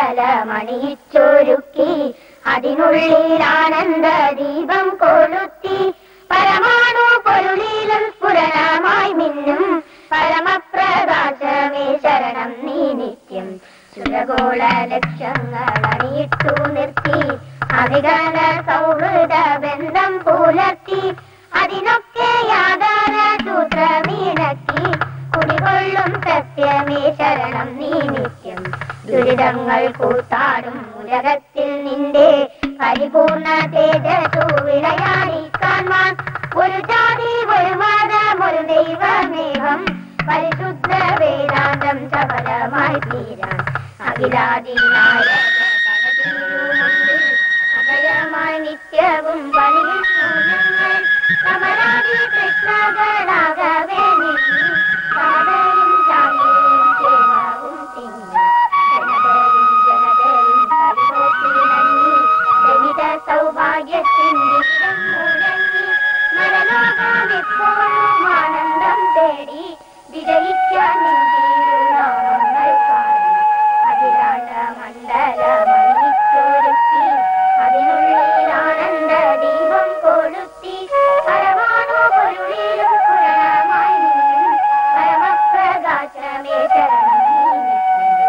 മണ്ഡലമണിയിച്ചൊരുക്കി അതിനുള്ളിൽ ആനന്ദ ദീപം കൊളുത്തി പരമാണു പൊരുളിലും സ്ഫുരണമായി മിന്നും പരമപ്രകാശമേ ശരണം നീ നിത്യം സുരഗോള ലക്ഷ്യങ്ങൾ അണിയിട്ടു നിർത്തി അധികന സൗഹൃദ ബന്ധം പുലർത്തി അതിനൊക്കെ യാതൊര സൂത്രമീണക്കി കുടികൊള്ളും സത്യമേ ശരണം നീ നിത്യം ദുരിതങ്ങൾ കൂത്താടും ഉലകത്തിൽ നിന്റെ പരിപൂർണ തേജസ്സു വിളയാടിക്കാൻ ഒരു ജാതി ഒരു മതം ഒരു ദൈവമേഹം പരിശുദ്ധ വേദാന്തം സഫലമായി തീരാൻ അഖിലാദിനായ അഭയമായി നിത്യവും പണിയുന്നു ഞങ്ങൾ സമരാദി കൃഷ്ണകളാകവേ നീ പാതയും ചായയും ക്ഷേമവും തിങ്ങി ജനതയും ജനതയും കളിതോട്ടി നന്ദി ജനിത സൗഭാഗ്യത്തിൻ ദീപം മുഴങ്ങി നരലോകം എപ്പോഴും ആനന്ദം തേടി വിജയിക്കാൻ നിന്തിരുനാമങ്ങൾ പാടി അഖിലാണ്ട മണ്ഡലമണിയിച്ചൊരുക്കി അതിനുള്ളിൽ ആനന്ദ ദീപം കൊളുത്തി പരമാണു പൊരുളിലും പുരണമായി നിന്നും പരമപ്രകാശമേ ശരണം നീ നിത്യം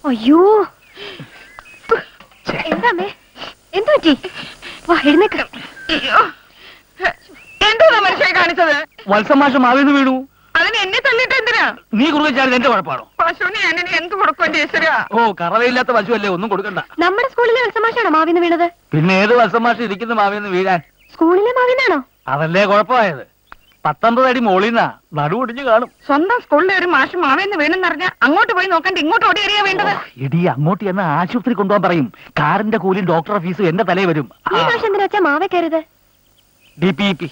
അയ്യോ എന്താമേ എന്തു പറ്റി വാ എഴുന്നേക്ക എന്തോ മനുഷ്യ കാണിച്ചത് വത്സമാഷം മാവേന്ന് വീണു അതിന് എന്നെ തള്ളിട്ട് എന്തിനാ നീ കുറുകച്ചാൽ എന്റെ കുഴപ്പമാണോ പശുവിന് ഞാൻ ഇനി എന്ത് കൊടുക്കും ഈശ്വര ഓ കറവയില്ലാത്ത പശുവല്ലേ ഒന്നും കൊടുക്കണ്ട നമ്മുടെ സ്കൂളിലെ വത്സമാഷാണോ മാവിന്ന് വീണത് പിന്നെ ഏത് വത്സമാഷം ഇരിക്കുന്ന മാവേന്ന് വീഴാൻ സ്കൂളിലെ മാവിന്നാണോ അതല്ലേ കുഴപ്പമായത് 19 അടി മോളിന്നാ നടുവൊടിഞ്ഞു കാണും സ്വന്തം സ്കൂളിലെ ഒരു മാഷ് മാവേന്ന് വീണെന്നറിഞ്ഞ അങ്ങോട്ട് പോയി നോക്കണ്ട ഇങ്ങോട്ട് ഓടി അറിയാ വേണ്ടത് ഇടി അങ്ങോട്ട് എന്ന് ആശുപത്രി കൊണ്ടുപോകാൻ പറയും കാറിന്റെ കൂലിയും ഡോക്ടറുടെ ഫീസും എന്റെ തലയിൽ വരും ഈ മാഷ് എന്തിനാ വെച്ചാ മാവേ കയറിയത് DPEP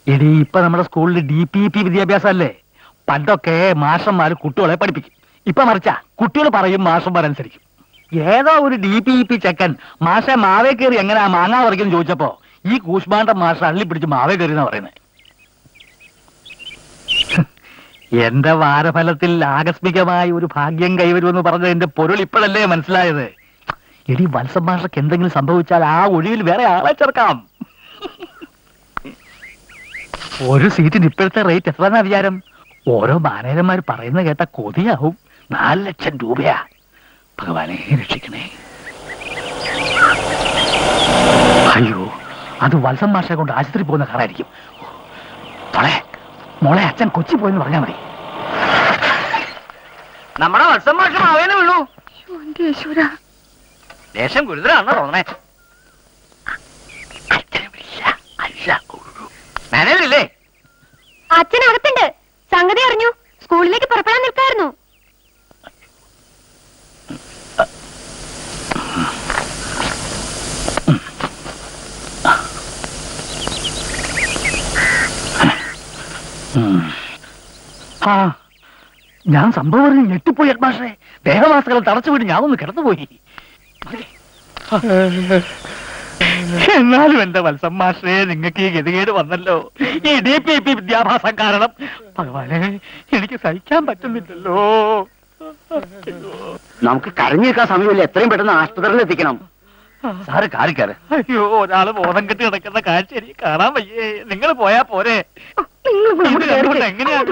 ഇടി ഇപ്പൊ നമ്മുടെ സ്കൂളിൽ DPEP വിദ്യാഭ്യാസം അല്ലേ പണ്ടൊക്കെ മാഷന്മാര് കുട്ടികളെ പഠിപ്പിക്കും ഇപ്പൊ മറിച്ചാ കുട്ടികൾ പറയും മാഷന്മാരനുസരിക്കും ഏതോ ഒരു DPEP ചെക്കൻ മാഷെ മാവേ കയറി എങ്ങനെയാ മാങ്ങാ പറിക്കുന്നു ചോദിച്ചപ്പോ ഈ കൂശ്മാണ്ട മാഷ അള്ളി പിടിച്ച് മാവേ കയറി എന്നാ പറയുന്നത്. എന്റെ വാരഫലത്തിൽ ആകസ്മികമായി ഒരു ഭാഗ്യം കൈവരുമെന്ന് പറഞ്ഞത് എന്റെ പൊരുൾ ഇപ്പോഴല്ലേ മനസ്സിലായത്. എടി വത്സം മാഷക്ക് എന്തെങ്കിലും സംഭവിച്ചാൽ ആ ഒഴിവിൽ വേറെ ആളെ ചേർക്കാം. ഒരു സീറ്റിന് ഇപ്പോഴത്തെ റേറ്റ് എത്രന്നാ വിചാരം? ഓരോ മാനേജർമാർ പറയുന്ന കേട്ട കൊതിയാവും. 4 ലക്ഷം രൂപയാ. ഭഗവാനെ രക്ഷിക്കണേ. അയ്യോ, അത് വത്സം മാഷെ കൊണ്ട് ആശുപത്രി പോകുന്ന കാറായിരിക്കും. മോളെ അച്ഛൻ കൊച്ചി പോയെന്ന് പറഞ്ഞാൽ മതി. നമ്മുടെ വത്സം മാഷ് മാവേനെ വീണു. ദേശം ഗുരുതരാണോ തോന്നണേ? മാനേജറില്ലേ? അച്ഛനകത്തുണ്ട്. സംഗതി അറിഞ്ഞു. സ്കൂളിലേക്ക് പുറപ്പെടാൻ നിൽക്കായിരുന്നു. ഞാൻ സംഭവം പറഞ്ഞ് ഞെട്ടിപ്പോയി ഹെഡ്മാസ്റ്ററെ. ദേഹവാസകൾ തടച്ചു വീട് ഞാനൊന്ന് കിടന്നുപോയി. എന്നാലും എന്റെ വത്സം മാഷേ, നിങ്ങൾക്ക് ഈ ഗതികേട് വന്നല്ലോ. ഈ DPP വിദ്യാഭ്യാസം കാരണം. ഭഗവാനെ, എനിക്ക് സഹിക്കാൻ പറ്റുന്നില്ലല്ലോ. നമുക്ക് കരഞ്ഞേക്കാൻ സമയമില്ല. എത്രയും പെട്ടെന്ന് ആശുപത്രിയിൽ എത്തിക്കണം. സാറ് കാറിക്കാറ്. അയ്യോ, ഒരാള് ബോധം കെട്ടി കിടക്കുന്ന കാഴ്ച എനിക്ക് കാണാൻ വയ്യേ. നിങ്ങൾ പോയാ പോരെ? എങ്ങനെയാണ്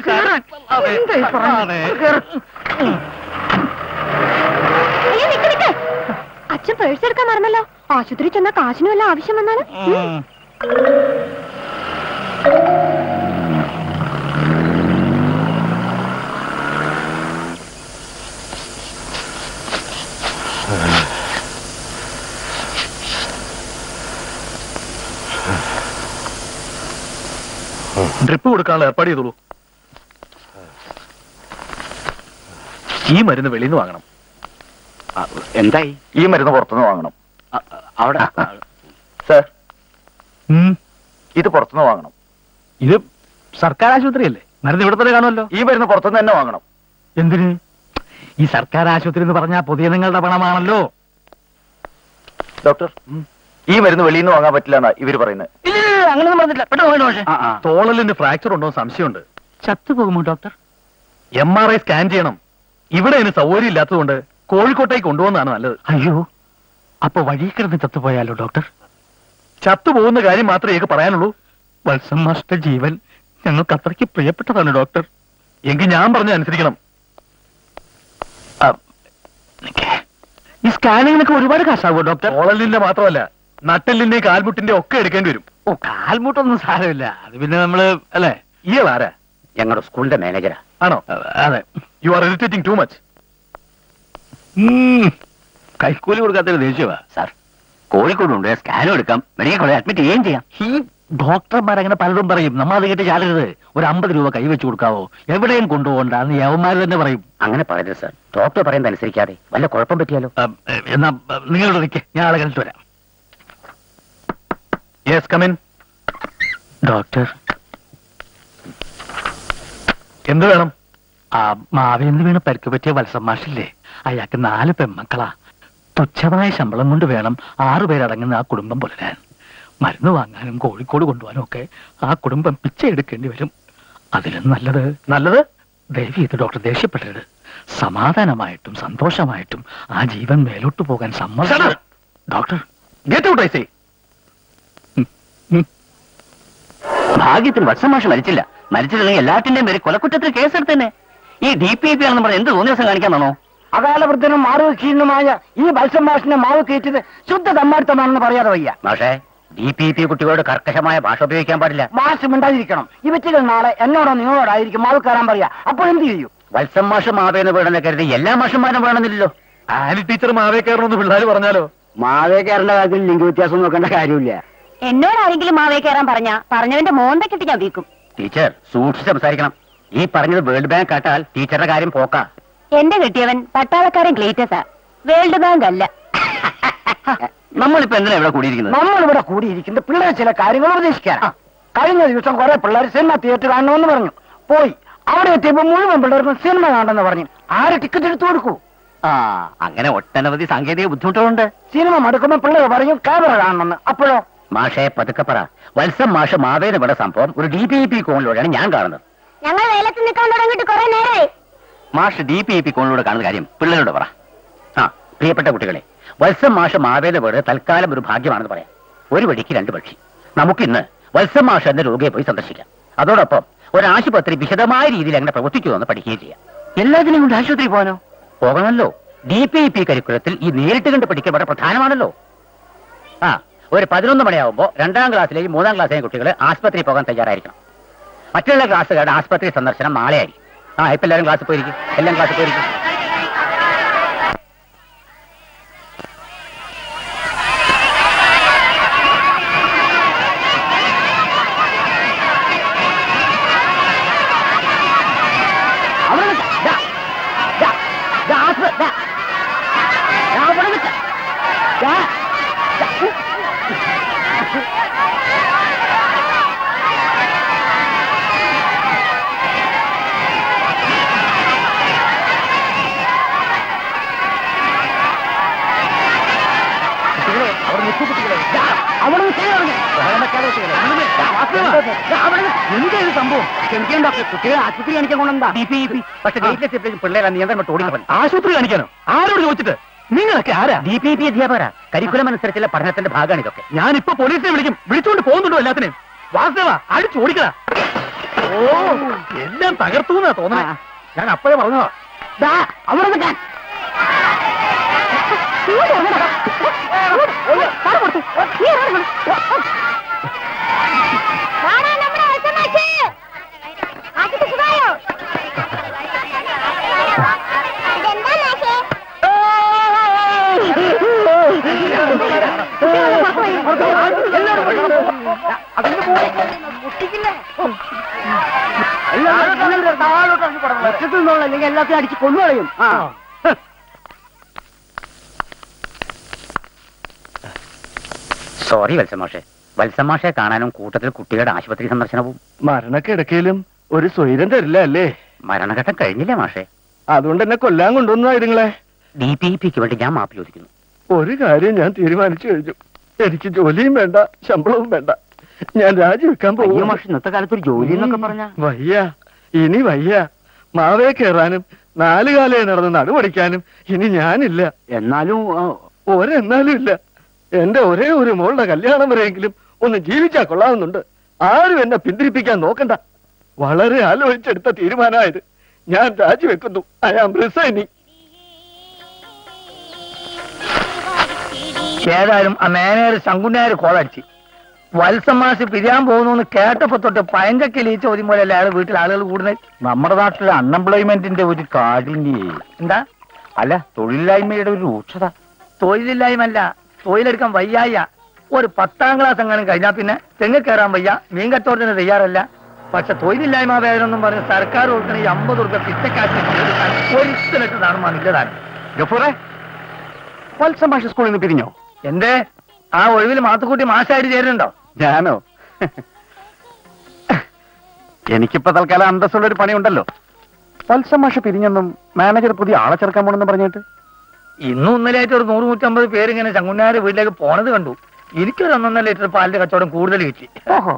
അച്ഛൻ പേഴ്സ് എടുക്കാൻ മറന്നല്ലോ. ആശുപത്രി ചെന്ന കാശിനും എല്ലാം ആവശ്യം വന്നാണ്. ഡ്രിപ്പ് കൊടുക്കാനുള്ള ഏർപ്പാട് ചെയ്തോളൂ. ഈ മരുന്ന് വെളിയിൽ നിന്ന് വാങ്ങണം. എന്തായി? ഈ മരുന്ന് പുറത്തുനിന്ന് വാങ്ങണം. അവിടെ സർ, ഇത് പുറത്തുനിന്ന് വാങ്ങണം. ഇത് സർക്കാർ ആശുപത്രിയല്ലേ? മരുന്ന് ഇവിടെ തന്നെ കാണുമല്ലോ. ഈ മരുന്ന് പുറത്തുനിന്ന് തന്നെ വാങ്ങണം. എന്തിന്? ഈ സർക്കാർ ആശുപത്രി എന്ന് പറഞ്ഞാൽ പൊതുജനങ്ങളുടെ പണമാണല്ലോ. ഡോക്ടർ, ഈ മരുന്ന് വെളിയിൽ നിന്ന് വാങ്ങാൻ പറ്റില്ല എന്നാ ഇവര് പറയുന്നത്. അങ്ങനെയൊന്നും പറഞ്ഞില്ല. പെട്ടെന്ന് തോളലിന് ഫ്രാക്ചർ ഉണ്ടോ സംശയമുണ്ട്. ചത്തുപോകുമോ ഡോക്ടർ? MRI സ്കാൻ ചെയ്യണം. ഇവിടെ അതിന് സൗകര്യം ഇല്ലാത്തതുകൊണ്ട് കോഴിക്കോട്ടേക്ക് കൊണ്ടുപോകുന്നതാണ് നല്ലത്. അയ്യോ, അപ്പൊ വഴി കിടന്ന് ചത്തുപോയാലോ ഡോക്ടർ? ചത്തുപോകുന്ന കാര്യം മാത്രമേ എനിക്ക് പറയാനുള്ളൂ. വത്സം മാസ്റ്റർ ജീവൻ ഞങ്ങൾക്ക് അത്രയ്ക്ക് പ്രിയപ്പെട്ടതാണ് ഡോക്ടർ. എങ്കിൽ ഞാൻ പറഞ്ഞ അനുസരിക്കണം. ഈ സ്കാനിങ്ങിനൊക്കെ ഒരുപാട് കാശാകുമോ ഡോക്ടർ? തോളലിന്റെ മാത്രമല്ല, നട്ടെല്ലിന്റെ കാൽമുട്ടിന്റെ ഒക്കെ എടുക്കേണ്ടി വരും. ഓ, കാൽമുട്ടൊന്നും സാരമില്ല. അത് പിന്നെ നമ്മള് അല്ലേ. ഇയാളാരാ? ഞങ്ങളുടെ സ്കൂളിന്റെ മാനേജരാ. ആണോ? അതെ. You are irritating too much. കൈക്കൂലി കൊടുക്കാത്തൊരു ദേഷ്യവാ. സാർ, കോഴിക്കോടുണ്ട്. സ്കാനും എടുക്കാം, മെഡിക്കൽ കോളേജ് അഡ്മിറ്റ് ചെയ്യുകയും ചെയ്യാം. ഈ ഡോക്ടർമാർ അങ്ങനെ പലരും പറയും. നമ്മൾ അത് കേട്ട് ചാടരുത്. ഒരു 50 രൂപ കൈവച്ച് കൊടുക്കാവോ? എവിടെയും കൊണ്ടുപോകണ്ടെന്ന് യവന്മാർ തന്നെ പറയും. അങ്ങനെ പറയരുത് സാർ. ഡോക്ടർ പറയുന്നത് അനുസരിക്കാതെ വല്ല കുഴപ്പം പറ്റിയാലോ? എന്നാ നിങ്ങളുടെ നിൽക്കേ, ഞാൻ ആളെ കണ്ടിട്ട് വരാം. Yes, come in. ഡോക്ടർ, എന്ത് വേണം? ആ മാവേന്ന് വീണ് പരിക്ക് പറ്റിയ വത്സം മാഷില്ലേ, അയാൾക്ക് 4 പെൺമക്കളാ. തുച്ഛമായ ശമ്പളം കൊണ്ട് വേണം 6 പേരടങ്ങുന്ന ആ കുടുംബം പുലരാൻ. മരുന്ന് വാങ്ങാനും കോഴിക്കോട് കൊണ്ടുപോകാനും ഒക്കെ ആ കുടുംബം പിച്ച എടുക്കേണ്ടി വരും. അതിലും നല്ലത് ദയവ് ചെയ്ത് ഡോക്ടർ ദേഷ്യപ്പെടരുത്. സമാധാനമായിട്ടും സന്തോഷമായിട്ടും ആ ജീവൻ മേലോട്ട് പോകാൻ സമ്മതം. Doctor, get out I say. ഭാഗ്യത്തിന് വത്സം മാഷ് മരിച്ചില്ല. മരിച്ചിട്ടുണ്ടെങ്കിൽ എല്ലാറ്റിന്റെയും പേര് കൊലക്കുറ്റത്തിൽ കേസെടുത്തന്നെ. ഈ DPP ആണെന്ന് പറഞ്ഞ് എന്ത് തോന്നിയ കാണിക്കാന്നാണോ? അകാലവൃദ്ധനും മാറുവീക്ഷീനുമായ ഈ വത്സം മാഷിനെ മാവ് കയറ്റിയത് ശുദ്ധ തമ്മാടിത്തമാണെന്ന് പറയാതെ വയ്യ. മാഷേ, DPP കുട്ടികളോട് കർക്കശമായ ഭാഷ ഉപയോഗിക്കാൻ പാടില്ല. മാഷ് മിണ്ടാതിരിക്കണം. ഈ വ്യക്തികൾ നാളെ എന്നോടോ നിങ്ങളോടായിരിക്കും മാവ് കയറാൻ പറയാ. അപ്പോഴെന്ത് ചെയ്യും? വത്സം മാഷ് മാവേന്ന് വീണെന്ന് കരുതി എല്ലാ മാഷന്മാരും വേണമെന്നില്ലല്ലോ. ആനി ടീച്ചർ മാവേ കയറണമെന്ന് പിള്ളേർ പറഞ്ഞാലോ? മാവേ കയറേണ്ട കാര്യത്തിൽ ലിംഗ വ്യത്യാസം നോക്കേണ്ട കാര്യമില്ല. എന്നോടാരെങ്കിലും മാവേ കയറാൻ പറഞ്ഞവന്റെ മോന്തക്കെട്ട് ഞാൻ വീക്കും. ടീച്ചർ സൂക്ഷിച്ച് സംസാരിക്കണം. ഈ പറഞ്ഞത് വേൾഡ് ബാങ്ക് കാട്ടാൽ ടീച്ചറുടെ കാര്യം പോക്കാ. എന്റെ കെട്ടിയവൻ പട്ടാളക്കാരൻ ക്ലീറ്റസാ, വേൾഡ് ബാങ്ക് അല്ല. നമ്മളിപ്പോ എന്തിനാ ഇവിടെ കൂടിയിരിക്കുന്നത്? നമ്മളിവിടെ കൂടിയിരിക്കുന്നത് പിള്ളേർ ചില കാര്യങ്ങൾ ഉപദേശിക്കാനാ. കഴിഞ്ഞ ദിവസം കുറെ പിള്ളേർ സിനിമ തിയേറ്റർ കാണണമെന്ന് പറഞ്ഞു. പോയി അവിടെ എത്തിയപ്പോ മുഴുവൻ പിള്ളേർക്കും സിനിമ കാണണമെന്ന് പറഞ്ഞു. ആര് ടിക്കറ്റ് എടുത്തു കൊടുക്കൂ? അങ്ങനെ ഒട്ടനവധി സാങ്കേതിക ബുദ്ധിമുട്ടുകളുണ്ട്. സിനിമ മടുക്കുമ്പോ പിള്ളേർ പറയും ക്യാമറ കാണണമെന്ന്. അപ്പോഴോ? മാഷെ പതുക്കെ പറ. വത്സം മാഷ് മാവേന്ന് ഇവിടെ സംഭവം ഒരു DPP കോണിലൂടെയാണ് ഞാൻ കാണുന്നത്. ഞങ്ങൾ വേലത്ത് നിൽക്കാൻ തുടങ്ങിയിട്ട് കുറെ നേരമായി. മാഷ് DPP കോണിലൂടെ കാണുന്ന കാര്യം പിള്ളേരോട് പറ. പ്രിയപ്പെട്ട കുട്ടികളെ, വത്സം മാഷ് മാവേല വീട് തൽക്കാലം ഒരു ഭാഗ്യമാണെന്ന് പറയാം. ഒരു വഴിക്ക് രണ്ട് പക്ഷി. നമുക്കിന്ന് വത്സം മാഷ് എന്ന രോഗിയെ പോയി സന്ദർശിക്കാം. അതോടൊപ്പം ഒരു ആശുപത്രി വിശദമായ രീതിയിൽ എങ്ങനെ പ്രവർത്തിക്കുമെന്ന് പഠിക്കുകയും ചെയ്യാം. എല്ലാത്തിനും കൊണ്ട് ആശുപത്രി പോകാനോ? പോകണമല്ലോ. DPEP കരിക്കുലത്തിൽ ഈ നേരിട്ട് കണ്ട് പഠിക്കൽ വളരെ പ്രധാനമാണല്ലോ. ഒരു 11 മണിയാവുമ്പോൾ 2ാം ക്ലാസ്സിലെയും 3ാം ക്ലാസ്സിലെയും കുട്ടികൾ ആശുപത്രി പോകാൻ തയ്യാറായിരിക്കണം. മറ്റുള്ള ക്ലാസ്സുകാരുടെ ആശുപത്രി സന്ദർശനം നാളെ ആയിരിക്കും. ഇപ്പൊ എല്ലാവരും ക്ലാസ്സിൽ പോയിരിക്കും. എല്ലാം ക്ലാസ്സിൽ പോയിരിക്കും. എന്തൊരു സംഭവം ക്ഷമിക്കേണ്ട കുട്ടികളെ ആശുപത്രി കാണിക്കാൻ കൊണ്ടെന്താ DPEP. പക്ഷെ പിള്ളേരെ നിയന്ത്രണം ഓടിക്കണം. ആശുപത്രി കാണിക്കാനോ? ആരോട് ചോദിച്ചിട്ട്? നിങ്ങളൊക്കെ ആരാ? DPEP അധ്യാപകരാ. കരിക്കുലം അനുസരിച്ചുള്ള പഠനത്തിന്റെ ഭാഗമാണ് ഇതൊക്കെ. ഞാനിപ്പോ പോലീസിനെ വിളിക്കും. വിളിച്ചുകൊണ്ട് പോകുന്നുണ്ടോ എല്ലാത്തിനെയും? വാസുദേവ അടിച്ചു ഓടിക്കടാ. ഓ എല്ലാം തകർത്തുന്നാ തോന്നണേ. ഞാൻ അപ്പോഴേ പറഞ്ഞതാ. അവിടെ നിൽക്കാൻ അല്ലെങ്കിൽ എല്ലാത്തിനും അടിച്ച് കൊന്നുകളയും. സോറി വത്സമാഷെ. വത്സമാഷെ കാണാനും കൂട്ടത്തിൽ കുട്ടികളുടെ ആശുപത്രി സന്ദർശനവും. മരണക്കിടക്കയിലും ഒരു സ്വൈരം തരില്ല അല്ലേ? മരണഘട്ടം കഴിഞ്ഞില്ലേ മാഷെ? അതുകൊണ്ട് എന്നെ കൊല്ലാൻ കൊണ്ടുവന്നായിരുങ്ങളെ. DPEPക്ക് വേണ്ടി ഞാൻ മാപ്പ് ചോദിക്കുന്നു. ഒരു കാര്യം ഞാൻ തീരുമാനിച്ചു കഴിഞ്ഞു. എനിക്ക് ജോലിയും വേണ്ട, ശമ്പളവും വേണ്ട. ഞാൻ രാജിവെക്കാൻ പോകും. മാഷ് ഇന്നത്തെ കാലത്ത് ഒരു ജോലി എന്നൊക്കെ പറഞ്ഞ വയ്യ, ഇനി വയ്യ. മാവേ കയറാനും 4 കാലേ നടന്ന് നടുപടിക്കാനും ഇനി ഞാനില്ല. എന്നാലും ഒരെന്നാലും ഇല്ല. എന്റെ ഒരേ ഒരു മോളുടെ കല്യാണം വരെയെങ്കിലും ഒന്ന് ജീവിച്ചാ കൊള്ളാവുന്നുണ്ട്. ആരും എന്നെ പിന്തിരിപ്പിക്കാൻ നോക്കണ്ട. വളരെ ആലോചിച്ചെടുത്ത തീരുമാനമായത്. ഞാൻ രാജിവെക്കുന്നു. I am resigning. ഏതായാലും ആ മാനേജർ ശങ്കുനായർ കോളടിച്ച് വത്സമാസ് പിരിയാൻ പോകുന്നു കേട്ടപ്പോ തൊട്ട് പയങ്കക്കിൽ ഈ ചോദ്യം പോലെ അയാൾ വീട്ടിൽ ആളുകൾ കൂടുന്നത്. നമ്മുടെ നാട്ടിലെ അൺഎംപ്ലോയ്മെന്റിന്റെ ഒരു കാഠിന്യ. എന്താ? അല്ല, തൊഴിലില്ലായ്മയുടെ ഒരു രൂക്ഷത. തൊഴിലില്ലായ്മല്ല, തൊഴിലെടുക്കാൻ വയ്യായ. ഒരു 10ാം ക്ലാസ് എങ്ങാനും കഴിഞ്ഞാൽ പിന്നെ തെങ്ങ് കയറാൻ വയ്യ, മീൻ കച്ചവടത്തിന് തയ്യാറല്ല. പക്ഷെ തൊഴിലില്ലായ്മ വേദനൊന്നും പറഞ്ഞ് സർക്കാർ കൊടുക്കുന്ന ഈ 50 രൂപ പിച്ചക്കാശ് ഒരിക്കലിട്ടതാണ് മനുഷ്യതാണ്. ഗഫൂറെ, വത്സമാഷ് സ്കൂളിൽ നിന്ന് പിരിഞ്ഞോ? എന്തേ? ആ ഒഴിവിൽ മാത്തുക്കുട്ടി മാഷായിട്ട് ചേരുന്നുണ്ടോ? ഞാനോ? എനിക്കിപ്പോ തൽക്കാലം അന്തസ്സുള്ളൊരു പണിയുണ്ടല്ലോ. വത്സമാഷ് പിരിഞ്ഞെന്നും മാനേജർ പുതിയ ആളെ ചേർക്കാൻ പോണെന്ന് പറഞ്ഞിട്ട് ഇന്നും ഇന്നലെയായിട്ട് ഒരു 100-150 പേരിങ്ങനെ ചങ്കുന്നാരെ വീട്ടിലേക്ക് പോണത് കണ്ടു. എനിക്കൊരു 1.5 ലിറ്റർ പാലിന്റെ കച്ചവടം കൂടുതൽ കിട്ടി. ഓഹോ,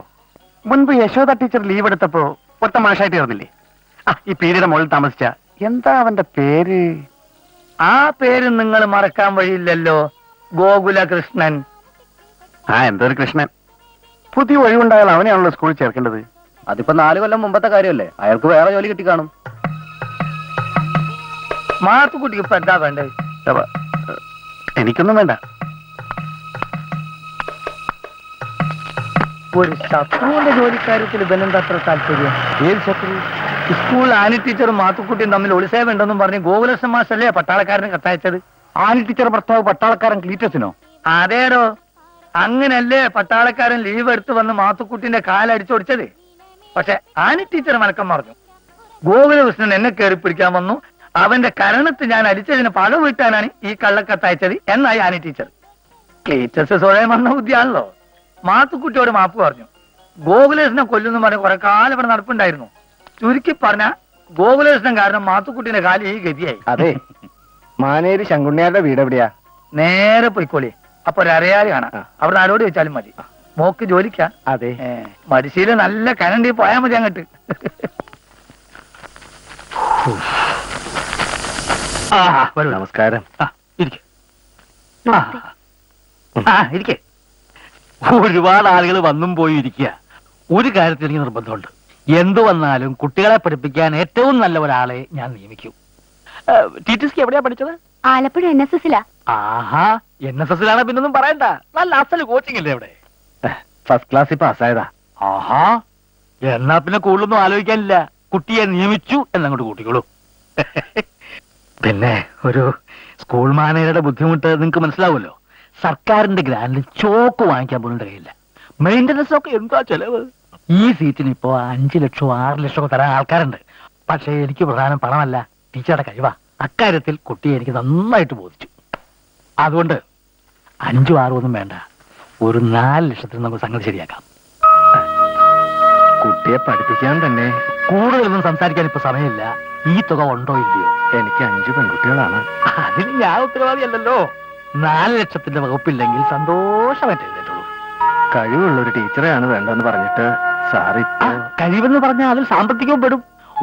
മുൻപ് യശോദ ടീച്ചർ ലീവ് എടുത്തപ്പോ ഒറ്റ മാഷായിട്ട് ചേർന്നില്ലേ? ഈ പീരിയുടെ മുകളിൽ താമസിച്ച എന്താ അവന്റെ പേര്? ആ പേര് നിങ്ങൾ മറക്കാൻ വഴിയില്ലല്ലോ. ഗോകുല കൃഷ്ണൻ. എന്തൊരു കൃഷ്ണൻ? പുതിയ ഒഴിവുണ്ടായാൽ അവനെയാണല്ലോ സ്കൂളിൽ ചേർക്കേണ്ടത്. അതിപ്പോ 4 കൊല്ലം മുമ്പത്തെ കാര്യമല്ലേ. അയാൾക്ക് വേറെ ജോലി കിട്ടി കാണും. മാത്തുക്കുട്ടിക്ക് ഇപ്പൊ എന്താ വേണ്ടത്? എനിക്കൊന്നും വേണ്ട. ഒരു ശത്രുവിന്റെ ജോലിക്കാര്യത്തിൽ ഇവനെന്താ അത്ര താല്പര്യം? ഏത് ശത്രു? സ്കൂളിൽ ആനി ടീച്ചറും മാത്തുക്കുട്ടിയും തമ്മിൽ ഒളിസേവ ഉണ്ടെന്നും പറഞ്ഞ് ഗോകുലകൃഷ്ണൻ മാഷല്ലേ പട്ടാളക്കാരന് കത്തയച്ചത്? ആനി ടീച്ചർ ഭർത്താവ് പട്ടാളക്കാരൻ ക്ലീറ്റസിനോ? അതേടോ, അങ്ങനല്ലേ പട്ടാളക്കാരൻ ലീവ് എടുത്ത് വന്ന് മാത്തുക്കുട്ടിന്റെ കാലടിച്ചോടിച്ചത്. പക്ഷെ ആനി ടീച്ചർ മലക്കം പറഞ്ഞു. ഗോകുലകൃഷ്ണൻ എന്നെ കയറി പിടിക്കാൻ വന്നു, അവന്റെ കരണത്ത് ഞാൻ അടിച്ചതിന് പണം വീട്ടാനാണ് ഈ കള്ളക്കത്തയച്ചത് എന്നായി ആനി ടീച്ചർ. ക്ലീറ്റസ് സ്വയം വന്ന ബുദ്ധിയാണല്ലോ. മാത്തുക്കുട്ടിയോട് മാപ്പ് പറഞ്ഞു. ഗോകുലകൃഷ്ണൻ കൊല്ലുന്നു പറഞ്ഞ് കുറെ കാലം ഇവിടെ നടപ്പുണ്ടായിരുന്നു. ചുരുക്കി പറഞ്ഞ ഗോകുലകൃഷ്ണൻ കാരണം മാത്തുക്കുട്ടിന്റെ കാലം ഈ ഗതിയായി. അതെ, മാനേര് ശങ്കുണ്ണിയാരുടെ വീട് എവിടെയാ? നേരെ പോയിക്കോളി. അപ്പൊ ഒരറിയാല് കാണാം. അവിടെ ആരോട് ചോദിച്ചാലും മതി. മോക്ക് ജോലിക്കാ? അതെ. മടിശീല നല്ല കനണ്ടി പോയാൽ മതി അങ്ങോട്ട്. നമസ്കാരം. ഇരിക്കേ. ഒരുപാട് ആളുകൾ വന്നും പോയി ഇരിക്കുക. ഒരു കാര്യത്തിൽ എനിക്ക് നിർബന്ധമുണ്ട്. എന്തു വന്നാലും കുട്ടികളെ പഠിപ്പിക്കാൻ ഏറ്റവും നല്ല ഒരാളെ ഞാൻ നിയമിക്കൂ. TTC എവിടെയാ പഠിച്ചത്? ആലപ്പുഴ NSS ആഹാ, NSS പിന്നൊന്നും പറയണ്ട. നല്ല അസല് കോച്ചിങ് അല്ലേ അവിടെ? ഫസ്റ്റ് ക്ലാസ്സിൽ പാസ്സായതാ. ആഹാ, എന്നാ പിന്നെ കൂടുതലൊന്നും ആലോചിക്കാനില്ല. കുട്ടിയെ നിയമിച്ചു എന്നങ്ങോട്ട് കൂട്ടിക്കോളൂ. പിന്നെ ഒരു സ്കൂൾ മാനേജറുടെ ബുദ്ധിമുട്ട് നിങ്ങൾക്ക് മനസ്സിലാവുമല്ലോ. സർക്കാരിന്റെ ഗ്രാൻഡിൽ ചോക്ക് വാങ്ങിക്കാൻ പോലും കഴിയില്ല. മെയിന്റനൻസ് ഒക്കെ എന്താ ചെലവ്? ഈ സീറ്റിന് ഇപ്പോ 5 ലക്ഷമോ 6 ലക്ഷമോ തരാൻ ആൾക്കാരുണ്ട്. പക്ഷേ എനിക്ക് പ്രധാനം പണമല്ല, ടീച്ചറുടെ കഴിവാ. അക്കാര്യത്തിൽ കുട്ടിയെ എനിക്ക് നന്നായിട്ട് ബോധിച്ചു. അതുകൊണ്ട് 5 6 ഒന്നും വേണ്ട, ഒരു 4 ലക്ഷത്തിന് നമുക്ക് സംഗതി ശരിയാക്കാം. കുട്ടിയെ പഠിപ്പിക്കാൻ തന്നെ കൂടുതലൊന്നും സംസാരിക്കാൻ ഇപ്പൊ സമയമില്ല. ഈ തുക ഉണ്ടോ ഇല്ലയോ? എനിക്ക് 5 പെൺകുട്ടികളാണ്. അതിന് ഞാൻ ഉത്തരവാദിയല്ലല്ലോ. 4 ലക്ഷത്തിന്റെ വകുപ്പില്ലെങ്കിൽ സന്തോഷമായിട്ട് എഴുതിയിട്ടുള്ളൂ. കഴിവുള്ള ഒരു ടീച്ചറെയാണ് വേണ്ടെന്ന് പറഞ്ഞിട്ട് സാറി കഴിവെന്ന് പറഞ്ഞാൽ അതിൽ സാമ്പത്തികവും പെടും.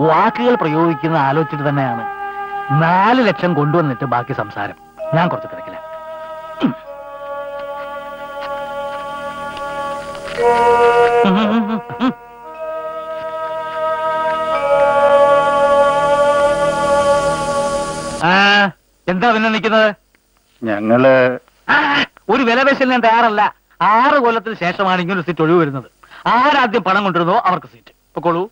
വാക്കുകൾ പ്രയോഗിക്കുന്ന ആലോചിച്ചിട്ട് തന്നെയാണ്. 4 ലക്ഷം കൊണ്ടുവന്നിട്ട് ബാക്കി സംസാരം. ഞാൻ കുറച്ച് തിരക്കില്ല. എന്താ പിന്നെ നിൽക്കുന്നത്? ഞങ്ങള് ഒരു വിലപേശൽ ഞാൻ തയ്യാറല്ല. 6 കൊല്ലത്തിന് ശേഷമാണ് ഇങ്ങനെ ഒരു സീറ്റ് ഒഴിവ് വരുന്നത്. ആരാദ്യം പണം കൊണ്ടിരുന്നോ അവർക്ക് സീറ്റ്. പൊക്കോളൂ.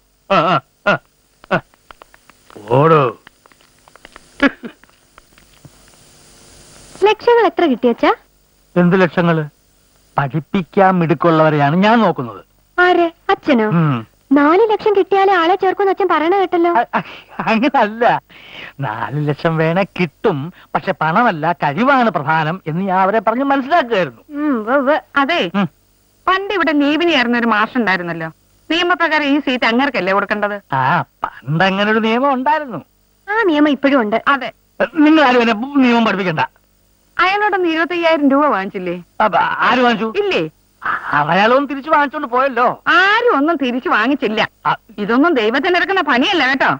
ഓടോ. ലക്ഷങ്ങൾ എത്ര കിട്ടിയച്ചാ? എന്ത് ലക്ഷങ്ങള്? പഠിപ്പിക്കാൻ മിടുക്കുള്ളവരെയാണ് ഞാൻ നോക്കുന്നത്. ആരെ? അച്ഛനോ? 4 ലക്ഷം കിട്ടിയാലേ ആളെ ചേർക്കുമെന്ന് അച്ഛൻ പറയണ കേട്ടല്ലോ. അങ്ങനല്ല, 4 ലക്ഷം വേണേ കിട്ടും. പക്ഷെ പണമല്ല, കഴിവാണ് പ്രധാനം എന്ന് ഞാൻ അവരെ പറഞ്ഞ് മനസ്സിലാക്കുകയായിരുന്നു. അതെ, പണ്ട് ഇവിടെ നീവിനിയായിരുന്ന ഒരു മാഷുണ്ടായിരുന്നല്ലോ. നിയമപ്രകാരം ഈ സീറ്റ് അങ്ങർക്കല്ലേ കൊടുക്കേണ്ടത്? പണ്ട് അങ്ങനെ ഒരു നിയമം ഉണ്ടായിരുന്നു. ആ നിയമം ഇപ്പോഴും ഉണ്ട്. അതെ. നിങ്ങൾ ആരും എന്നെ നിയമം പഠിപ്പിക്കണ്ട. അയാളോടൊന്ന് 25,000 രൂപ വാങ്ങിച്ചില്ലേ? ആര് വാങ്ങിച്ചു? ഇല്ലേ? അയാളൊന്നും തിരിച്ചു വാങ്ങിച്ചോണ്ട് പോയല്ലോ. ആരും ഒന്നും തിരിച്ചു വാങ്ങിച്ചില്ല. ഇതൊന്നും ദൈവത്തിന് ഇറക്കുന്ന പണിയല്ല കേട്ടോ.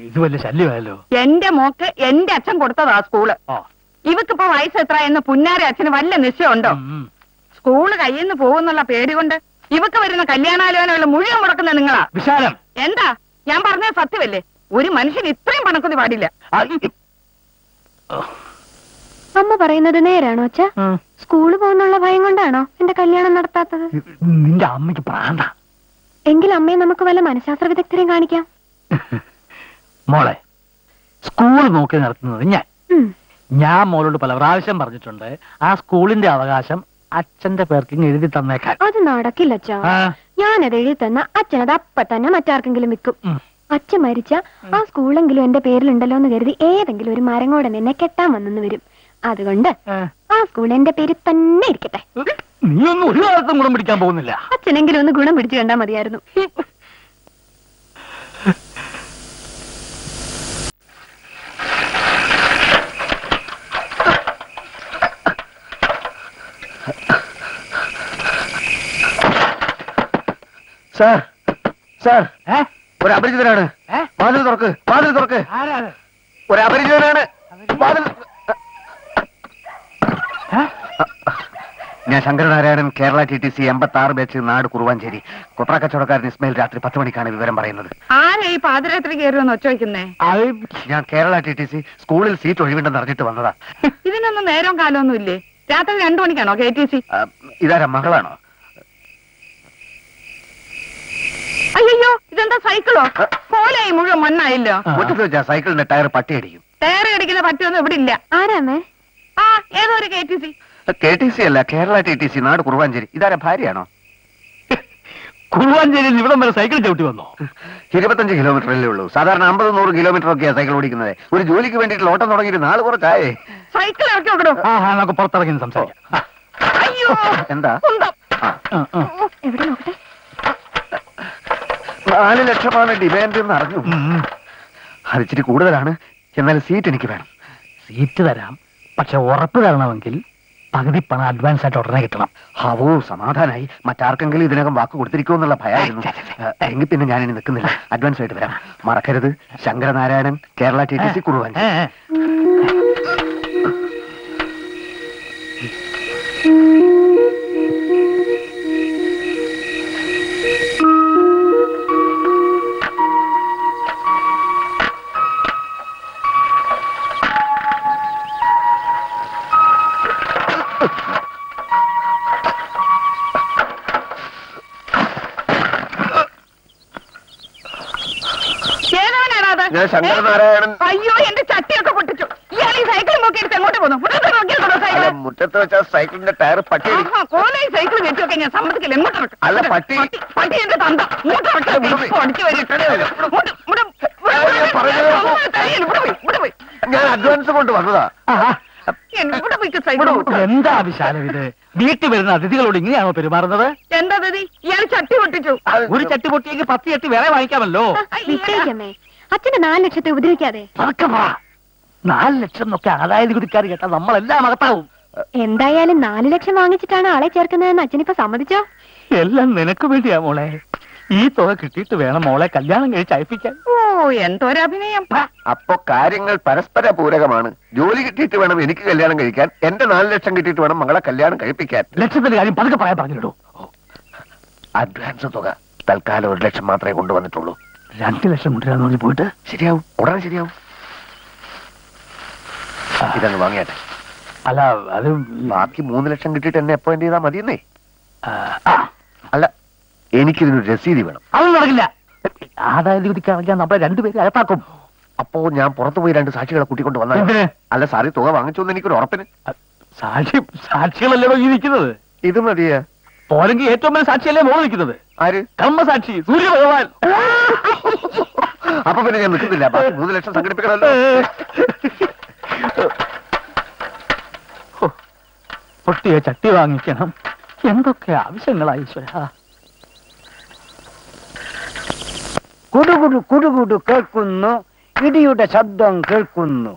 ഇത് വലിയ ശല്യമായല്ലോ. എന്റെ മോക്ക് എന്റെ അച്ഛൻ കൊടുത്തതാ സ്കൂള്. ഇവക്കിപ്പോ വയസ്സ് എത്ര എന്ന് പുന്നാരെ അച്ഛന് വല്ല നിശ്ചയമുണ്ടോ? സ്കൂള് കയ്യിൽ നിന്ന് പോകുന്നുള്ള പേടി കൊണ്ട് ഇവക്ക് വരുന്ന കല്യാണാലോചനകൾ മുഴുവൻ മുടക്കുന്ന നിങ്ങളാ. വിശാലം, എന്താ ഞാൻ പറഞ്ഞത് സത്യമല്ലേ? ഒരു മനുഷ്യന് ഇത്രയും പണക്കൊതി പാടില്ല. അമ്മ പറയുന്നത് നേരാണോ അച്ഛാ? സ്കൂള് പോകുന്നുള്ള ഭയം കൊണ്ടാണോ എന്റെ കല്യാണം നടത്താത്തത്? നിന്റെ അമ്മയ്ക്ക് പ്രാന്ത. എങ്കിൽ അമ്മയെ നമുക്ക് വല്ല മനഃശാസ്ത്ര വിദഗ്ധരെയും കാണിക്കാം. മോളെ, സ്കൂൾ നോക്കി നടത്തുന്നത് ഞാൻ മോളോട് പല പ്രാവശ്യം പറഞ്ഞിട്ടുണ്ട്. ആ സ്കൂളിന്റെ അവകാശം അച്ഛന്റെ പേർക്ക് എഴുതി തന്നേക്കാൻ. അത് നടക്കില്ല അച്ഛാ. ഞാനത് എഴുതി തന്ന അച്ഛനത് അപ്പ തന്നെ മറ്റാർക്കെങ്കിലും വിൽക്കും. അച്ഛൻ മരിച്ച ആ സ്കൂളെങ്കിലും എന്റെ പേരിലുണ്ടല്ലോ എന്ന് കരുതി ഏതെങ്കിലും ഒരു മരങ്ങോടെ എന്നെ കെട്ടാൻ വന്നെന്ന് വരും. അതുകൊണ്ട് ആ സ്കൂൾ എന്റെ പേര് തന്നെ ഇരിക്കട്ടെ. നീ ഒന്നും ഒരു കാലത്തും ഗുണം പിടിക്കാൻ പോകുന്നില്ല. അച്ഛനെങ്കിലും ഒന്ന് ഗുണം പിടിച്ചു കണ്ടാ മതിയായിരുന്നു. സാർ, സാർ, ഒരു അപരിചിതനാണ്. വാതിൽ തുറക്ക്, വാതിൽ തുറക്ക്. ഒരു അപരിചിതനാണ്. വാതിൽ. ഞാൻ ശങ്കരനാരായണൻ, കേരള TTC 86 ബാച്ച്, നാട് കുറുവാഞ്ചേരി. കൊപ്ര കച്ചവടക്കാരൻ ഇസ്മയിൽ രാത്രി 10 മണിക്കാണ് വിവരം പറയുന്നത്. ആരാ ഈ പാതിരാത്രി കയറുമെന്ന് ഒച്ച വയ്ക്കുന്നേ? ഞാൻ കേരള TTC സ്കൂളിൽ സീറ്റ് ഒഴിവുണ്ടെന്ന് അറിഞ്ഞിട്ട് വന്നതാ. ഇതിനൊന്നും നേരവും കാലമൊന്നും ഇല്ലേ? രാത്രി 2 മണിക്കാണോ KTC? ഇതാരാ, മകളാണോ? അയ്യോ, ഇതെന്താ സൈക്കിളോ? പോലായി മുഴുവൻ മണ്ണായില്ലോ. മുറ്റത്ത് വെച്ചാ സൈക്കിളിന്റെ ടയർ പട്ടിയടിക്കും. ടയർ അടിക്കുന്ന പറ്റിയൊന്നും ഇവിടെ ഇല്ല. ആരാമേ? ഏതോ ഒരു KTC. KTC അല്ല, കേരള TTC, നാട് കുറുവാഞ്ചേരി. ഇതാരാ, ഭാര്യയാണോ? കുറുവാഞ്ചേരിയിൽ ഇവിടം വരെ സൈക്കിൾ ചവിട്ടി വന്നോ? 25 കിലോമീറ്ററല്ലേ ഉള്ളൂ. സാധാരണ 50-100 കിലോമീറ്റർ ഒക്കെയാ സൈക്കിൾ ഓടിക്കുന്നത്. ഒരു ജോലിക്ക് വേണ്ടിയിട്ട് ഓട്ടം തുടങ്ങിയിട്ട് നാളെ കുറച്ചായേ. സൈക്കിൾ ഇറക്കി നോക്കണോ? നമുക്ക് പുറത്തിറങ്ങി സംസാരിക്കാം. അയ്യോ, എന്താ? എവിടെ നോക്കട്ടെ. 4 ലക്ഷമാണ് ഡിമാൻഡ് എന്ന് അറിഞ്ഞു. അത് ഇച്ചിരി കൂടുതലാണ്. എന്നാൽ സീറ്റ് എനിക്ക് വേണം. സീറ്റ് തരാം, പക്ഷെ ഉറപ്പ് തരണമെങ്കിൽ പകുതി പണം അഡ്വാൻസ് ആയിട്ട് ഉടനെ കിട്ടണം. ഹവോ, സമാധാനായി. മറ്റാർക്കെങ്കിലും ഇതിനകം വാക്ക് കൊടുത്തിരിക്കുമെന്നുള്ള ഭയമായിരുന്നു. എങ്കിൽ പിന്നെ ഞാനിനി നിൽക്കുന്നില്ല. അഡ്വാൻസ് ആയിട്ട് വരാം. മറക്കരുത്, ശങ്കരനാരായണൻ, കേരള TTC, കുറുവാഞ്ചേരി. ഞാൻ ശങ്കരനാരായണൻ. അയ്യോ എന്റെ ചട്ടിയൊക്കെ പൊട്ടിച്ചു. ഇയാൾ ഈ സൈക്കിൾ നോക്കിയെടുത്ത് എങ്ങോട്ട് പോകുന്നു? മുറ്റത്ത് വെച്ച സൈക്കിളിന്റെ ടയർ പട്ടി കോലേ സൈക്കിൾ വെച്ചൊക്കെ ഞാൻ സമ്മതിക്കില്ല. എങ്ങോട്ട് അല്ല, പട്ടി. പട്ടി എന്റെ തന്ത അടിച്ചു വരും. ഞാൻ അഡ്വാൻസ് കൊണ്ട് വന്നതാ. എന്താ വിശാലം ഇത്? വീട്ടിൽ വരുന്ന അതിഥികളോട് ഇങ്ങനെയാണോ പെരുമാറുന്നത്? എന്താ അതിഥി? ഇയാൾ ചട്ടി പൊട്ടിച്ചു. ഒരു ചട്ടി പൊട്ടിയെങ്കിൽ 10 ചട്ടി വേറെ വാങ്ങിക്കാമല്ലോ. വിട്ടേക്കമ്മേ, അച്ഛന്റെ 4 ലക്ഷത്തെ ഉപദ്രവിക്കാതെ. 4 ലക്ഷം എന്നൊക്കെ ആദായ നികുതിക്കാർ കേട്ടാ നമ്മളെല്ലാം അകത്താവും. എന്തായാലും 4 ലക്ഷം വാങ്ങിച്ചിട്ടാണ് ആളെ ചേർക്കുന്നതെന്ന് അച്ഛനിപ്പോ സമ്മതിച്ചോ? എല്ലാം നിനക്ക് വേണ്ടിയാ മോളെ. ഈ തുക കിട്ടിയിട്ട് വേണം മോളെ കല്യാണം കഴിച്ച് അയപ്പിക്കാൻ. ഓ എന്തൊരഭിനയം. അപ്പൊ കാര്യങ്ങൾ പരസ്പര പൂരകമാണ്. ജോലി കിട്ടിയിട്ട് വേണം എനിക്ക് കല്യാണം കഴിക്കാൻ. എന്റെ 4 ലക്ഷം കിട്ടിയിട്ട് വേണം മകളെ കല്യാണം കഴിപ്പിക്കാൻ. ലക്ഷത്തിന്റെ കാര്യം പതുക്കെ പറയാൻ പറഞ്ഞിടൂ. അഡ്വാൻസ് തുക തൽക്കാലം 1 ലക്ഷം മാത്രമേ കൊണ്ടുവന്നിട്ടുള്ളൂ. 2 ലക്ഷം കൊണ്ടുവരാന്ന് പറഞ്ഞ് പോയിട്ട് ശരിയാവും, ഉടനെ ശരിയാവും. ഇതങ്ങ് വാങ്ങിയാട്ടെ. അല്ല അത് ബാക്കി 3 ലക്ഷം കിട്ടിയിട്ട് എന്നെ അപ്പോയിന്റ് ചെയ്താൽ മതിയെന്നേ. അല്ല, എനിക്കിതിനൊരു രസീതി വേണം. അതൊന്നും നടക്കില്ല. ആദായ നികുതിക്കാണെങ്കിൽ നമ്മളെ 2 പേര് അകത്താക്കും. അപ്പോ ഞാൻ പുറത്തു പോയി 2 സാക്ഷികളെ കൂട്ടിക്കൊണ്ട് വന്നാൽ എന്തിന്? അല്ല സാറി തുക വാങ്ങിച്ചോന്ന് എനിക്കൊരു ഉറപ്പിന്. സാക്ഷികളല്ലോ ഈ നിൽക്കുന്നത്. ഇത് മതിയാ? പോരെങ്കിൽ ഏറ്റവും വലിയ സാക്ഷിയല്ലേ മോള് നിൽക്കുന്നത്. ആര്? കർമ്മസാക്ഷി സൂര്യഭഗവാൻ. അപ്പൊ പിന്നെ ഞാൻ നിൽക്കുന്നില്ല. ബാക്കി 3 ലക്ഷം സംഘടിപ്പിക്കണമല്ലോ. പൊട്ടിയ ചട്ടി വാങ്ങിക്കണം. എന്തൊക്കെ ആവശ്യങ്ങളാ ഈശ്വര. കുടുകുടു കുടുകുടു കേൾക്കുന്നു, ഇടിയുടെ ശബ്ദം കേൾക്കുന്നു.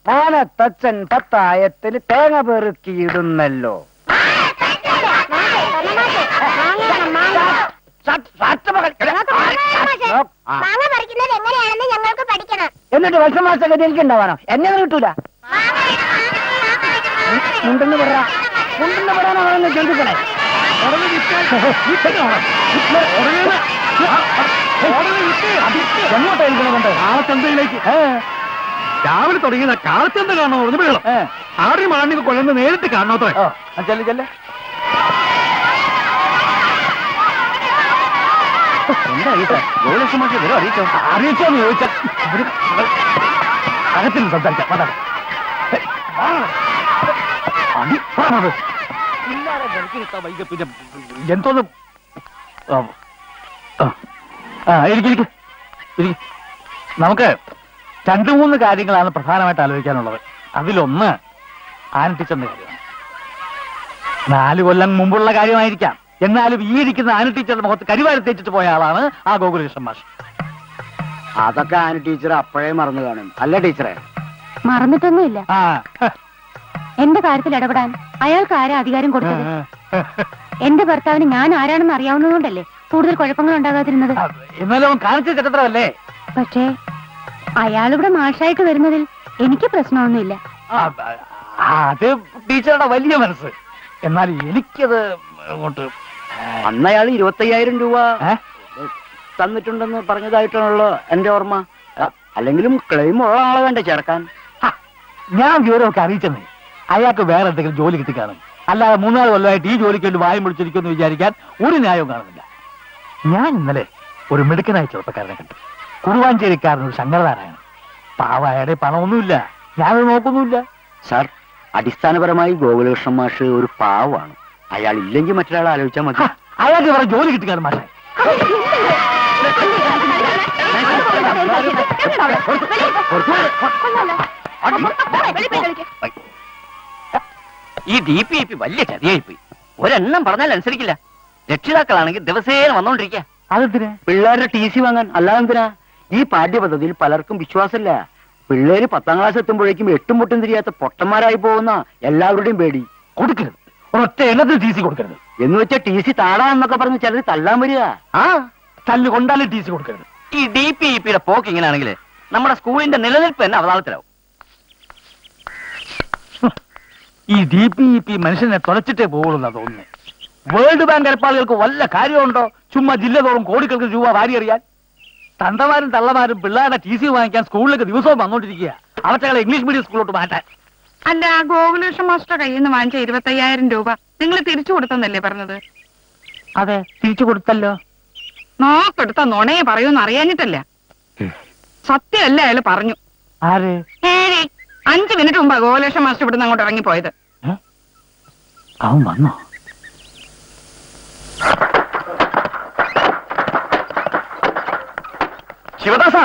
മാനത്തച്ഛൻ 10 തേങ്ങ പെറുക്കിയിടുന്നല്ലോ. എന്നിട്ട് വർഷമാസഗതി എനിക്ക് ഉണ്ടാവാനോ? എന്നെ കിട്ടൂല. മുണ്ടെന്ന് പറയാ, മുണ്ടെന്ന് പറയാനാണെന്ന് കേൾപ്പിക്കണേ. എങ്ങോട്ടായിരിക്കണോ? കാളച്ചന്തയിലേക്ക്. രാവിലെ തുടങ്ങിയ കാളച്ചന്ത കാണണോ? ഒന്ന് വീഴണം. 6 മാണിക്ക് കൊള്ളുന്ന നേരിട്ട് കാണാത്തോ? ചെല്ല് ചെല്ല്. എന്താ ഈ സാർ ഗോലക്ഷമാക്കി വരും അറിയിച്ചോന്ന് ചോദിച്ചാൽ അകത്തിന് സംസാരിക്കാം. പിന്നെ എന്തോന്ന് നമുക്ക് 2-3 കാര്യങ്ങളാണ് പ്രധാനമായിട്ട് ആലോചിക്കാനുള്ളത്. അതിലൊന്ന് ആന ടീച്ചറിന്റെ കാര്യമാണ്. 4 കൊല്ലം മുമ്പുള്ള കാര്യമായിരിക്കാം. എന്നാലും ഈ ഇരിക്കുന്ന ആന ടീച്ചറുടെ മുഖത്ത് കരിവാരി തേച്ചിട്ട് പോയ ആളാണ് ആ ഗോകുലകൃഷ്ണൻ മാഷ്. അതൊക്കെ ആന ടീച്ചർ അപ്പോഴേ മറന്നു കാണും. അല്ല ടീച്ചറെ? മറന്നിട്ടൊന്നുമില്ല. എന്റെ കാര്യത്തിൽ ഇടപെടാൻ അയാൾക്ക് ആരാ അധികാരം കൊടുത്തത്? എന്റെ ഭർത്താവിന് ഞാൻ ആരാണെന്ന് അറിയാവുന്നതുകൊണ്ടല്ലേ കൂടുതൽ കുഴപ്പങ്ങൾ ഉണ്ടാകാതിരുന്നത്. എന്നാലും അവൻ കാണിച്ച ചരിത്രമല്ലേ. പക്ഷേ അയാളിവിടെ മാഷായിട്ട് വരുന്നതിൽ എനിക്ക് പ്രശ്നമൊന്നുമില്ല. അത് ടീച്ചറുടെ വലിയ മനസ്സ്. എന്നാൽ എനിക്കത് അങ്ങോട്ട്. അന്ന് അയാൾ 25,000 രൂപ തന്നിട്ടുണ്ടെന്ന് പറഞ്ഞതായിട്ടാണല്ലോ എന്റെ ഓർമ്മ. അല്ലെങ്കിലും ക്ലെയിം ഉള്ള ആളെ വേണ്ട ചേർക്കാൻ. ഞാൻ വിവരമൊക്കെ അറിയിച്ചെന്നേ. അയാൾക്ക് വേറെ എന്തെങ്കിലും ജോലി കിട്ടിക്കാണും. അല്ലാതെ 3-4 കൊല്ലമായിട്ട് ഈ ജോലിക്ക് വേണ്ടി വായും പിടിച്ചിരിക്കുമെന്ന് വിചാരിക്കാൻ ഒരു ന്യായവും കാണുന്നില്ല. ഞാൻ ഇന്നലെ ഒരു മിടുക്കനായ ചെറുപ്പക്കാരനെ കണ്ടു. കുറുവാഞ്ചേരിക്കാരനൊരു ശങ്കരനാരായണൻ. പാവായുടെ പണമൊന്നുമില്ല, ഞാനത് നോക്കുന്നുമില്ല. സാർ, അടിസ്ഥാനപരമായി ഗോകുലകൃഷ്ണൻ മാഷ് ഒരു പാവമാണ്. അയാൾ ഇല്ലെങ്കിൽ മറ്റൊരാൾ ആലോചിച്ചാൽ മതി. അയാൾക്ക് വേറെ ജോലി കിട്ടിക്കാനും മാഷേ. ഈ DPIP വലിയ ചതിയായിപ്പോയി. ഒരെണ്ണം പറഞ്ഞാൽ അനുസരിക്കില്ല. രക്ഷിതാക്കളാണെങ്കിൽ ദിവസേന വന്നോണ്ടിരിക്കുക. അതെന്തിനാ? പിള്ളേരുടെ TC വാങ്ങാൻ. അല്ലാതെന്തിനാ? ഈ പാഠ്യപദ്ധതിയിൽ പലർക്കും വിശ്വാസമില്ല. പിള്ളേര് 10ാം ക്ലാസ് എത്തുമ്പോഴേക്കും 8ഉം 8ഉം തിരിയാത്ത പൊട്ടന്മാരായി പോകുന്ന എല്ലാവരുടെയും പേടി. കൊടുക്കരുത്. ഒരൊറ്റ എണ്ണത്തിൽ TC കൊടുക്കരുത്. എന്ന് വെച്ചാൽ TC താടാന്നൊക്കെ പറഞ്ഞ് ചിലർ തല്ലാൻ വരിക. തല്ല് കൊണ്ടാലും TC കൊടുക്കരുത്. ഈ DPIPയുടെ പോക്ക് ഇങ്ങനെയാണെങ്കിൽ നമ്മുടെ സ്കൂളിന്റെ നിലനിൽപ്പ് തന്നെ അവതാളത്തിലാവും. ഈ DPEP മനുഷ്യനെ തുളച്ചിട്ടേ പോകുള്ളൂ തോന്നുന്നു. വേൾഡ് ബാങ്ക് ഏർപ്പാടുകൾക്ക് വല്ല കാര്യമുണ്ടോ? ചുമ്മാ ജില്ല തോറും കോടിക്കണക്കിന് രൂപ വാരിയറിയാൻ. തന്തമാരും തള്ളമാരും പിള്ളേരുടെ TC വാങ്ങിക്കാൻ സ്കൂളിലേക്ക് ദിവസവും വന്നോണ്ടിരിക്കുക. അവറ്റകളെ ഇംഗ്ലീഷ് മീഡിയം സ്കൂളിലോട്ട് മാറ്റാൻ. അല്ല, ഗോകുലേഷൻ മാസ്റ്റർ കയ്യിൽ നിന്ന് വാങ്ങിച്ച 25,000 രൂപ നിങ്ങൾ തിരിച്ചു കൊടുത്തെന്നല്ലേ പറഞ്ഞത്? അതെ, തിരിച്ചു കൊടുത്തല്ലോ. നോക്കെടുത്ത നുണയെ പറയൂന്ന് അറിയാഞ്ഞിട്ടല്ല, സത്യമല്ല അയാൾ പറഞ്ഞു. ആര്? 5 മിനിറ്റ് മുമ്പാ ഗോകുലേഷൻ മാസ്റ്റർ ഇവിടുന്ന് അങ്ങോട്ട് ഇറങ്ങിപ്പോയത്. അവൻ വന്നോ? ശിവദാസ,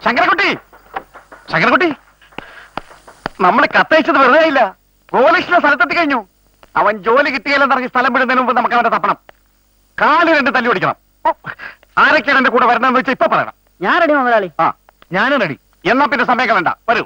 ശങ്കരക്കുട്ടി, ശങ്കരക്കുട്ടി, നമ്മളെ കത്തയച്ചത് വെറുതെ ഇല്ല. ഗോലക്ഷ്മ സ്ഥലത്തെത്തി കഴിഞ്ഞു. അവൻ ജോലി കിട്ടിയാലെന്നിറങ്ങി സ്ഥലം വിടുന്നതിന് മുമ്പ് നമുക്ക് അവന്റെ തപ്പണം. 4 2 തല്ലി ഓടിക്കണം. ആരൊക്കെയാണ് എന്റെ കൂടെ വരണമെന്ന് വെച്ചാൽ ഇപ്പൊ പറയണം. ഞാൻ റെഡി മുതലാളി. ആ, ഞാനും റെഡി. എന്നാ പിന്നെ സമയം കളയണ്ട, വരൂ.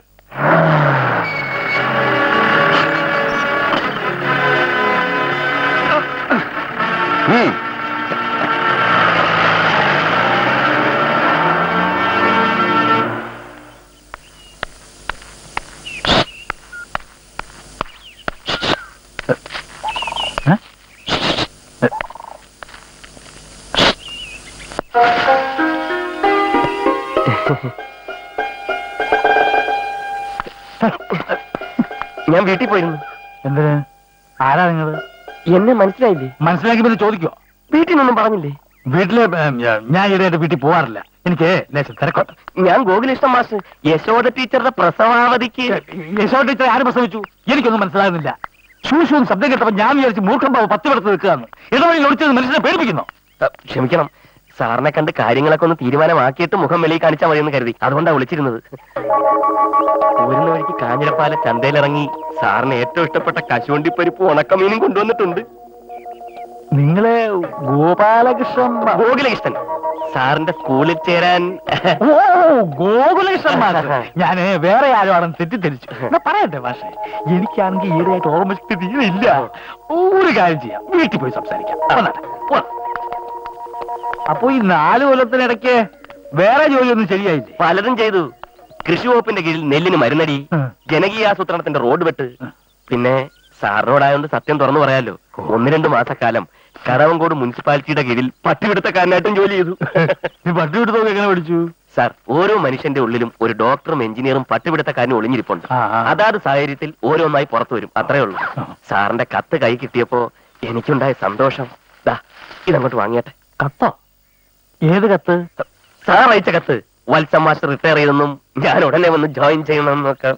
ഞാൻ വീട്ടിൽ പോയിരുന്നു. എന്തിന്? ആരാ നിങ്ങള്? എന്നെ മനസ്സിലായില്ലേ? മനസ്സിലാക്കി പിന്നെ ചോദിക്കോ? വീട്ടിൽ നിന്നൊന്നും പറഞ്ഞില്ലേ? വീട്ടില് ഞാൻ ഈയിടെയായിട്ട് വീട്ടിൽ പോവാറില്ല. എനിക്ക് തിരക്കോട്ടെ. ഞാൻ ഗോകുലേഷ്ടം മാസ്റ്റർ യശോദ ടീച്ചറുടെ പ്രസവാവധിക്ക്. യശോദ ടീച്ചർ ആര് പ്രസവിച്ചു? എനിക്കൊന്നും മനസ്സിലാകുന്നില്ല. ശൂശുവും ശബ്ദം കേട്ടപ്പോ ഞാൻ വിചാരിച്ചു മൂർഖമ്പാവ് 10 വെടുത്ത് നിൽക്കുകയാണ്. ഇടവഴിയിൽ ഒളിച്ചത് മനുഷ്യനെ പേടിപ്പിക്കുന്നു. ക്ഷമിക്കണം, സാറിനെ കണ്ട് കാര്യങ്ങളൊക്കെ ഒന്ന് തീരുമാനമാക്കിയിട്ട് മുഖം വെളിയിൽ കാണിച്ചാൽ മതിയെന്ന് കരുതി. അതുകൊണ്ടാണ് വിളിച്ചിരുന്നത്. പോരുന്ന വഴിക്ക് കാഞ്ഞിരപ്പാല ചന്തയിലിറങ്ങി സാറിന് ഏറ്റവും ഇഷ്ടപ്പെട്ട കശുവണ്ടിപ്പരിപ്പ് ഉണക്കമീനും കൊണ്ടുവന്നിട്ടുണ്ട്. നിങ്ങളെ ഗോപാലകൃഷ്ണൻ? ഗോകുലകൃഷ്ണൻ സാറിന്റെ സ്കൂളിൽ ചേരാൻ. ഓ, ഗോകുലകൃഷ്ണൻ. ഞാന് വേറെ ആരും ആണെന്ന് തെറ്റിദ്ധരിച്ചു. പറയട്ടെ പക്ഷേ, എനിക്കാണെങ്കിൽ ഈയിടെയായിട്ട് ഓർമ്മശക്തി തീരെ ഇല്ല. ഒരു കാര്യം ചെയ്യാം, വീട്ടിൽ പോയി സംസാരിക്കാം. അപ്പൊ ഈ 4 കൊല്ലത്തിനിടയ്ക്ക് വേറെ ജോലിയൊന്നും ശരിയായില്ലേ? പലതും ചെയ്തു. കൃഷി വകുപ്പിന്റെ കീഴിൽ നെല്ലിന് മരുന്നടി, ജനകീയാസൂത്രണത്തിന്റെ റോഡ് വെട്ട്. പിന്നെ സാറിനോടായോണ്ട് സത്യം തുറന്നു പറയാലോ, 1-2 മാസക്കാലം കടവങ്കോട് മുനിസിപ്പാലിറ്റിയുടെ കീഴിൽ പട്ടിപിടുത്തക്കാരനായിട്ടും ജോലി ചെയ്തു. പട്ടിപിടുത്തം എങ്ങനെ പഠിച്ചു? സാർ, ഓരോ മനുഷ്യന്റെ ഉള്ളിലും ഒരു ഡോക്ടറും എഞ്ചിനീയറും പട്ടിപിടുത്തക്കാരനും ഒളിഞ്ഞിരിപ്പുണ്ട്. അതാത് സാഹചര്യത്തിൽ ഓരോന്നായി പുറത്തു വരും, അത്രേ ഉള്ളൂ. സാറിന്റെ കത്ത് കൈ കിട്ടിയപ്പോ എനിക്കുണ്ടായ സന്തോഷം. ഇതങ്ങോട്ട് വാങ്ങിയട്ടെ. കത്തോ? ഏത് കത്ത്? സാർ അയച്ച കത്ത്. വത്സം മാസ്റ്റർ റിട്ടയർ ചെയ്തെന്നും ഞാൻ ഉടനെ വന്ന് ജോയിൻ ചെയ്യണമെന്നൊക്കെ.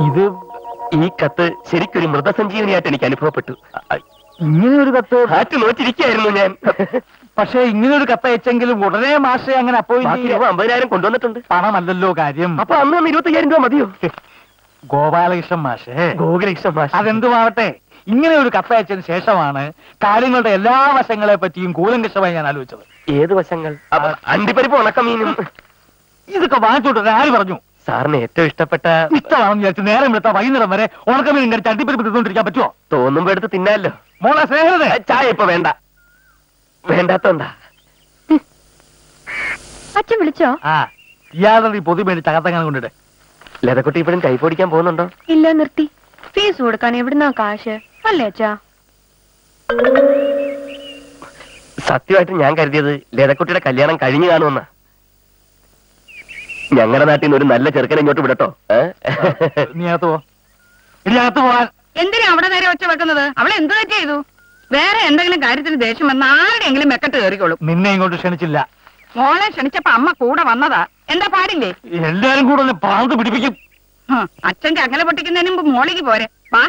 ഇത് ഈ കത്ത് ശരിക്കൊരു മൃതസഞ്ജീവനിയായിട്ട് എനിക്ക് അനുഭവപ്പെട്ടു. ഇങ്ങനെ ഒരു കത്ത് ഹാറ്റ് നോറ്റിരിക്കുകയായിരുന്നു ഞാൻ. പക്ഷെ ഇങ്ങനെ ഒരു കത്ത് അയച്ചെങ്കിലും ഉടനെ മാഷെ അങ്ങനെ അപ്പോയിന്റ് 50,000 കൊണ്ടുവന്നിട്ടുണ്ട്. പണമല്ലല്ലോ കാര്യം. അപ്പൊ അന്ന് 25,000 രൂപ മതിയോ? ഗോപാലകൃഷ്ണൻ മാഷേ, ഗോകുലകൃഷ്ണൻ മാഷ്, അതെന്തുമാവട്ടെ, ഇങ്ങനെ ഒരു കത്തയച്ചതിന് ശേഷമാണ് കാര്യങ്ങളുടെ എല്ലാ വശങ്ങളെ പറ്റിയും കൂലങ്കഷമായി ഞാൻ ആലോചിച്ചത്. ഏത് വശങ്ങൾ? അണ്ടിപ്പരിപ്പ് ഉണക്കമീനും. ഇതൊക്കെ വാങ്ങിച്ചോട്ടെ ആര് പറഞ്ഞു? സാറിന് ഏറ്റവും ഇഷ്ടപ്പെട്ട ഇഷ്ടമാണെന്ന് വിചാരിച്ചു നേരം എടുത്താൽ വൈകുന്നേരം വരെ ഉണക്കമീനും കടിച്ച് അണ്ടിപ്പരിപ്പ് തിന്നോണ്ടിരിക്കാൻ പറ്റുമോ? തോന്നുമ്പോ എടുത്ത് തിന്നാലോ. മോളെ സ്നേഹത്തെ ചായ ഇപ്പൊ വേണ്ട. വേണ്ടാത്തോണ്ടാ. അച്ഛൻ വിളിച്ചോ? ആ, ഇയാളുടെ ഈ പൊതി വേണ്ടി തകർത്തങ്ങനെ കൊണ്ടിട്ട്. ലതക്കുട്ടി ഇപ്പോഴും ടൈപ്പ് ഓടിക്കാൻ പോകുന്നുണ്ടോ? ഇല്ല, നിർത്തി. ഫീസ് കൊടുക്കാൻ എവിടുന്നാ കാശ്? അല്ലേ അച്ഛാ? സത്യമായിട്ട് ഞാൻ കരുതിയത് ലതക്കുട്ടിയുടെ കല്യാണം കഴിഞ്ഞു കാണുമെന്നാ. ഞങ്ങളുടെ നാട്ടിൽ നിന്ന് ഒരു നല്ല ചെറുക്കനെ ഇങ്ങോട്ട് വിടട്ടോ. നീ അകത്ത് പോ. ഇനി അകത്ത് പോവാൻ. എന്തിനാ അവിടെ നേരെ ഒച്ച വെക്കുന്നത്? അവളെ എന്ത് തെറ്റ് ചെയ്തു? വേറെ എന്തെങ്കിലും കാര്യത്തിന് ദേഷ്യം വന്ന ആരുടെയെങ്കിലും മെക്കെട്ട് കയറിക്കോളും. നിന്നെ ഇങ്ങോട്ട് ക്ഷണിച്ചില്ല. മോളെ ക്ഷണിച്ചപ്പോ അമ്മ കൂടെ വന്നതാ. എന്താ പാടില്ലേ? എല്ലാരും കൂടെ പാർത്ത് പിടിപ്പിക്കും. അച്ഛന്റെ അകലെ പൊട്ടിക്കുന്നതിന് മുമ്പ് മോളിക്ക് പോരെ. വാ.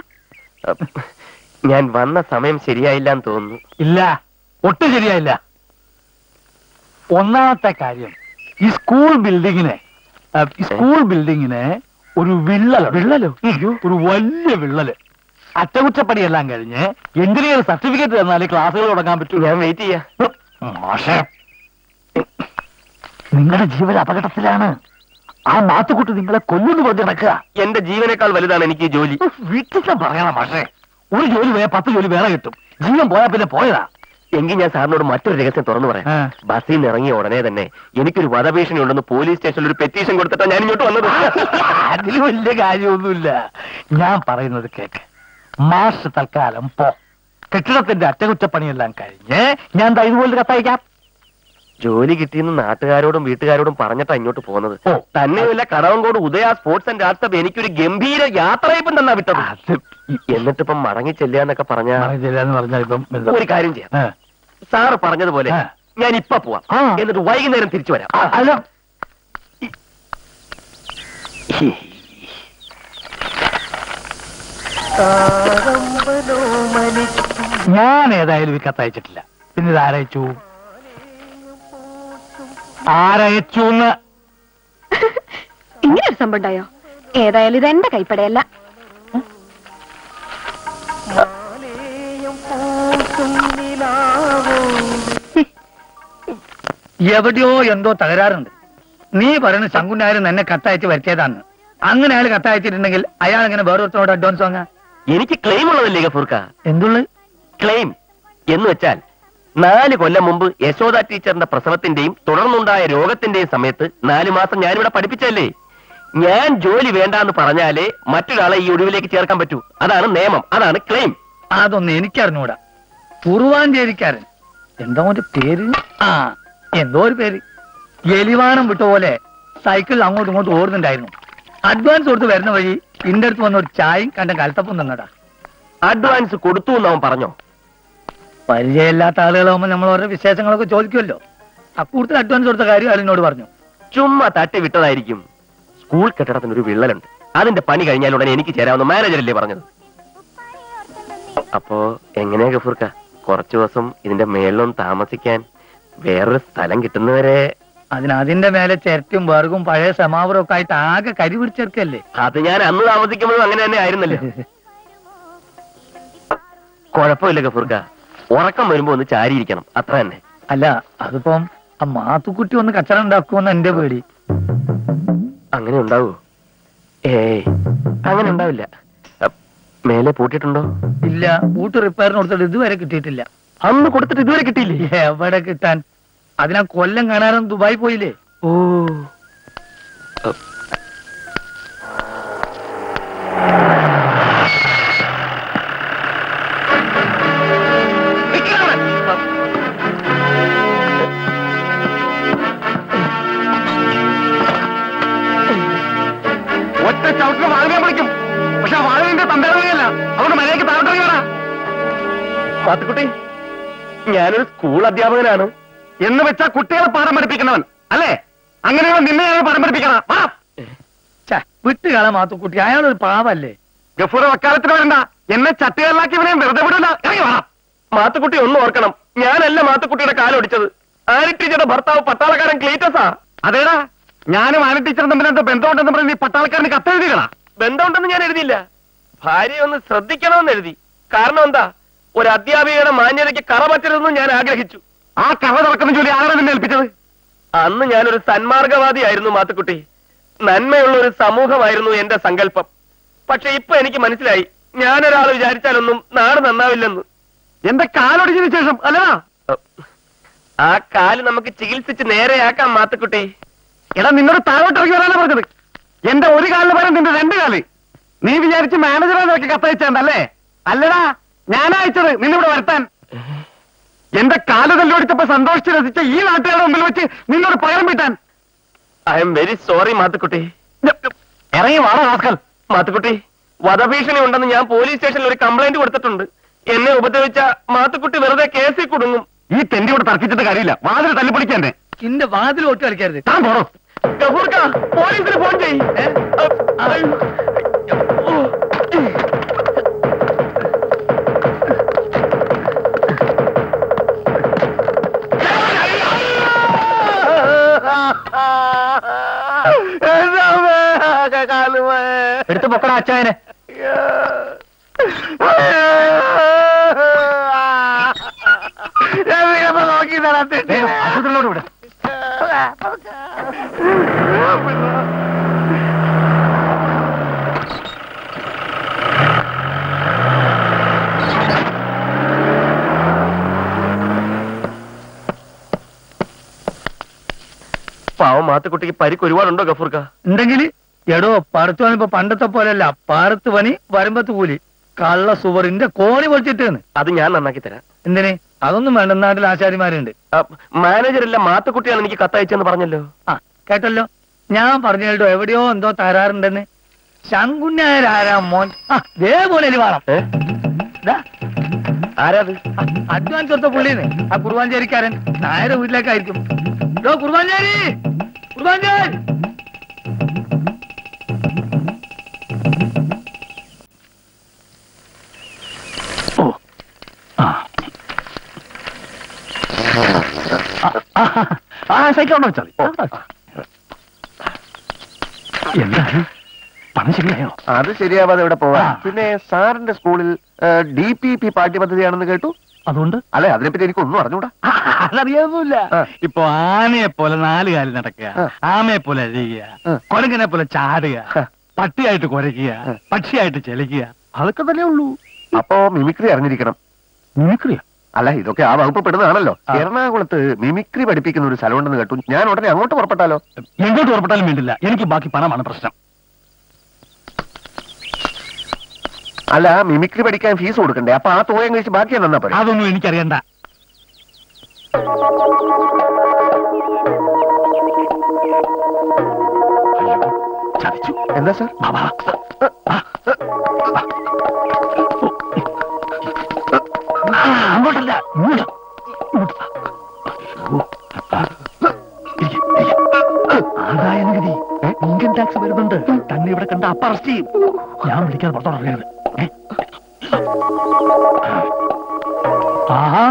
ഞാൻ വന്ന സമയം ശരിയായില്ല എന്ന് തോന്നുന്നു. ഇല്ല, ഒട്ടും ശരിയായില്ല. ഒന്നാമത്തെ കാര്യം, ഈ സ്കൂൾ ബിൽഡിങ്ങിന് ഒരു വിള്ളലോ ഒരു വലിയ വിള്ളല്. അറ്റകുറ്റപ്പണിയെല്ലാം കഴിഞ്ഞ് എഞ്ചിനീയർ സർട്ടിഫിക്കറ്റ് തന്നാലേ ക്ലാസ്സുകൾ തുടങ്ങാൻ പറ്റൂ. ഞാൻ വെയിറ്റ് ചെയ്യാം. മാഷേ, നിങ്ങളുടെ ജീവൻ അപകടത്തിലാണ്. ആ മാത്തുക്കുട്ടി നിങ്ങളെ കൊല്ലുന്നു പറഞ്ഞ് നടക്കുക. എന്റെ ജീവനേക്കാൾ വലുതാണ് എനിക്ക് ഈ ജോലി. വീട്ടിൽ പറയണം മാഷേ, ഒരു ജോലി പോയാൽ 10 ജോലി വേറെ കിട്ടും. ജീവൻ പോയാൽ പിന്നെ പോയതാ. എങ്കിൽ ഞാൻ സാറിനോട് മറ്റൊരു രഹസ്യം തുറന്നു പറയാം. ബസ്സിൽ നിന്ന് ഇറങ്ങിയ ഉടനെ തന്നെ എനിക്കൊരു വധഭീഷണി ഉണ്ടെന്ന് പോലീസ് സ്റ്റേഷനിൽ ഒരു പെറ്റീഷൻ കൊടുത്തിട്ടാണ് ഞാൻ ഇങ്ങോട്ട് വന്നത്. അതിൽ വലിയ കാര്യമൊന്നുമില്ല. ഞാൻ പറയുന്നത് കേക്ക്. മാഷ് തൽക്കാലം പോ. കെട്ടിടത്തിന്റെ അറ്റകുറ്റപ്പണിയെല്ലാം കഴിഞ്ഞ് ഞാൻ ഇതുപോലെ കത്തയക്കാം. ജോലി കിട്ടിയെന്ന് നാട്ടുകാരോടും വീട്ടുകാരോടും പറഞ്ഞിട്ടാ ഇങ്ങോട്ട് പോകുന്നത്. തന്നെയല്ല, കടവങ്കോട് ഉദയ സ്പോർട്സ് ആൻഡ് ആർട്സ് ക്ലബ് എനിക്കൊരു ഗംഭീര യാത്രയപ്പം തന്നാ വിട്ടത്. എന്നിട്ടിപ്പം മടങ്ങി ചെല്ലാന്നൊക്കെ പറഞ്ഞാൽ ഒരു കാര്യം ചെയ്യാം. സാറ് പറഞ്ഞതുപോലെ ഞാൻ ഇപ്പൊ പോവാം, എന്നിട്ട് വൈകുന്നേരം തിരിച്ചു വരാം. ഞാൻ ഏതായാലും ഈ കത്തയച്ചിട്ടില്ല. പിന്നെ ഇത് ആരയച്ചു? ആരയച്ചൂന്ന് ഇങ്ങനെ ഒരു സംഭവം ഉണ്ടായോ? ഏതായാലും ഇത് എന്റെ കൈപ്പടയല്ല. എവിടെയോ എന്തോ തകരാറുണ്ട്. നീ പറയുന്ന ശങ്കുനായാലും എന്നെ കത്തയച്ച് വരുത്തിയതാന്ന്. അങ്ങനെ അയാൾ കത്തയച്ചിട്ടുണ്ടെങ്കിൽ അയാൾ എങ്ങനെ വേറൊരുത്തനോട് അഡ്വാൻസ് വാങ്ങാ? എനിക്ക് ക്ലെയിം ഉള്ളതല്ലേ ഗഫൂർക്ക? എന്തുള്ള ക്ലെയിം എന്ന് വെച്ചാൽ 4 കൊല്ലം മുമ്പ് യശോദ ടീച്ചറിന്റെ പ്രസവത്തിന്റെയും തുടർന്നുണ്ടായ രോഗത്തിന്റെയും സമയത്ത് 4 മാസം ഞാനിവിടെ പഠിപ്പിച്ചല്ലേ. ഞാൻ ജോലി വേണ്ടാന്ന് പറഞ്ഞാലേ മറ്റൊരാളെ ഈ ഒഴിവിലേക്ക് ചേർക്കാൻ പറ്റൂ. അതാണ് നിയമം, അതാണ് ക്ലെയിം. അതൊന്നും എനിക്കറിഞ്ഞൂടാ. കുറുവാഞ്ചേരിക്കാരൻ എന്താ ഒരു പേര്? എന്തോ ഒരു പേര്. എലിവാണം വിട്ട പോലെ സൈക്കിൾ അങ്ങോട്ടും ഇങ്ങോട്ടും ഓടുന്നുണ്ടായിരുന്നു. അഡ്വാൻസ് കൊടുത്ത് വരുന്ന വഴി ഇന്റെ അടുത്ത് വന്ന ഒരു ചായയും കണ്ട കലത്തപ്പം തന്നടാ. അഡ്വാൻസ് കൊടുത്തു എന്നവൻ പറഞ്ഞോ? പരിചയമില്ലാത്ത ആളുകളാവുമ്പോൾ നമ്മൾ ഓരോ വിശേഷങ്ങളൊക്കെ ചോദിക്കുമല്ലോ. അക്കൂട്ടത്തിൽ അഡ്വാൻസ് കൊടുത്ത കാര്യം അയാളിനോട് പറഞ്ഞു. ചുമ്മാ തട്ടി വിട്ടതായിരിക്കും. സ്കൂൾ കെട്ടിടത്തിന് ഒരു വിള്ളലുണ്ട്, അതിന്റെ പണി കഴിഞ്ഞാൽ ഉടനെ എനിക്ക് ചേരാവുന്ന മാനേജറല്ലേ പറഞ്ഞത്. അപ്പോ എങ്ങനെയാ ഗഫൂർക്ക, കുറച്ചു ദിവസം ഇതിന്റെ മേളിലൊന്നും താമസിക്കാൻ വേറൊരു സ്ഥലം കിട്ടുന്നവരെ? അതിന്റെ മേലെ ചിരട്ടും വേർഗും പഴയ സമാവറും ഒക്കെ ആയിട്ട് ആകെ കരി പിടിച്ചെടുക്കല്ലേ. അത് ഞാൻ അന്ന് താമസിക്കുമ്പോഴും അങ്ങനെ തന്നെ ആയിരുന്നല്ലോ. കുഴപ്പമില്ല ഗഫൂർക്ക, ഉറക്കം വരുമ്പോ ഒന്ന് ചാരിയിരിക്കണം, അത്ര തന്നെ. അല്ല, അതിപ്പം ആ മാത്തുക്കുട്ടി ഒന്ന് കച്ചറ ഉണ്ടാക്കുമെന്ന് എന്റെ പേടി. അങ്ങനെ ഉണ്ടാവോ? ഏയ്, അങ്ങനെ ഉണ്ടാവില്ല. മേലെ പൂട്ടിയിട്ടുണ്ടോ? ഇല്ല, പൂട്ട് റിപ്പയറിന് കൊടുത്തിട്ട് ഇതുവരെ കിട്ടിയിട്ടില്ല. അന്ന് കൊടുത്തിട്ട് ഇതുവരെ കിട്ടിയില്ലേ? എവിടെ കിട്ടാൻ? അതിനാ കൊല്ലം കാണാനും ദുബായി പോയില്ലേ. ഓ, ഒറ്റ ചവിട്ടിന് വാഴ വിളിക്കും. പക്ഷെ വാഴന്റെ തന്തയല്ല, അതുകൊണ്ട് മര്യാദയ്ക്ക് താഴോട്ടിറങ്ങിയാ. മാത്തുക്കുട്ടി, ഞാനൊരു സ്കൂൾ അധ്യാപകനാണ്. എന്ന് വെച്ചാ കുട്ടികളെ പാഠം പഠിപ്പിക്കുന്നവൻ അല്ലേ? അങ്ങനെയുള്ള നിന്നെ ഞാൻ പാഠം പഠിപ്പിക്കണം. വിട്ടുകാളാ മാത്തുക്കുട്ടി, അയാളൊരു പാവല്ലേ. ഗഫൂർ വക്കാലത്തിന് വരണ്ട, എന്നെ ചട്ടുകളിലാക്കിയവനെ വെറുതെ വിടില്ല. ഇറങ്ങി വേണം. മാത്തുക്കുട്ടി ഒന്നും ഓർക്കണം, ഞാനല്ല മാത്തുക്കുട്ടിയുടെ കാലൊടിച്ചത്. ആനി ടീച്ചറുടെ ഭർത്താവ് പട്ടാളക്കാരൻ ക്ലീറ്റസാ. അതേടാ, ഞാനും ആന ടീച്ചറും തമ്മിൽ എന്താ ബന്ധമുണ്ടെന്ന് പറഞ്ഞ് നീ പട്ടാളക്കാരന് കത്തെഴുതികളാ. ബന്ധമുണ്ടെന്ന് ഞാൻ എഴുതിയില്ല, ഭാര്യയെ ഒന്ന് ശ്രദ്ധിക്കണമെന്ന് എഴുതി. കാരണം എന്താ, ഒരു അധ്യാപികയുടെ മാന്യതയ്ക്ക് കറ പറ്റരുതെന്ന് ഞാൻ ആഗ്രഹിച്ചു. ആ കറ തുറക്കുന്ന ജോലി ആരാണ് നിന്നെ ഏൽപ്പിച്ചത്? അന്ന് ഞാനൊരു സന്മാർഗവാദിയായിരുന്നു മാത്തുക്കുട്ടി. നന്മയുള്ള ഒരു സമൂഹമായിരുന്നു എന്റെ സങ്കല്പം. പക്ഷെ ഇപ്പൊ എനിക്ക് മനസ്സിലായി, ഞാനൊരാൾ വിചാരിച്ചാലൊന്നും നാട് നന്നാവില്ലെന്ന്. എന്റെ കാലൊടിച്ചതിന് ശേഷം അല്ലടാ. ആ കാല് നമുക്ക് ചികിത്സിച്ച് നേരെയാക്കാം മാത്തുക്കുട്ടി. എടാ, നിന്നോട് താഴോട്ട് ഇറങ്ങി വരാനാ പറഞ്ഞത്. എന്റെ ഒരു കാലിന് പകരം നിന്റെ 2 കാല്. നീ വിചാരിച്ച് മാനേജറെ നിനക്ക് കത്തയച്ചതല്ലേ? അല്ലടാ, ഞാനാ അയച്ചത് നിന്നിവിടെ വരുത്താൻ. എന്റെ കാല് തല്ലോടിച്ചപ്പോ സന്തോഷിച്ച് രസിച്ച ഈ നാട്ടുകാരുടെ മുമ്പിൽ വെച്ച് നിന്നോട് പകരം വീട്ടാൻ. I am very sorry Mathukutty. ഇറങ്ങി വാടാ റാസ്കൽ. മാത്തുക്കുട്ടി, വധഭീഷണി ഉണ്ടെന്ന് ഞാൻ പോലീസ് സ്റ്റേഷനിൽ ഒരു കംപ്ലൈന്റ് കൊടുത്തിട്ടുണ്ട്. എന്നെ ഉപദ്രവിച്ച മാത്തുക്കുട്ടി വെറുതെ കേസിൽ കുടുങ്ങും. ഈ തെണ്ടിയോട് തർക്കിച്ചിട്ട് കാര്യമില്ല. വാതിൽ തല്ലിപ്പൊളിക്കണ്ടേ? ഇന്റെ വാതിൽ ഒട്ട് കളിക്കരുത്. താൻ പോണോ? ഗഫൂർക്ക, പോലീസിന് ഫോൺ ചെയ്യ്. എടുത്ത് പൊക്കട അച്ചായനെ. നോക്കി ആശുപത്രിയിലോട്ട് വിട. പാവം മാത്തുക്കുട്ടിക്ക് പരിക്ക് ഒരുപാടുണ്ടോ ഗഫൂർക്ക? ഉണ്ടെങ്കിൽ എടോ പറത്ത് പണിപ്പോ പണ്ടത്തെ പോലെയല്ല. പാറത്ത് പണി വരുമ്പത്ത് കൂലി. കള്ള സുവറിന്റെ കോണി പൊളിച്ചിട്ടേന്ന്. അത് ഞാൻ നന്നാക്കി തരാം. എന്തിന്? അതൊന്നും വേണ്ട. നാട്ടിൽ ആശാരിമാരുണ്ട്. മാനേജറല്ല മാത്തുക്കുട്ടിയാണ് എനിക്ക് കത്തയച്ചെന്ന് പറഞ്ഞല്ലോ. ആ കേട്ടല്ലോ. ഞാൻ പറഞ്ഞു കേട്ടോ എവിടെയോ എന്തോ തരാറുണ്ടെന്ന്. ശങ്കുന്നാരാ മോൻ. പോലെ വേണം. ആരാത്? അഡ്വാൻസ് കൊടുത്ത പുള്ളിന്ന്. ആ കുറുവാഞ്ചേരിക്കാരൻ നായരെ വീട്ടിലേക്കായിരിക്കും. കുറുവാഞ്ചേരി കുറുവാഞ്ചേരി. ഓ സൈക്കിൾ ഉണ്ടോ വെച്ചാൽ എന്താണ്? പണം ശരിയായോ? അത് ശരിയാവാതെ ഇവിടെ പോവാ. പിന്നെ സാറിന്റെ സ്കൂളിൽ DPP പാഠ്യപദ്ധതിയാണെന്ന് കേട്ടു. അതുകൊണ്ട് അല്ലെ അതിനെപ്പറ്റി എനിക്കൊന്നും അറിഞ്ഞൂടാ. അതറിയാവുന്നില്ല. ഇപ്പൊ ആനയെ പോലെ 4 കാലിൽ നടക്കുക, ആമയെ പോലെ അഴിയുക, കൊരങ്ങനെ പോലെ ചാടുക, പട്ടിയായിട്ട് കുരയ്ക്കുക, പക്ഷിയായിട്ട് ചെലിക്കുക, അതൊക്കെ തന്നെ ഉള്ളൂ. അപ്പോ മിമിക്രി അറിഞ്ഞിരിക്കണം. മിമിക്രിയാ? അല്ല ഇതൊക്കെ ആ വകുപ്പ് പെടുന്നതാണല്ലോ. എറണാകുളത്ത് മിമിക്രി പഠിപ്പിക്കുന്ന ഒരു സ്ഥലമുണ്ടെന്ന് കേട്ടു. ഞാൻ ഉടനെ അങ്ങോട്ട് പുറപ്പെട്ടാലോ? എങ്ങോട്ട് പുറപ്പെട്ടാലും വേണ്ടില്ല. എനിക്ക് ബാക്കി പണമാണ് പ്രശ്നം. അല്ല മിമിക്രി പഠിക്കാൻ ഫീസ് കൊടുക്കണ്ടേ? അപ്പൊ ആ തുകയും കഴിച്ച് ബാക്കി എന്നാ പറയാം. അതൊന്നും എനിക്കറിയണ്ട. ചതിച്ചു. എന്താ സാർ? അങ്ങോട്ടല്ല ഇങ്ങോട്ട്. ആദായ നികുതി ഇൻകം ടാക്സ് വരുന്നുണ്ട്. തന്നെ ഇവിടെ കണ്ട അപ്പ അറസ്റ്റ് ചെയ്യും. ഞാൻ വിളിക്കാതെ പുറത്തോടറിയരുത്. ആഹാ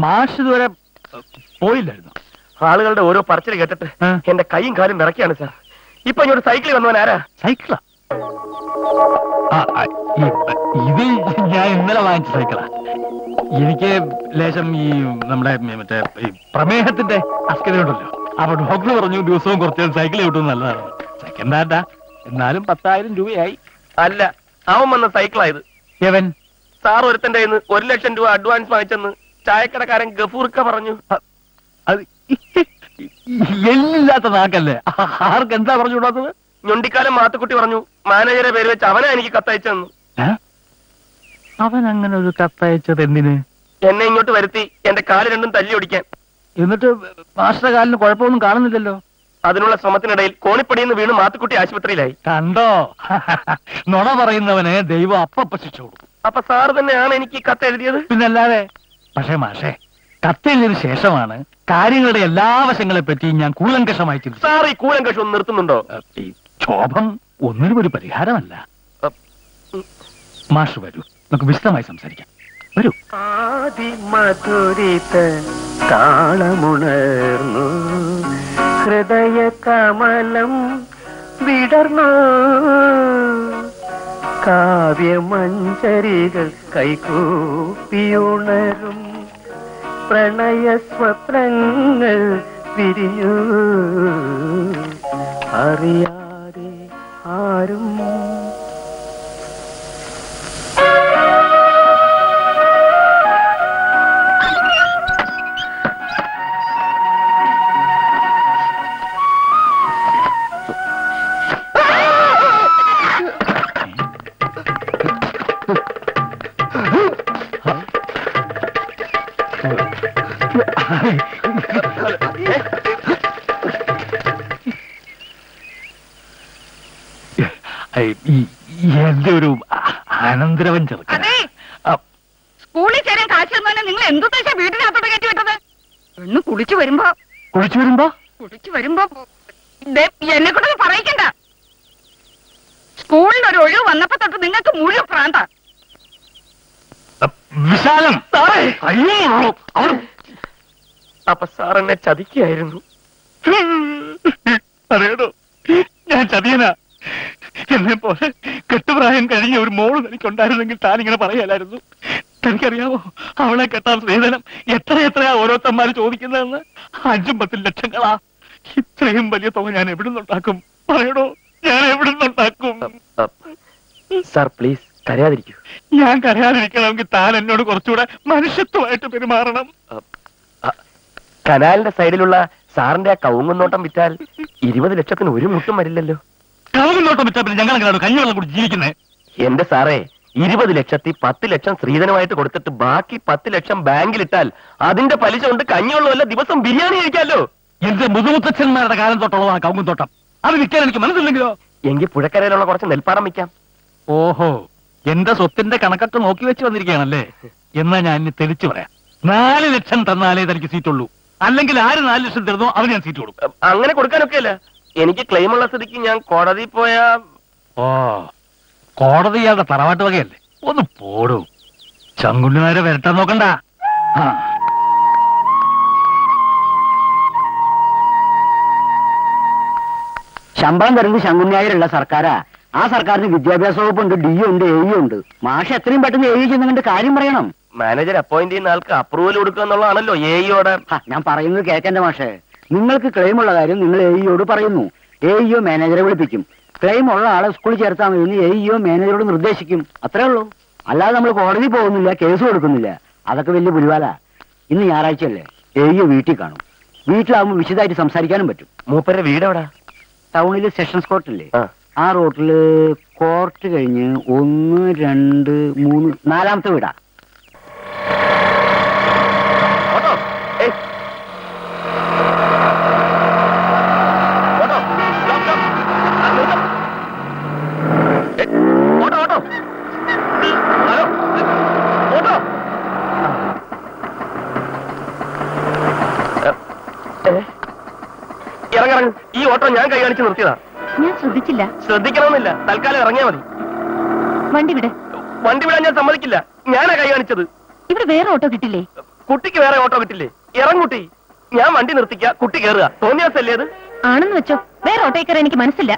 മാഷ് ഇതുവരെ പോയില്ലായിരുന്നു. ആളുകളുടെ ഓരോ പറച്ചിൽ കേട്ടിട്ട് എന്റെ കൈയും കാലും വിറക്കുകയാണ് സാർ. ഇപ്പൊ ഇങ്ങോട്ട് സൈക്കിളിൽ വന്നവൻ ആരാ? സൈക്കിളാ? ഇത് ഞാൻ ഇന്നലെ വാങ്ങിച്ച സൈക്കിളാ. എനിക്ക് ലേശം ഈ നമ്മുടെ മറ്റേ ഈ പ്രമേഹത്തിന്റെ അസ്കതയുണ്ടല്ലോ. അപ്പൊ ഡോക്ടർ പറഞ്ഞു ദിവസവും കുറച്ച് സൈക്കിൾ കിട്ടും നല്ലതാണ്. സെക്കൻഡ് ഹാൻഡാ, എന്നാലും 10,000 രൂപയായി. അല്ല, അവൻ വന്ന സൈക്കിളായത്. എവൻ? സാർ ഒരുത്തന്റെ 1 ലക്ഷം രൂപ അഡ്വാൻസ് വാങ്ങിച്ചെന്ന് ചായക്കടക്കാരൻ ഗഫൂർക്ക പറഞ്ഞു. അത് എല്ലില്ലാത്ത നാക്കല്ലേ. ആർക്ക് എന്താ പറഞ്ഞുകൂടാത്തത്? ഞൊണ്ടിക്കാലം മാത്തുക്കുട്ടി പറഞ്ഞു മാനേജറെ പേര് വെച്ച് അവനാ എനിക്ക് കത്തയച്ചെന്ന്. അവൻ അങ്ങനെ ഒരു കത്തയച്ചത് എന്തിന്? എന്നെ ഇങ്ങോട്ട് വരുത്തി എന്റെ കാല് രണ്ടും തല്ലി ഒടിക്കാൻ. എന്നിട്ട് മാസ്റ്റർ കാലിന് കുഴപ്പമൊന്നും കാണുന്നില്ലല്ലോ. അതിനുള്ള ശ്രമത്തിനിടയിൽ കോണിപ്പടിയിൽ നിന്ന് വീണ് മാത്തുക്കുട്ടി ആശുപത്രിയിലായി. കണ്ടോ? നുണ പറയുന്നവനെ ദൈവം അപ്പ ശിക്ഷ കൊടുക്കും. അപ്പൊ സാർ തന്നെയാണ് എനിക്ക് കത്ത് എഴുതിയത്? പിന്നല്ലാതെ. പക്ഷേ മാഷേ, കത്തെഴുതിയതിനു ശേഷമാണ് കാര്യങ്ങളുടെ എല്ലാ വശങ്ങളെ പറ്റി ഞാൻ കൂലങ്കഷമായി ചിന്തിച്ചു. സാർ ഈ കൂലങ്കഷം ഒന്ന് നിർത്തുന്നുണ്ടോ? ഈ ക്ഷോഭം ഒന്നിനും ഒരു പരിഹാരമല്ല. മാഷ് വരൂ, നമുക്ക് വിശദമായി സംസാരിക്കാം. വരൂ. ആദിമധുരിത താളമുണർന്നു ഹൃദയ കമലം വിടർന്നു കാവ്യമഞ്ജരികൾ കൈകൂപ്പിയുണരും പ്രണയ സ്വപ്നങ്ങൾ വിരിഞ്ഞു അറിയാതെ ആരും. എന്റെ ഒരു അനന്തരവൻ ചെറുക്കൻ. സ്കൂളിൽ ചേരാൻ കാശ് തന്നാലും നിങ്ങൾ എന്തുദ്ദേശ വീട്ടിനകത്തോട്ട് കയറ്റി വിട്ടത്? ഒന്ന് കുളിച്ചു വരുമ്പോ എന്നെ കൊണ്ട് പറയിക്കണ്ട. സ്കൂളിൽ ഒരു ഒഴിവ് വന്നപ്പോ തൊട്ട് നിങ്ങൾക്ക് മുഴുവൻ പ്രാന്ത. വിശാലം അപ്പൊ സാർ എന്നെ ചതിക്കുകയായിരുന്നു. അറിയണോ, ഞാൻ ചതിയനാ. എന്നെ പോലെ കെട്ടുപ്രായം കഴിഞ്ഞ ഒരു മോള് എനിക്കുണ്ടായിരുന്നെങ്കിൽ താനിങ്ങനെ പറയലായിരുന്നു. തനിക്കറിയാമോ, അവളെ കെട്ടാൻ സ്ത്രീധനം എത്രയാ ഓരോരുത്തന്മാര് ചോദിക്കുന്നതെന്ന്? 5-10 ലക്ഷങ്ങളാ. ഇത്രയും വലിയ തുക ഞാൻ എവിടുന്നുണ്ടാക്കും? പറയണോ, ഞാൻ എവിടുന്നുണ്ടാക്കും? Sir please കരയാതിരിക്കൂ. ഞാൻ കരയാതിരിക്കണമെങ്കിൽ താൻ എന്നോട് കുറച്ചുകൂടെ മനുഷ്യത്വമായിട്ട് പെരുമാറണം. കനാലിന്റെ സൈഡിലുള്ള സാറിന്റെ ആ കവുങ്ങുന്നോട്ടം വിറ്റാൽ 20 ലക്ഷത്തിന് ഒരു മുട്ടും വരില്ലല്ലോ. കവുങ്ങുന്നോട്ടം വിറ്റാ പിന്നെ ഞങ്ങൾ എങ്ങനെയാണ് കഞ്ഞിവെള്ളം കൂടി ജീവിക്കുന്നത്? എന്റെ സാറേ, 20 ലക്ഷത്തിൽ 10 ലക്ഷം സ്ത്രീധനമായിട്ട് കൊടുത്തിട്ട് ബാക്കി 10 ലക്ഷം ബാങ്കിലിട്ടാൽ അതിന്റെ പലിശ കൊണ്ട് കഞ്ഞിവെള്ളമല്ല ദിവസം ബിരിയാണി കഴിക്കാമല്ലോ. എന്റെ മുതുമുത്തച്ഛന്മാരുടെ കാലം തൊട്ടുള്ളതാണ് കവുങ്ങുന്തോട്ടം. അത് വിൽക്കാൻ എനിക്ക് മനസ്സില്ലെങ്കിലോ? എങ്കിൽ പുഴക്കരയിലുള്ള കുറച്ച് നെൽപ്പാടം വിൽക്കാം. ഓഹോ, എന്റെ സ്വത്തിന്റെ കണക്കൊക്കെ നോക്കി വെച്ച് വന്നിരിക്കുകയാണല്ലേ? എന്നാ ഞാൻ ഇനി തെളിച്ചു പറയാം. 4 ലക്ഷം തന്നാലേ തനിക്ക് സീറ്റുള്ളൂ. അല്ലെങ്കിൽ ആര് 4 ലക്ഷം തരുന്നോ അവന് ഞാൻ സീറ്റ് കൊടുക്കും. അങ്ങനെ കൊടുക്കാനൊക്കെ അല്ല, എനിക്ക് ക്ലെയിം ഉള്ള സ്ഥിതിക്ക് ഞാൻ കോടതി പോയാ. ഓ, കോടതി ഇയാളുടെ തറവാട്ട് വകയല്ലേ? ഒന്ന് പോടും. ചങ്കുണ്ണിമാരെ വരട്ടാൻ നോക്കണ്ട. ശമ്പളം തരുന്നത് ശങ്കുണ്ണിയായുള്ള സർക്കാരാ. ആ സർക്കാരിന് വിദ്യാഭ്യാസ വകുപ്പുണ്ട്, ഡി ഉണ്ട്, എ ഉണ്ട്. മാഷ് എത്രയും പെട്ടെന്ന് എ ചെന്നുകൊണ്ട് കാര്യം പറയണം. മാനേജർ അപ്പോയിന്റ് ചെയ്യുന്ന ആൾക്ക് അപ്രൂവൽ കൊടുക്കുക എന്നുള്ളതാണല്ലോ എയോടെ. ഞാൻ പറയുന്നത് കേൾക്കണ്ട മാഷേ. നിങ്ങൾക്ക് ക്ലെയിം ഉള്ള കാര്യം നിങ്ങൾ എയോട് പറയുന്നു. എഇഒ മാനേജറെ വിളിപ്പിക്കും. ക്ലെയിം ഉള്ള ആളെ സ്കൂളിൽ ചേർത്താൽ മതി എന്ന് എഇഒ മാനേജറോട് നിർദ്ദേശിക്കും. അത്രേ ഉള്ളൂ. അല്ലാതെ നമ്മൾ കോടതി പോകുന്നില്ല, കേസ് കൊടുക്കുന്നില്ല. അതൊക്കെ വലിയ പുലിവാല. ഇന്ന് ഞായറാഴ്ചയല്ലേ, എഇഒ വീട്ടിൽ കാണും. വീട്ടിലാവുമ്പോൾ വിശദമായിട്ട് സംസാരിക്കാനും പറ്റും. മൂപ്പരുടെ വീട് എവിടാ? ടൗണില് സെഷൻസ് കോർട്ടില്ലേ, ആ റോട്ടില് കോർട്ട് കഴിഞ്ഞ് 1, 2, 3, 4ാമത്തെ വീടാ. ഇറങ്ങിറങ്ങ്. ഈ ഓട്ടോ ഞാൻ കൈ കാണിച്ച് നിർത്തിയതാ. ഞാൻ ശ്രദ്ധിച്ചില്ല. ശ്രദ്ധിക്കണമെന്നില്ല, തൽക്കാലം ഇറങ്ങിയാ മതി. വണ്ടി വിട്. വണ്ടി വിടാൻ ഞാൻ സമ്മതിക്കില്ല. ഞാനാ കൈ കാണിച്ചത്. ഇവിടെ വേറെ ഓട്ടോ കിട്ടില്ലേ? കുട്ടിക്ക് വേറെ ഓട്ടോ കിട്ടില്ലേ? ഇറങ്ങുട്ടി. ഞാൻ വണ്ടി നിർത്തിക്ക, കുട്ടി കയറുക. തോന്നിയാസല്ലേ അത്? ആണെന്ന് വെച്ചോ, വേറെ ഓട്ടോ കയറാൻ എനിക്ക് മനസ്സില്ല.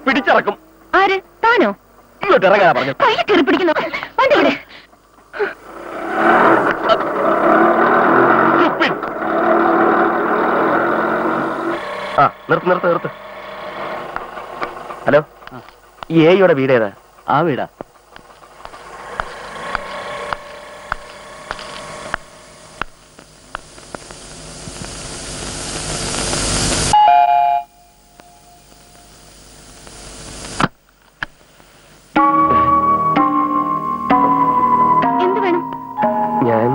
പിടിച്ചിറക്കും. ആര്? താനോ? ഇങ്ങോട്ട് ഇറങ്ങാ പറഞ്ഞു. കയ്യിൽ കയറി പിടിക്കുന്നു. വണ്ടി വിടെ. ആ, നിർത്ത് നിർത്ത് നിർത്ത്. ഹലോ, ഈ എയുടെ വീട് ഏതാ? ആ വീടാ. എന്ത് വേണം? ഞാൻ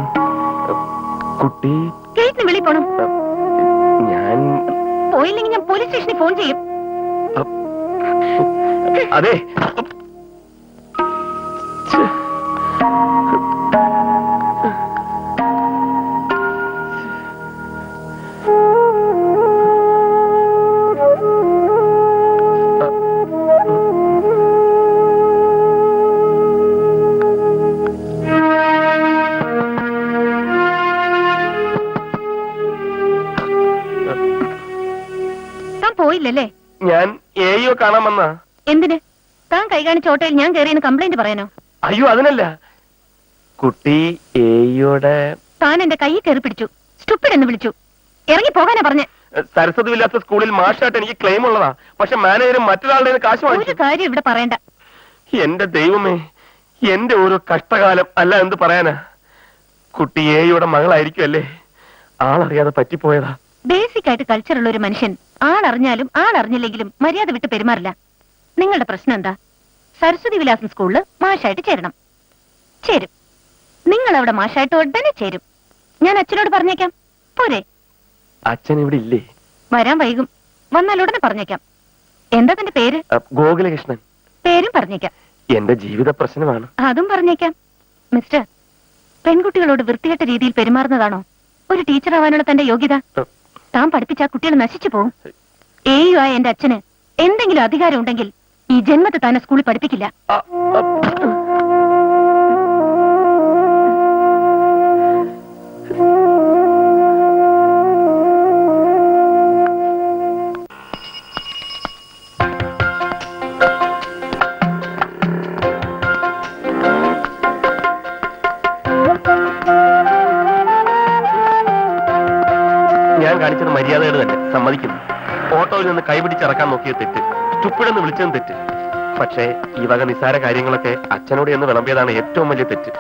കുട്ടി. ഗേറ്റിന് വെളിയിൽ പോണം. ഞാൻ പോയില്ലെങ്കിൽ ഞാൻ പോലീസ് സ്റ്റേഷനിൽ ഫോൺ ചെയ്യും. അതെ, താൻ പോയില്ലല്ലേ? ഞാൻ എയോ കാണാൻ വന്ന. എന്തിന്? താൻ കൈ കാണിച്ച ഓട്ടോയിൽ ഞാൻ കയറിയെന്ന് കംപ്ലൈന്റ് പറയാനോ? അയ്യോ, അതിനല്ല. കുട്ടി എയോടെ. താൻ എന്റെ കൈ കയറി പിടിച്ചു, സ്റ്റുപ്പിഡ് എന്ന് വിളിച്ചു. ഇറങ്ങി പോകാനാ പറഞ്ഞേ. സരസ്വതി വിലാസ സ്കൂളിൽ മാഷായിട്ട് എനിക്ക് ക്ലെയിം ഉള്ളതാ. പക്ഷെ മാനേജരും മറ്റൊരാളുടെ കാശ് ഒരു വാങ്ങിച്ചു. കാര്യം ഇവിടെ പറയണ്ട. എന്റെ ദൈവമേ, എന്റെ ഒരു കഷ്ടകാലം. അല്ല, എന്ത് പറയാനാ. കുട്ടി എയുടെ മകളായിരിക്കുമല്ലേ, ആളറിയാതെ പറ്റിപ്പോയതാ. ബേസിക് ആയിട്ട് കൾച്ചറുള്ള ഒരു മനുഷ്യൻ ആളറിഞ്ഞാലും ആളറിഞ്ഞില്ലെങ്കിലും മര്യാദ വിട്ട് പെരുമാറില്ല. നിങ്ങളുടെ പ്രശ്നം എന്താ? സരസ്വതി വിലാസം സ്കൂളില് മാഷായിട്ട് ചേരണം. ചേരും. നിങ്ങൾ അവിടെ മാഷായിട്ട് ഉടനെ ചേരും. ഞാൻ അച്ഛനോട് പറഞ്ഞേക്കാം. പോരെ? അച്ഛൻ ഇവിടെ ഇല്ലേ? വരാൻ വൈകും. വന്നാൽ ഉടനെ പറഞ്ഞേക്കാം. എന്താ തന്റെ പേര്? ഗോകുലകൃഷ്ണൻ. പേരും പറഞ്ഞേക്കാം. എന്റെ ജീവിത പ്രശ്നമാണ്. അതും പറഞ്ഞേക്കാം. മിസ്റ്റർ, പെൺകുട്ടികളോട് വൃത്തികെട്ട രീതിയിൽ പെരുമാറുന്നതാണോ ഒരു ടീച്ചർ ആവാനുള്ള തന്റെ യോഗ്യത? താൻ പഠിപ്പിച്ച ആ കുട്ടികൾ നശിച്ചു പോകും. ഏയു ആയ എന്റെ അച്ഛന് എന്തെങ്കിലും അധികാരം ഉണ്ടെങ്കിൽ ഈ ജന്മത്തെ തന്നെ സ്കൂളിൽ പഠിപ്പിക്കില്ല. ഞാൻ കാണിച്ചത് മര്യാദകൾ തന്നെ, സമ്മതിക്കുന്നു. ഓട്ടോയിൽ നിന്ന് കൈപിടിച്ചിറക്കാൻ നോക്കിയത് തെറ്റ്, സ്റ്റുപ്പിഡെന്ന് വിളിച്ചതും തെറ്റ്. പക്ഷേ ഈ വക നിസ്സാര കാര്യങ്ങളൊക്കെ അച്ഛനോട് എന്ന് വിളമ്പിയതാണ് ഏറ്റവും വലിയ തെറ്റ്.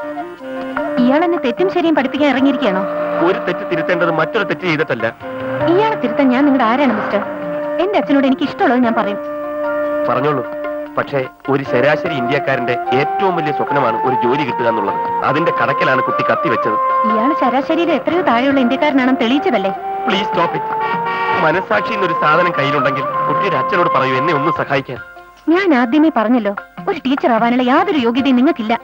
ഇയാൾ എന്നെ തെറ്റും ശരിയും പഠിപ്പിക്കാൻ ഇറങ്ങിയിരിക്കുകയാണോ? ഒരു തെറ്റ് തിരുത്തേണ്ടത് മറ്റൊരു തെറ്റ് ചെയ്തിട്ടല്ല. ഇയാളെ തിരുത്താൻ ഞാൻ നിങ്ങളുടെ ആരാണ് മിസ്റ്റർ? എന്റെ അച്ഛനോട് എനിക്ക് ഇഷ്ടമുള്ളത് ഞാൻ പറയും. പറഞ്ഞോളൂ. പക്ഷേ ഒരു ശരാശരി ഇന്ത്യക്കാരന്റെ ഏറ്റവും വലിയ സ്വപ്നമാണ് ഒരു ജോലി കിട്ടുക എന്നുള്ളത്. അതിന്റെ കടക്കലാണ് കുട്ടി കത്തിവെച്ചത്. ഇയാൾ ശരാശരിയിൽ എത്രയോ താഴെയുള്ള ഇന്ത്യക്കാരനാണെന്ന് തെളിയിച്ചതല്ലേ? Please stop it. മനസാക്ഷി എന്നൊരു സാധനം കയ്യിലുണ്ടെങ്കിൽ കുട്ടിയുടെ അച്ഛനോട് പറയൂ എന്നെ ഒന്ന് സഹായിക്കാൻ. ഞാൻ ആദ്യമേ പറഞ്ഞല്ലോ, ഒരു ടീച്ചർ ആവാനുള്ള യാതൊരു യോഗ്യതയും നിങ്ങൾക്കില്ല.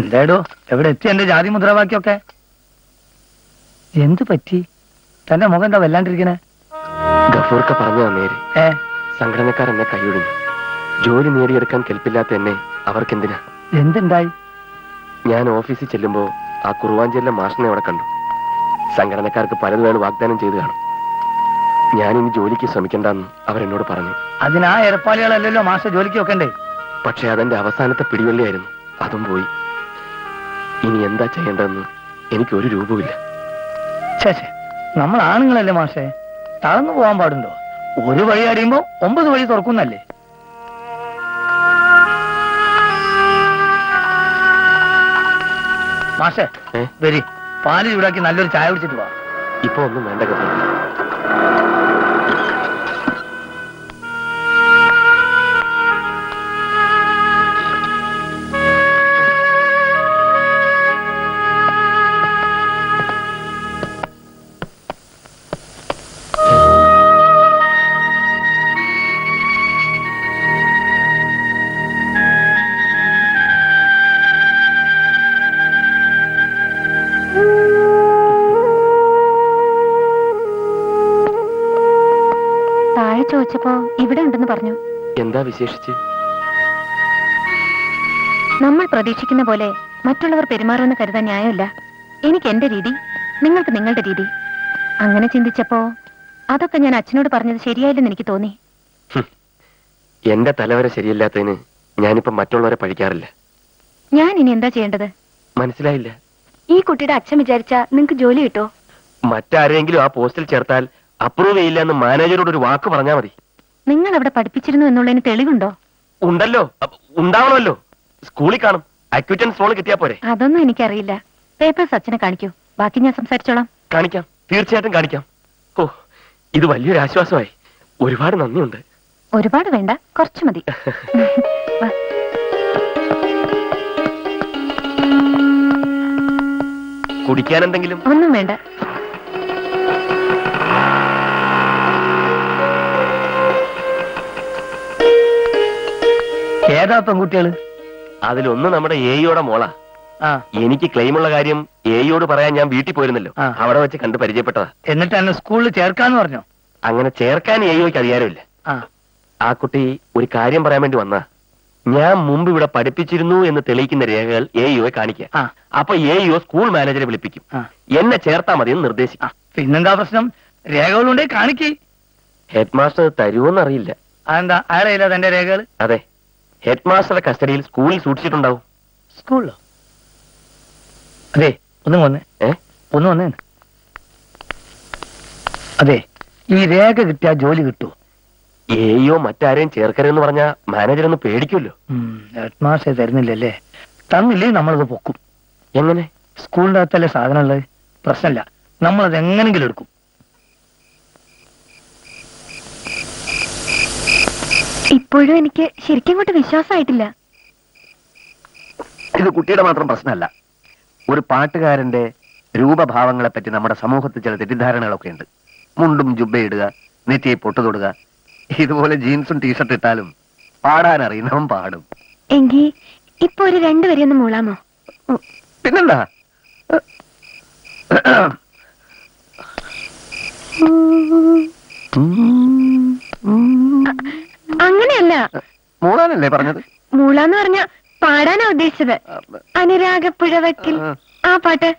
എന്താടോ എവിടെ എത്തി എന്റെ ജാതി മുദ്രാവാക്യൊക്കെ? എന്ത് പറ്റി? തന്റെ മുഖം എന്താ വല്ലാണ്ടിരിക്കണേ? ഗഫൂർക്ക പറഞ്ഞതാ നേര്. സംഘടനക്കാർ എന്നെ കൈയൊഴിഞ്ഞു. ജോലി നേടിയെടുക്കാൻ കെൽപ്പില്ലാത്ത എന്നെ അവർക്കെന്തിനാ? എന്തുണ്ടായി? ഞാൻ ഓഫീസിൽ ചെല്ലുമ്പോ ആ കുറുവാഞ്ചേരിലെ മാഷിനെ അവിടെ കണ്ടു. സംഘടനക്കാർക്ക് പലതുമാണ് വാഗ്ദാനം ചെയ്തു കാണും. ഞാനിനി ജോലിക്ക് ശ്രമിക്കണ്ടെന്ന് അവരെന്നോട് പറഞ്ഞു. അതിനാ ഏർപ്പാളികളല്ലല്ലോ മാഷ ജോലിക്ക് വെക്കണ്ടേ? പക്ഷെ അതെന്റെ അവസാനത്തെ പിടിവള്ളിയായിരുന്നു. അതും പോയി. ഇനി എന്താ ചെയ്യേണ്ടതെന്ന് എനിക്കൊരു രൂപമില്ല. ചേച്ചേ, നമ്മൾ ആണുങ്ങളല്ലേ മാഷേ, തളർന്നു പോകാൻ പാടുണ്ടോ? ഒരു വഴി അറിയുമ്പോ 9 വഴി തുറക്കുന്നല്ലേ? മാഷേ വരി, പാല് ചൂടാക്കി നല്ലൊരു ചായ കുടിച്ചിട്ട് പോവാ. ഇപ്പൊ ഒന്നും വേണ്ട ഗഫൂർ. ചോദിച്ചപ്പോ ഇവിടെ ഉണ്ടെന്ന് പറഞ്ഞു. എന്താ വിശേഷിച്ച്? നമ്മൾ പ്രതീക്ഷിക്കുന്ന പോലെ മറ്റുള്ളവർ പെരുമാറുമെന്ന് കരുതാൻ ന്യായമല്ല. എനിക്ക് എന്റെ രീതി, നിങ്ങൾക്ക് നിങ്ങളുടെ രീതി. അങ്ങനെ ചിന്തിച്ചപ്പോ അതൊക്കെ ഞാൻ അച്ഛനോട് പറഞ്ഞത് ശരിയായില്ലെന്ന് എനിക്ക് തോന്നി. എന്റെ തലവരെ ശരിയല്ലാത്തതിന് ഞാനിപ്പോ മറ്റുള്ളവരെ പഴിക്കാറില്ല. ഞാൻ ഇനി എന്താ ചെയ്യേണ്ടത്? മനസ്സിലായില്ല. ഈ കുട്ടിയുടെ അച്ഛൻ വിചാരിച്ചാ നിങ്ങക്ക് ജോലി കിട്ടോ? മറ്റാരെങ്കിലും ആ പോസ്റ്റിൽ ചേർത്താൽ അപ്രൂവ് ചെയ്യില്ല എന്ന് മാനേജരോട് ഒരു വാക്ക് പറഞ്ഞാൽ മതി. നിങ്ങൾ അവിടെ പഠിപ്പിച്ചിരുന്നു എന്നുള്ളതിന് തെളിവുണ്ടോ? ഉണ്ടല്ലോ, ഉണ്ടാവണമല്ലോ. സ്കൂളിൽ കാണും. അക്വിറ്റൻസ് റോൾ കിട്ടിയാ പോരെ? അതൊന്നും എനിക്കറിയില്ല. പേപ്പേഴ്സ് അച്ഛനെ കാണിക്കൂ, ബാക്കി ഞാൻ സംസാരിച്ചോളാം. കാണിക്കാം, തീർച്ചയായിട്ടും കാണിക്കാം. ഓ, ഇത് വലിയൊരു ആശ്വാസമായി. ഒരുപാട് നന്ദിയുണ്ട്. ഒരുപാട് വേണ്ട, കുറച്ചു മതി. കുടിക്കാൻ എന്തെങ്കിലും? ഒന്നും വേണ്ട. ഏതാ പെൺകുട്ടികള്? അതിലൊന്ന് നമ്മുടെ എയോടെ മോളാ. എനിക്ക് ക്ലെയിമുള്ള കാര്യം എയോട് പറയാൻ ഞാൻ വീട്ടിൽ പോയിരുന്നല്ലോ, അവിടെ വെച്ച് കണ്ട് പരിചയപ്പെട്ടതാ. എന്നിട്ട് എന്നെ സ്കൂളിൽ ചേർക്കാന്ന് പറഞ്ഞു. അങ്ങനെ ചേർക്കാൻ എയോയ്ക്ക് അധികാരമില്ല. ആ കുട്ടി ഒരു കാര്യം പറയാൻ വേണ്ടി വന്നാ. ഞാൻ മുമ്പ് ഇവിടെ പഠിപ്പിച്ചിരുന്നു എന്ന് തെളിയിക്കുന്ന രേഖകൾ എയോയെ കാണിക്കാം. അപ്പൊ എയോ സ്കൂൾ മാനേജറെ വിളിപ്പിക്കും. എന്നെ ചേർത്താ മതി എന്ന് നിർദ്ദേശിക്കും. പിന്നെന്താ പ്രശ്നം? രേഖകളുണ്ടേ കാണിക്കേ. ഹെഡ് മാസ്റ്റർ തരുമോന്നറിയില്ല. അതെന്താ അയാളെ തന്റെ രേഖകൾ? അതെ, ഹെഡ് മാസ്റ്ററുടെ കസ്റ്റഡിയിൽ സ്കൂളിൽ സൂക്ഷിച്ചിട്ടുണ്ടാവും. സ്കൂളിലോ? അതെ, ഒന്നും വന്നേ. ഒന്നും വന്നേ. അതെ, ഈ രേഖ കിട്ടിയാ ജോലി കിട്ടുമോ? എയോ മറ്റാരെയും ചേർക്കരുതെന്ന് പറഞ്ഞാ മാനേജർ ഒന്ന് പേടിക്കുമല്ലോ. Head master തരുന്നില്ലല്ലേ? തന്നില്ലേ നമ്മളത് പൊക്കും. എങ്ങനെ? സ്കൂളിന്റെ അകത്തല്ലേ സാധനമുള്ളത്, പ്രശ്നമില്ല, നമ്മളത് എങ്ങനെങ്കിലും എടുക്കും. ഇപ്പോഴും എനിക്ക് ശരിക്കും അങ്ങോട്ട് വിശ്വാസമായിട്ടില്ല. ഇത് കുട്ടിയുടെ മാത്രം പ്രശ്നമല്ല. ഒരു പാട്ടുകാരന്റെ രൂപഭാവങ്ങളെ പറ്റി നമ്മുടെ സമൂഹത്തിൽ ചില തെറ്റിദ്ധാരണകളൊക്കെ ഉണ്ട്. മുണ്ടും ജുബ്ബയിടുക, നെറ്റിയെ പൊട്ടുതൊടുക, ഇതുപോലെ ജീൻസും ടീഷർട്ട് ഇട്ടാലും പാടാൻ അറിയുന്നവൻ പാടും. എങ്കി ഇപ്പൊ ഒരു 2 വരി ഒന്ന് മൂളാമോ? പിന്നെന്താ? അങ്ങനെയല്ല, മൂളാനല്ലേ പറഞ്ഞത്? മൂളാന്ന് പറഞ്ഞ പാടാനാ ഉദ്ദേശിച്ചത്. അനുരാഗപ്പുഴവക്കിൽ ആ പാട്ട്.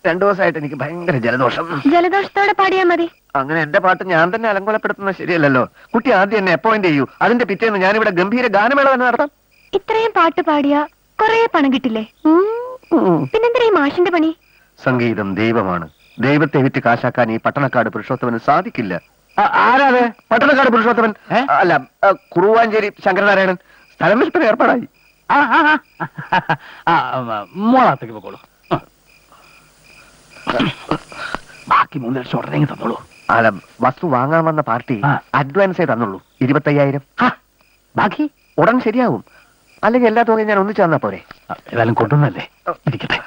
2 ദിവസമായിട്ട് എനിക്ക് ഭയങ്കര ജലദോഷം. ജലദോഷത്തോടെ പാടിയാ മതി. അങ്ങനെ എന്റെ പാട്ട് ഞാൻ തന്നെ അലങ്കോലപ്പെടുത്തുന്നത് ശരിയല്ലല്ലോ. കുട്ടി ആദ്യം എന്നെ അപ്പോയിന്റ് ചെയ്യൂ, അതിന്റെ പിറ്റേന്ന് ഞാനിവിടെ ഗംഭീര ഗാനമേള തന്നെ നടത്താം. ഇത്രയും പാട്ട് പാടിയാ കൊറേ പണം കിട്ടില്ലേ? പിന്നെന്താ ഈ മാഷിന്റെ പണി? സംഗീതം ദൈവമാണ്. ദൈവത്തെ വിറ്റ് കാശാക്കാൻ ഈ പട്ടണക്കാട് പുരുഷോത്തമന് സാധിക്കില്ല. ആരാത് പട്ടണക്കാട് പുരുഷോത്തമൻ? അല്ല, കുറുവാഞ്ചേരി ശങ്കരനാരായണൻ. സ്ഥലം വിൽപ്പന ഏർപ്പാടായി. മോളാത്തേക്ക് പോക്കോളൂ. ബാക്കി 3 ലക്ഷം ഉടനെ തന്നോളൂ. അല്ല, വസ്തു വാങ്ങാൻ വന്ന പാർട്ടി അഡ്വാൻസേ തന്നുള്ളൂ 25,000. ബാക്കി ഉടൻ ശരിയാവും. അല്ലെങ്കിൽ എല്ലാ തുകയും ഞാൻ ഒന്നിച്ചു തന്നാ പോരെ? ഏതായാലും കൊണ്ടുവന്നല്ലേ, ഇരിക്കട്ടെ.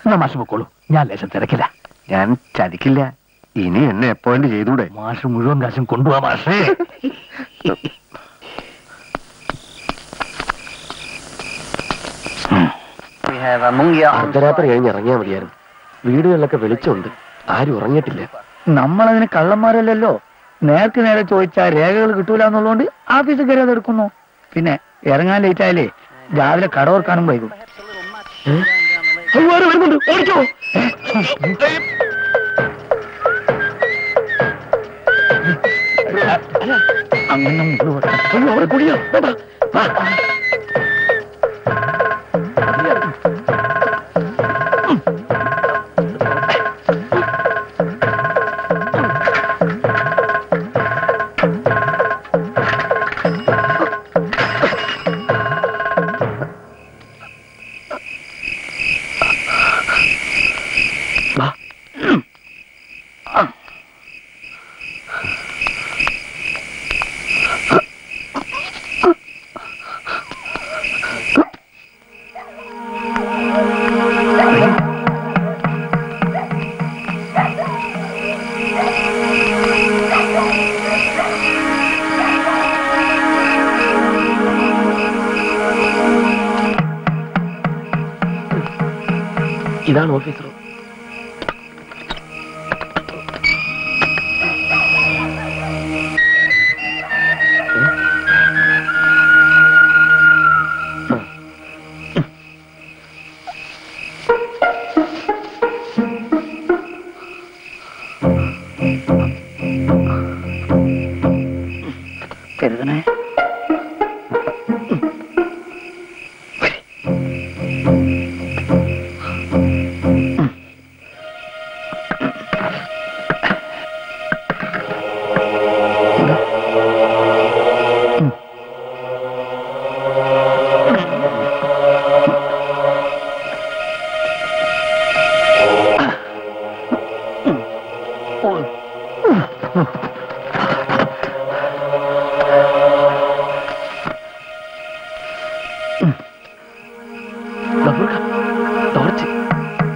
എന്നാ മാഷ് പൊക്കോളൂ, ഞാൻ ലേശം തിരക്കില്ല. ഞാൻ ചതിക്കില്ല. ഇനി എന്നെ അപ്പോയിന്റ് ചെയ്തൂടെ? മാഷ് മുഴുവൻ കാശും കൊണ്ടുപോവാ മാഷേ. അർദ്ധരാത്രി കഴിഞ്ഞ് ഇറങ്ങിയാൽ മതിയായിരുന്നു. വീടുകളിലൊക്കെ വെളിച്ചമുണ്ട്, ആരും ഉറങ്ങിയിട്ടില്ല. നമ്മളതിന് കള്ളന്മാരല്ലല്ലോ. നേർക്ക് നേരെ ചോദിച്ചാൽ രേഖകൾ കിട്ടൂല എന്നുള്ളതുകൊണ്ട് ആഫീസിൽ കയറി അതെടുക്കുന്നു. പിന്നെ ഇറങ്ങാൻ ലേറ്റ് ആയാലേ രാവിലെ കട ഓർക്കാനും വൈകും. വരുന്നുണ്ട്, ഓടിച്ചോ. അങ്ങനെ അവിടെ കുടിയോ. ഇതാണ് ഓഫീസ് റൂം. കരുതണേ.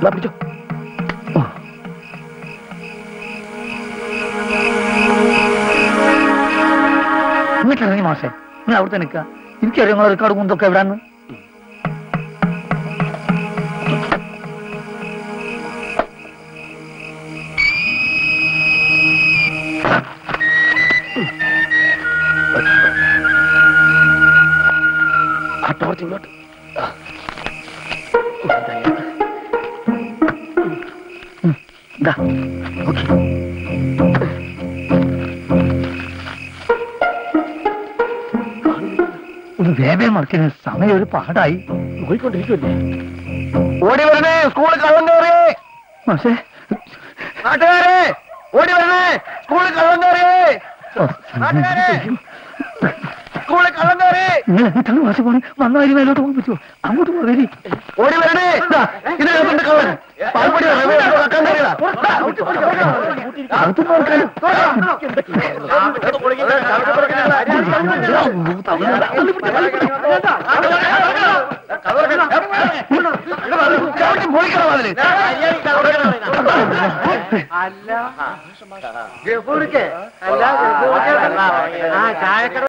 പിടിച്ചോ. ഇങ്ങോട്ടിറങ്ങി മാഷേ, നിങ്ങൾ അവിടുത്തെ നിൽക്കുക. എനിക്കറിയാം നിങ്ങളെ റെക്കോർഡ് കുന്തൊക്കെ എവിടാന്ന്. ആ ടോർച്ച് ഇങ്ങോട്ട്. ഒന്ന് വേവേ മറിക്കുന്ന സമയം ഒരു പാടായി. പോയിക്കൊണ്ടിരിക്കുമല്ലേ? ഓടി വരണേ, സ്കൂളിൽ കള്ളം കയറിയേ. മാഷേ, നാട്ടുകാരെ ഓടി വരണേ, സ്കൂളിൽ കള്ളം കയറിയേ. നാട്ടുകാരെ സ്കൂളിൽ കള്ളം കയറി. വന്ന വരി മേലോട്ട് പോകാൻ പറ്റുമോ? അങ്ങോട്ട് പോകരി. ഓടി വരണേ. ഇതിനകത്തുണ്ട് കള്ളൻ. പാൽപ്പൊടി വെക്കാൻ കയറിയതാ. പൊളിക്കണം അതിന്. ചായക്കട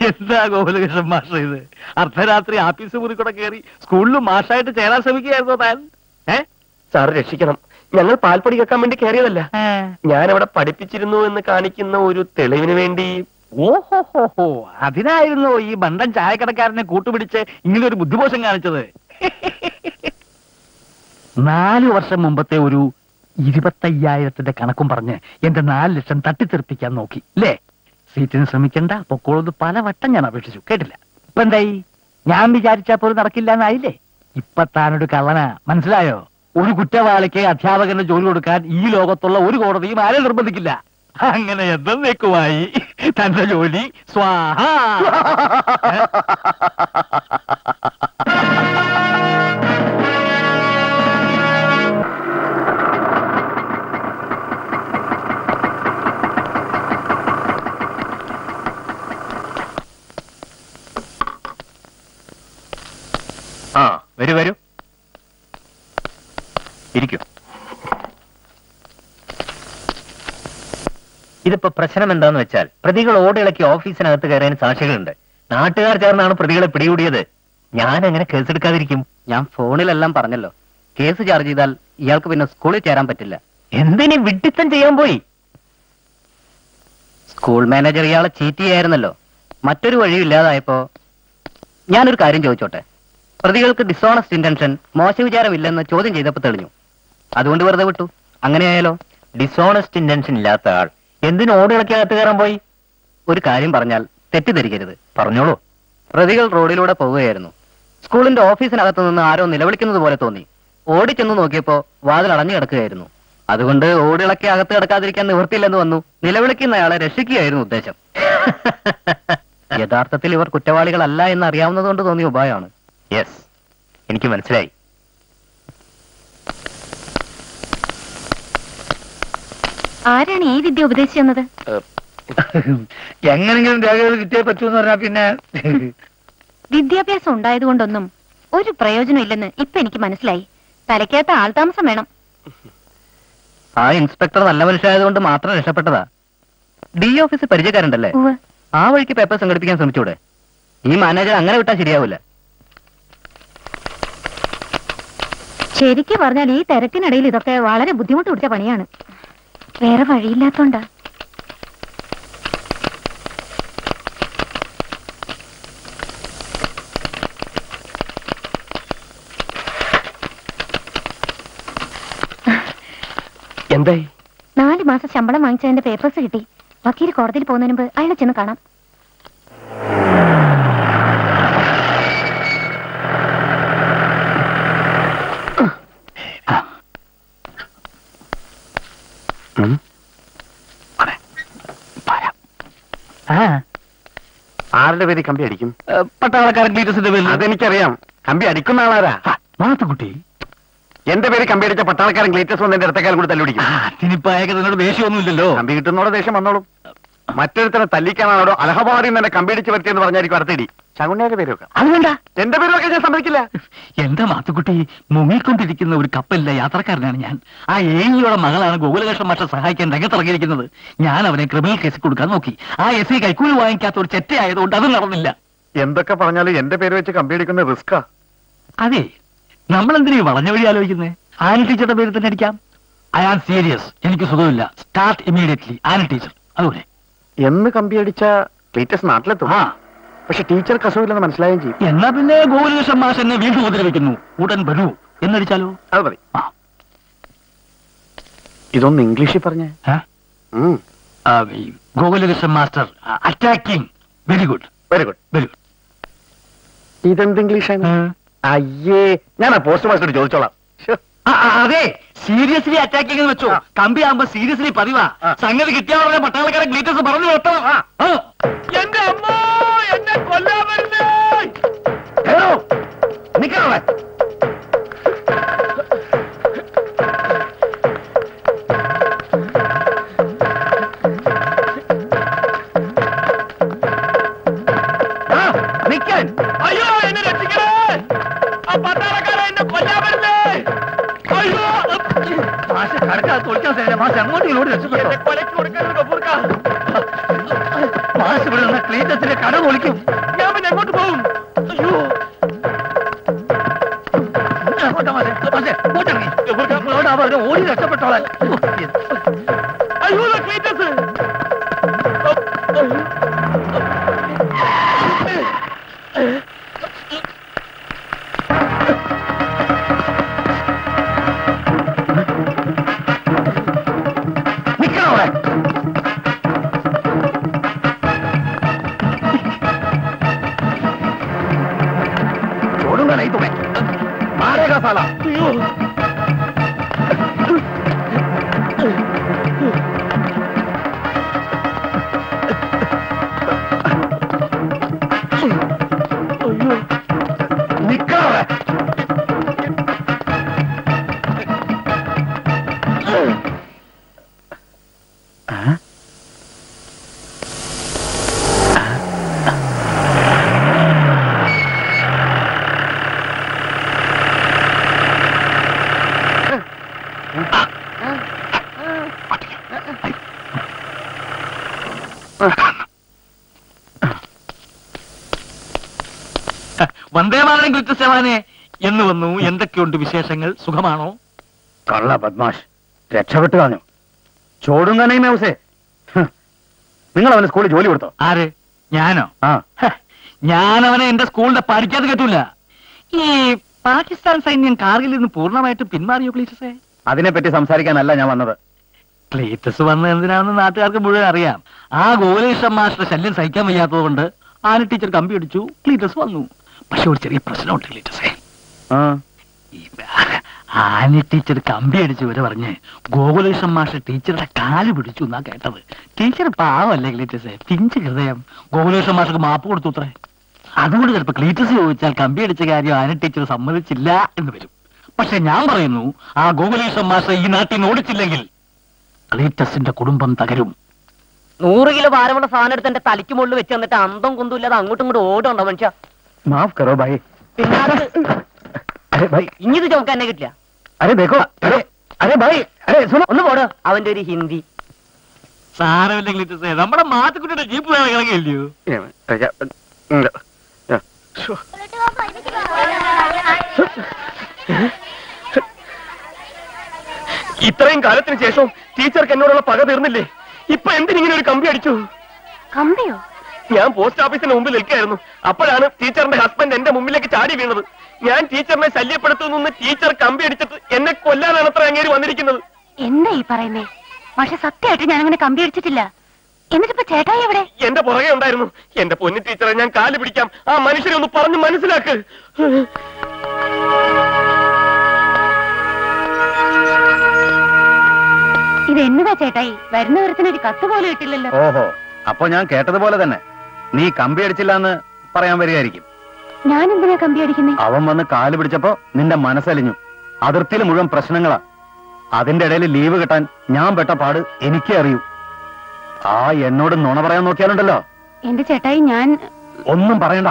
എന്താ ഗോകുലകൃഷ്ണൻ മാസ്റ്റർ ഇത്? അർദ്ധരാത്രി ആഫീസ് മുറി കൂടെ കയറി സ്കൂളിൽ മാഷായിട്ട് ചേരാൻ ശ്രമിക്കുകയായിരുന്നോ താൻ? സാർ രക്ഷിക്കണം, ഞങ്ങൾ പാൽപ്പൊടി കേൾക്കാൻ വേണ്ടി കയറിയതല്ല. ഞാൻ അവിടെ പഠിപ്പിച്ചിരുന്നു എന്ന് കാണിക്കുന്ന ഒരു തെളിവിന് വേണ്ടി. ഓഹോ, അതിനായിരുന്നോ ഈ ബണ്ടൻ ചായക്കടക്കാരനെ കൂട്ടുപിടിച്ച് ഇങ്ങനെ ഒരു ബുദ്ധിമോശം കാണിച്ചത്? 4 വർഷം മുമ്പത്തെ ഒരു 25,000 കണക്കും പറഞ്ഞ് എന്റെ 4 ലക്ഷം തട്ടിത്തെറിപ്പിക്കാൻ നോക്കി അല്ലേ? സീറ്റിന് ശ്രമിക്കണ്ട, പൊക്കോളത് പലവട്ടം ഞാൻ അപേക്ഷിച്ചു, കേട്ടില്ല. ഇപ്പൊ എന്തായി? ഞാൻ വിചാരിച്ചാ പോലും നടക്കില്ല എന്നായില്ലേ? ഇപ്പൊ താനൊരു കള്ളനാ, മനസ്സിലായോ? ഒരു കുറ്റവാളിക്ക് അധ്യാപകന് ജോലി കൊടുക്കാൻ ഈ ലോകത്തുള്ള ഒരു കോടതിയും ആരെ നിർബന്ധിക്കില്ല. അങ്ങനെ എന്നേക്കുമായി തന്റെ ജോലി സ്വാഹ. വരൂ ഇരിക്കൂ. ഇതിപ്പോ പ്രശ്നം എന്താന്ന് വെച്ചാൽ, പ്രതികൾ ഓടിളക്കി ഓഫീസിനകത്ത് കയറാൻ സാക്ഷികളുണ്ട്. നാട്ടുകാർ ചേർന്നാണ് പ്രതികളെ പിടികൂടിയത്. ഞാൻ എങ്ങനെ കേസെടുക്കാതിരിക്കും? ഞാൻ ഫോണിലെല്ലാം പറഞ്ഞല്ലോ. കേസ് ചാർജ് ചെയ്താൽ ഇയാൾക്ക് പിന്നെ സ്കൂളിൽ ചേരാൻ പറ്റില്ല. എന്തിനീ വിഡ്ഢിത്തം ചെയ്യാൻ പോയി? സ്കൂൾ മാനേജർ ഇയാളെ ചീറ്റ് ചെയ്യായിരുന്നല്ലോ. മറ്റൊരു വഴിയും ഇല്ലാതായപ്പോ ഞാനൊരു കാര്യം ചോദിച്ചോട്ടെ. പ്രതികൾക്ക് ഡിസോണസ്റ്റ് ഇന്റൻഷൻ, മോശ വിചാരമില്ലെന്ന് ചോദ്യം ചെയ്തപ്പോൾ തെളിഞ്ഞു. അതുകൊണ്ട് വെറുതെ വിട്ടു. അങ്ങനെയായാലോ? ഡിസോണസ്റ്റ് ഇന്റൻഷൻ ഇല്ലാത്ത ആൾ എന്തിനു ഓടിളക്കി അകത്ത് കയറാൻ പോയി? ഒരു കാര്യം പറഞ്ഞാൽ തെറ്റിദ്ധരിക്കരുത്. പറഞ്ഞോളൂ. പ്രതികൾ റോഡിലൂടെ പോവുകയായിരുന്നു. സ്കൂളിന്റെ ഓഫീസിനകത്ത് നിന്ന് ആരോ നിലവിളിക്കുന്നത് പോലെ തോന്നി. ഓടിച്ചെന്ന് നോക്കിയപ്പോ വാതിൽ അടഞ്ഞു കിടക്കുകയായിരുന്നു. അതുകൊണ്ട് ഓടിളക്കി അകത്ത് കിടക്കാതിരിക്കാൻ നിവൃത്തിയില്ലെന്ന് വന്നു. നിലവിളിക്കുന്നയാളെ രക്ഷിക്കുകയായിരുന്നു ഉദ്ദേശം. യഥാർത്ഥത്തിൽ ഇവർ കുറ്റവാളികളല്ല എന്ന് അറിയാവുന്നതുകൊണ്ട് തോന്നിയ ഉപായമാണ്. യെസ്, എനിക്ക് മനസ്സിലായി. ആരാണ് ഈ വിദ്യ ഉപദേശിച്ചത്? എങ്ങനെങ്കിലും രേഖകൾ കിട്ടിയേ പറ്റൂന്ന് പറഞ്ഞാ പിന്നെ വിദ്യാഭ്യാസം ഉണ്ടായതുകൊണ്ടൊന്നും ഒരു പ്രയോജനം ഇല്ലെന്ന് ഇപ്പൊ എനിക്ക് മനസ്സിലായി. തലയ്ക്കകത്ത് ആൾതാമസം വേണം. ആ ഇൻസ്പെക്ടർ നല്ല മനുഷ്യരായതുകൊണ്ട് മാത്രം രക്ഷപ്പെട്ടതാ. D office പരിചയക്കാരുണ്ടല്ലേ? ആ വഴിക്ക് പേപ്പർ സംഘടിപ്പിക്കാൻ ശ്രമിച്ചൂടെ? ഈ മാനേജർ അങ്ങനെ വിട്ടാൽ ശരിയാവില്ല. ശരിക്കും പറഞ്ഞാൽ ഈ തിരക്കിനിടയിൽ ഇതൊക്കെ വളരെ ബുദ്ധിമുട്ട് പിടിച്ച പണിയാണ്. വേറെ വഴിയില്ലാത്തോണ്ടാ. എന്തായി? 4 മാസം ശമ്പളം വാങ്ങിച്ചതിന്റെ പേപ്പേഴ്സ് കിട്ടി. വക്കീൽ കോടതിയിൽ പോകുന്നതിന് മുമ്പ് അയാളെ ചെന്ന് കാണാം. ആരുടെ പേര് കമ്പി അടിക്കും? പട്ടാളക്കാരൻ ക്ലീറ്റസിന്റെ പേരിൽ. അതെനിക്കറിയാം. കമ്പി അടിക്കുന്ന ആളാരാ? മാത്തുക്കുട്ടി. എന്റെ പേര് കമ്പി അടിച്ച പട്ടാളക്കാരൻ ക്ലീറ്റസ് വന്ന് എന്റെ ഇടത്തേക്കാളും കൂടി തല്ലുപിടിക്കും. അതിനിപ്പോ അയാൾക്ക് നിന്നോട് ദേഷ്യമൊന്നുമില്ലല്ലോ. കമ്പി കിട്ടുന്നോടെ ദേഷ്യം വന്നോളും. മറ്റൊരുത്തനെ തല്ലിക്കാനാണോ അലഹബാദിൽ നിന്ന് എന്നെ കമ്പി അടിച്ച് വരുത്തിയെന്ന് പറഞ്ഞായിരിക്കും അടുത്തിടി. ശകുണ്ണിയുടെ പേര് വെക്കാം. അതുകൊണ്ടാ എന്റെ പേര് വെക്കാൻ ഞാൻ സമ്മതിക്കില്ല. എന്റെ മാത്തുക്കുട്ടി, മുങ്ങിക്കൊണ്ടിരിക്കുന്ന ഒരു കപ്പലിലെ യാത്രക്കാരനാണ് ഞാൻ. ആ ഏഴിയുടെ മകളാണ് ഗോകുലകൃഷ്ണൻ മാഷെ സഹായിക്കാൻ രംഗത്തിറങ്ങിയിരിക്കുന്നത്. ഞാൻ അവനെ ക്രിമിനൽ കേസിൽ കൊടുക്കാൻ നോക്കി. ആ എസ് ഐ കൈക്കൂലി വാങ്ങിക്കാത്ത ഒരു ചെറ്റയായതുകൊണ്ട് അത് നടന്നില്ല. എന്തൊക്കെ പറഞ്ഞാലും എന്റെ പേര് വെച്ച് കമ്പി അടിക്കുന്ന റിസ്കാ. അതെ, നമ്മളെന്തിനീ വളഞ്ഞ വഴി ആലോചിക്കുന്നത്? ആന ടീച്ചറുടെ പേര് തന്നെ അടിക്കാം. ഐ ആം സീരിയസ്, എനിക്ക് സുഖമില്ല. Start immediately. ആന ടീച്ചർ. അതുപോലെ എന്ന് കമ്പി അടിച്ച ക്ലീറ്റസ് നാട്ടിലെത്തും. പക്ഷെ ടീച്ചർ കസുവില്ലെന്ന് മനസ്സിലായും ചെയ്യും. എന്നാ പിന്നെ ഗോകുലകൃഷ്ണൻ മാഷ് എന്നെ വീണ്ടും ഉപദ്രവിക്കുന്നു, ഉടൻ വരൂ എന്നടിച്ചാലോ? അത് മതി. ഇതൊന്ന് ഇംഗ്ലീഷിൽ പറഞ്ഞേ. Gokulakrishnan master attacking very good very good. Very good. ഇതെന്ത് ഇംഗ്ലീഷാണ്? അയ്യേ, ഞാൻ ആ പോസ്റ്റ് മാസ്റ്ററോട് ചോദിച്ചോളാം. അതെ, സീരിയസ്ലി അറ്റാക്കിംഗ് എന്ന് വെച്ചോ. കമ്പി ആകുമ്പോ സീരിയസ്ലി പതിവാ. സംഗതി കിട്ടിയ ഉടനെ പട്ടാളക്കാരെ ഗ്ലീറ്റേഴ്സ് പറഞ്ഞു വെട്ടണം. എന്റെ അമ്മ, എന്നെ കൊല്ലാൻ വരുന്നേ. നിക്കണേ. നിക്കാൻ. അയ്യോ, എന്നെ രക്ഷിക്കണേ. ആ പട്ടാളക്കാരെ എന്നെ കൊല്ലാൻ വരുന്നേ. അയ്യോ, മാഷ് കടക്കാതെ തോൽക്കാൻ സാറേ. മാഷ് അങ്ങോട്ട് രക്ഷപ്പെട്ടു. കൊലക്ക് കൊടുക്കരുത് ഗഫൂർക്ക. മാഷ് ഇവിടെ നിന്ന് ക്ലീറ്റസിന്റെ കട പൊളിക്കും. ഞാൻ പിന്നെ എങ്ങോട്ട് പോകും? അയ്യോ, ഓടി രക്ഷപ്പെട്ടോളാൻ. അയ്യോ, ക്ലീറ്റസ്. നിക്കണോടെ. छोड़ूंगा नहीं तुम्हें, मारेगा साला. निकल. വന്ദേമാതരം ക്ലിറ്റസേവാനെ എന്ന് വന്നു. എന്തൊക്കെയുണ്ട് വിശേഷങ്ങൾ? സുഖമാണോ? കള്ള ബദ്മാഷ്, രക്ഷപ്പെട്ടു കളഞ്ഞു. ചോടുങ്ങാനേ മേവസേ. നിങ്ങൾ അവന് സ്കൂളിൽ ജോലി കൊടുത്തോ? ആര്? ഞാനോ? ആ, ഞാനവനെ എന്റെ സ്കൂളിന്റെ പഠിക്കാതെ കേട്ടൂല. ഈ പാകിസ്ഥാൻ സൈന്യം കാർഗിൽ നിന്ന് പൂർണ്ണമായിട്ട് പിന്മാറിയോ ക്ലീറ്റസേ? അതിനെപ്പറ്റി സംസാരിക്കാനല്ല ഞാൻ വന്നത്. ക്ലീറ്റസ് വന്നത് എന്തിനാണെന്ന് നാട്ടുകാർക്ക് മുഴുവൻ അറിയാം. ആ ഗോലേഷൻ മാസ്റ്റർ ശല്യം സഹിക്കാൻ വയ്യാത്തത് കൊണ്ട് ആന ടീച്ചർ കമ്പി അടിച്ചു, ക്ലീറ്റസ് വന്നു. പക്ഷെ ഒരു ചെറിയ പ്രശ്നമുണ്ട് ക്ലീറ്റസേ. ആന ടീച്ചർ കമ്പി അടിച്ചു വരെ പറഞ്ഞ് ഗോകുലേഷൻ മാസ്റ്റർ ടീച്ചറുടെ കാല് പിടിച്ചു എന്നാ കേട്ടത്. ടീച്ചർ പാവല്ലേ ക്ലീറ്റസേ, പിഞ്ച് ഹൃദയം. ഗോകുലേഷൻ മാസ്റ്റർക്ക് മാപ്പ് കൊടുത്തു അത്രേ. അതുകൊണ്ട് ചിലപ്പോ ക്ലീറ്റസ് ചോദിച്ചാൽ കമ്പി അടിച്ച കാര്യം ആന ടീച്ചർ സമ്മതിച്ചില്ല എന്ന് വരും. പക്ഷെ ഞാൻ പറയുന്നു, ആ ഗോകുലേഷൻ മാസ്റ്റർ ഈ നാട്ടിൽ നിന്ന് ഓടിച്ചില്ലെങ്കിൽ ക്ലീറ്റസിന്റെ കുടുംബം തകരും. 100 കിലോ ഭാരമുള്ള സാധനം എടുത്ത് എന്റെ തലയ്ക്ക് മുകളിൽ വെച്ച് തന്നിട്ട് അന്തം കുന്തുമില്ലാതെ അങ്ങോട്ടും ഇങ്ങോട്ട് ഓടുണ്ടോ മനുഷ്യ? മാഫ് കറോ ഭായി. പിന്നെ അരെ ഭായി, ഇഞ്ഞിത് ചുമക്കാൻ എന്നെ കിട്ടില്ല. അരെ ദേഖോ, അരെ അരെ ഭായി, അരെ സുനോ. ഒന്ന് പോടോ അവന്റെ ഒരു ഹിന്ദി. സാരമില്ല ക്ലീറ്റസേ, നമ്മുടെ മാത്തുക്കുട്ടിയുടെ ജീപ്പ് വേറെ കളങ്ങില്ലയോ? ഇത്രയും കാലത്തിന് ശേഷം ടീച്ചർക്ക് എന്നോടുള്ള പക തീർന്നില്ലേ? ഇപ്പൊ എന്തിനിങ്ങനെ ഒരു കമ്പി അടിച്ചു? കമ്പിയോ? ഞാൻ പോസ്റ്റ് ഓഫീസിന് മുമ്പിൽ നിൽക്കുകയായിരുന്നു. അപ്പോഴാണ് ടീച്ചറിന്റെ ഹസ്ബൻഡ് എന്റെ മുമ്പിലേക്ക് ചാടി വീണത്. ഞാൻ ടീച്ചറിനെ ശല്യപ്പെടുത്തുന്നു. ടീച്ചർ കമ്പി അടിച്ചിട്ട് എന്നെ കൊല്ലാനാണ് അത്ര അങ്ങേര് വന്നിരിക്കുന്നത്. എന്താ ഈ പറയുന്നേ? പക്ഷെ സത്യമായിട്ട് ഞാൻ അങ്ങനെ കമ്പി അടിച്ചിട്ടില്ല. എന്നിട്ടിപ്പോ ചേട്ടായി എവിടെ? എന്റെ പുറകെ ഉണ്ടായിരുന്നു. എന്റെ പൊന്നു ടീച്ചറെ, ഞാൻ കാല് പിടിക്കാം. ആ മനുഷ്യനെ ഒന്ന് പറഞ്ഞു മനസ്സിലാക്ക്. ഇത് എന്നതാ ചേട്ടായി? വരുന്ന വിവരത്തിന് ഒരു കത്ത് പോലും ഇട്ടില്ലല്ലോ. ഓഹോ, അപ്പൊ ഞാൻ കേട്ടതുപോലെ തന്നെ നീ കമ്പി അടിച്ചില്ല എന്ന് പറയാൻ വരികയായിരിക്കും. ഞാൻ എന്തിനാ കമ്പി അടിക്കുന്നേ? അവൻ വന്ന് കാല് പിടിച്ചപ്പോ നിന്റെ മനസ്സലിഞ്ഞു. അതിർത്തിയിൽ മുഴുവൻ പ്രശ്നങ്ങളാ. അതിന്റെ ഇടയിൽ ലീവ് കിട്ടാൻ ഞാൻ പെട്ട പാട് എനിക്കേ അറിയൂ. ആ എന്നോട് നുണ പറയാൻ നോക്കിയാലുണ്ടല്ലോ. എന്റെ ചേട്ടായി, ഞാൻ ഒന്നും പറയണ്ട.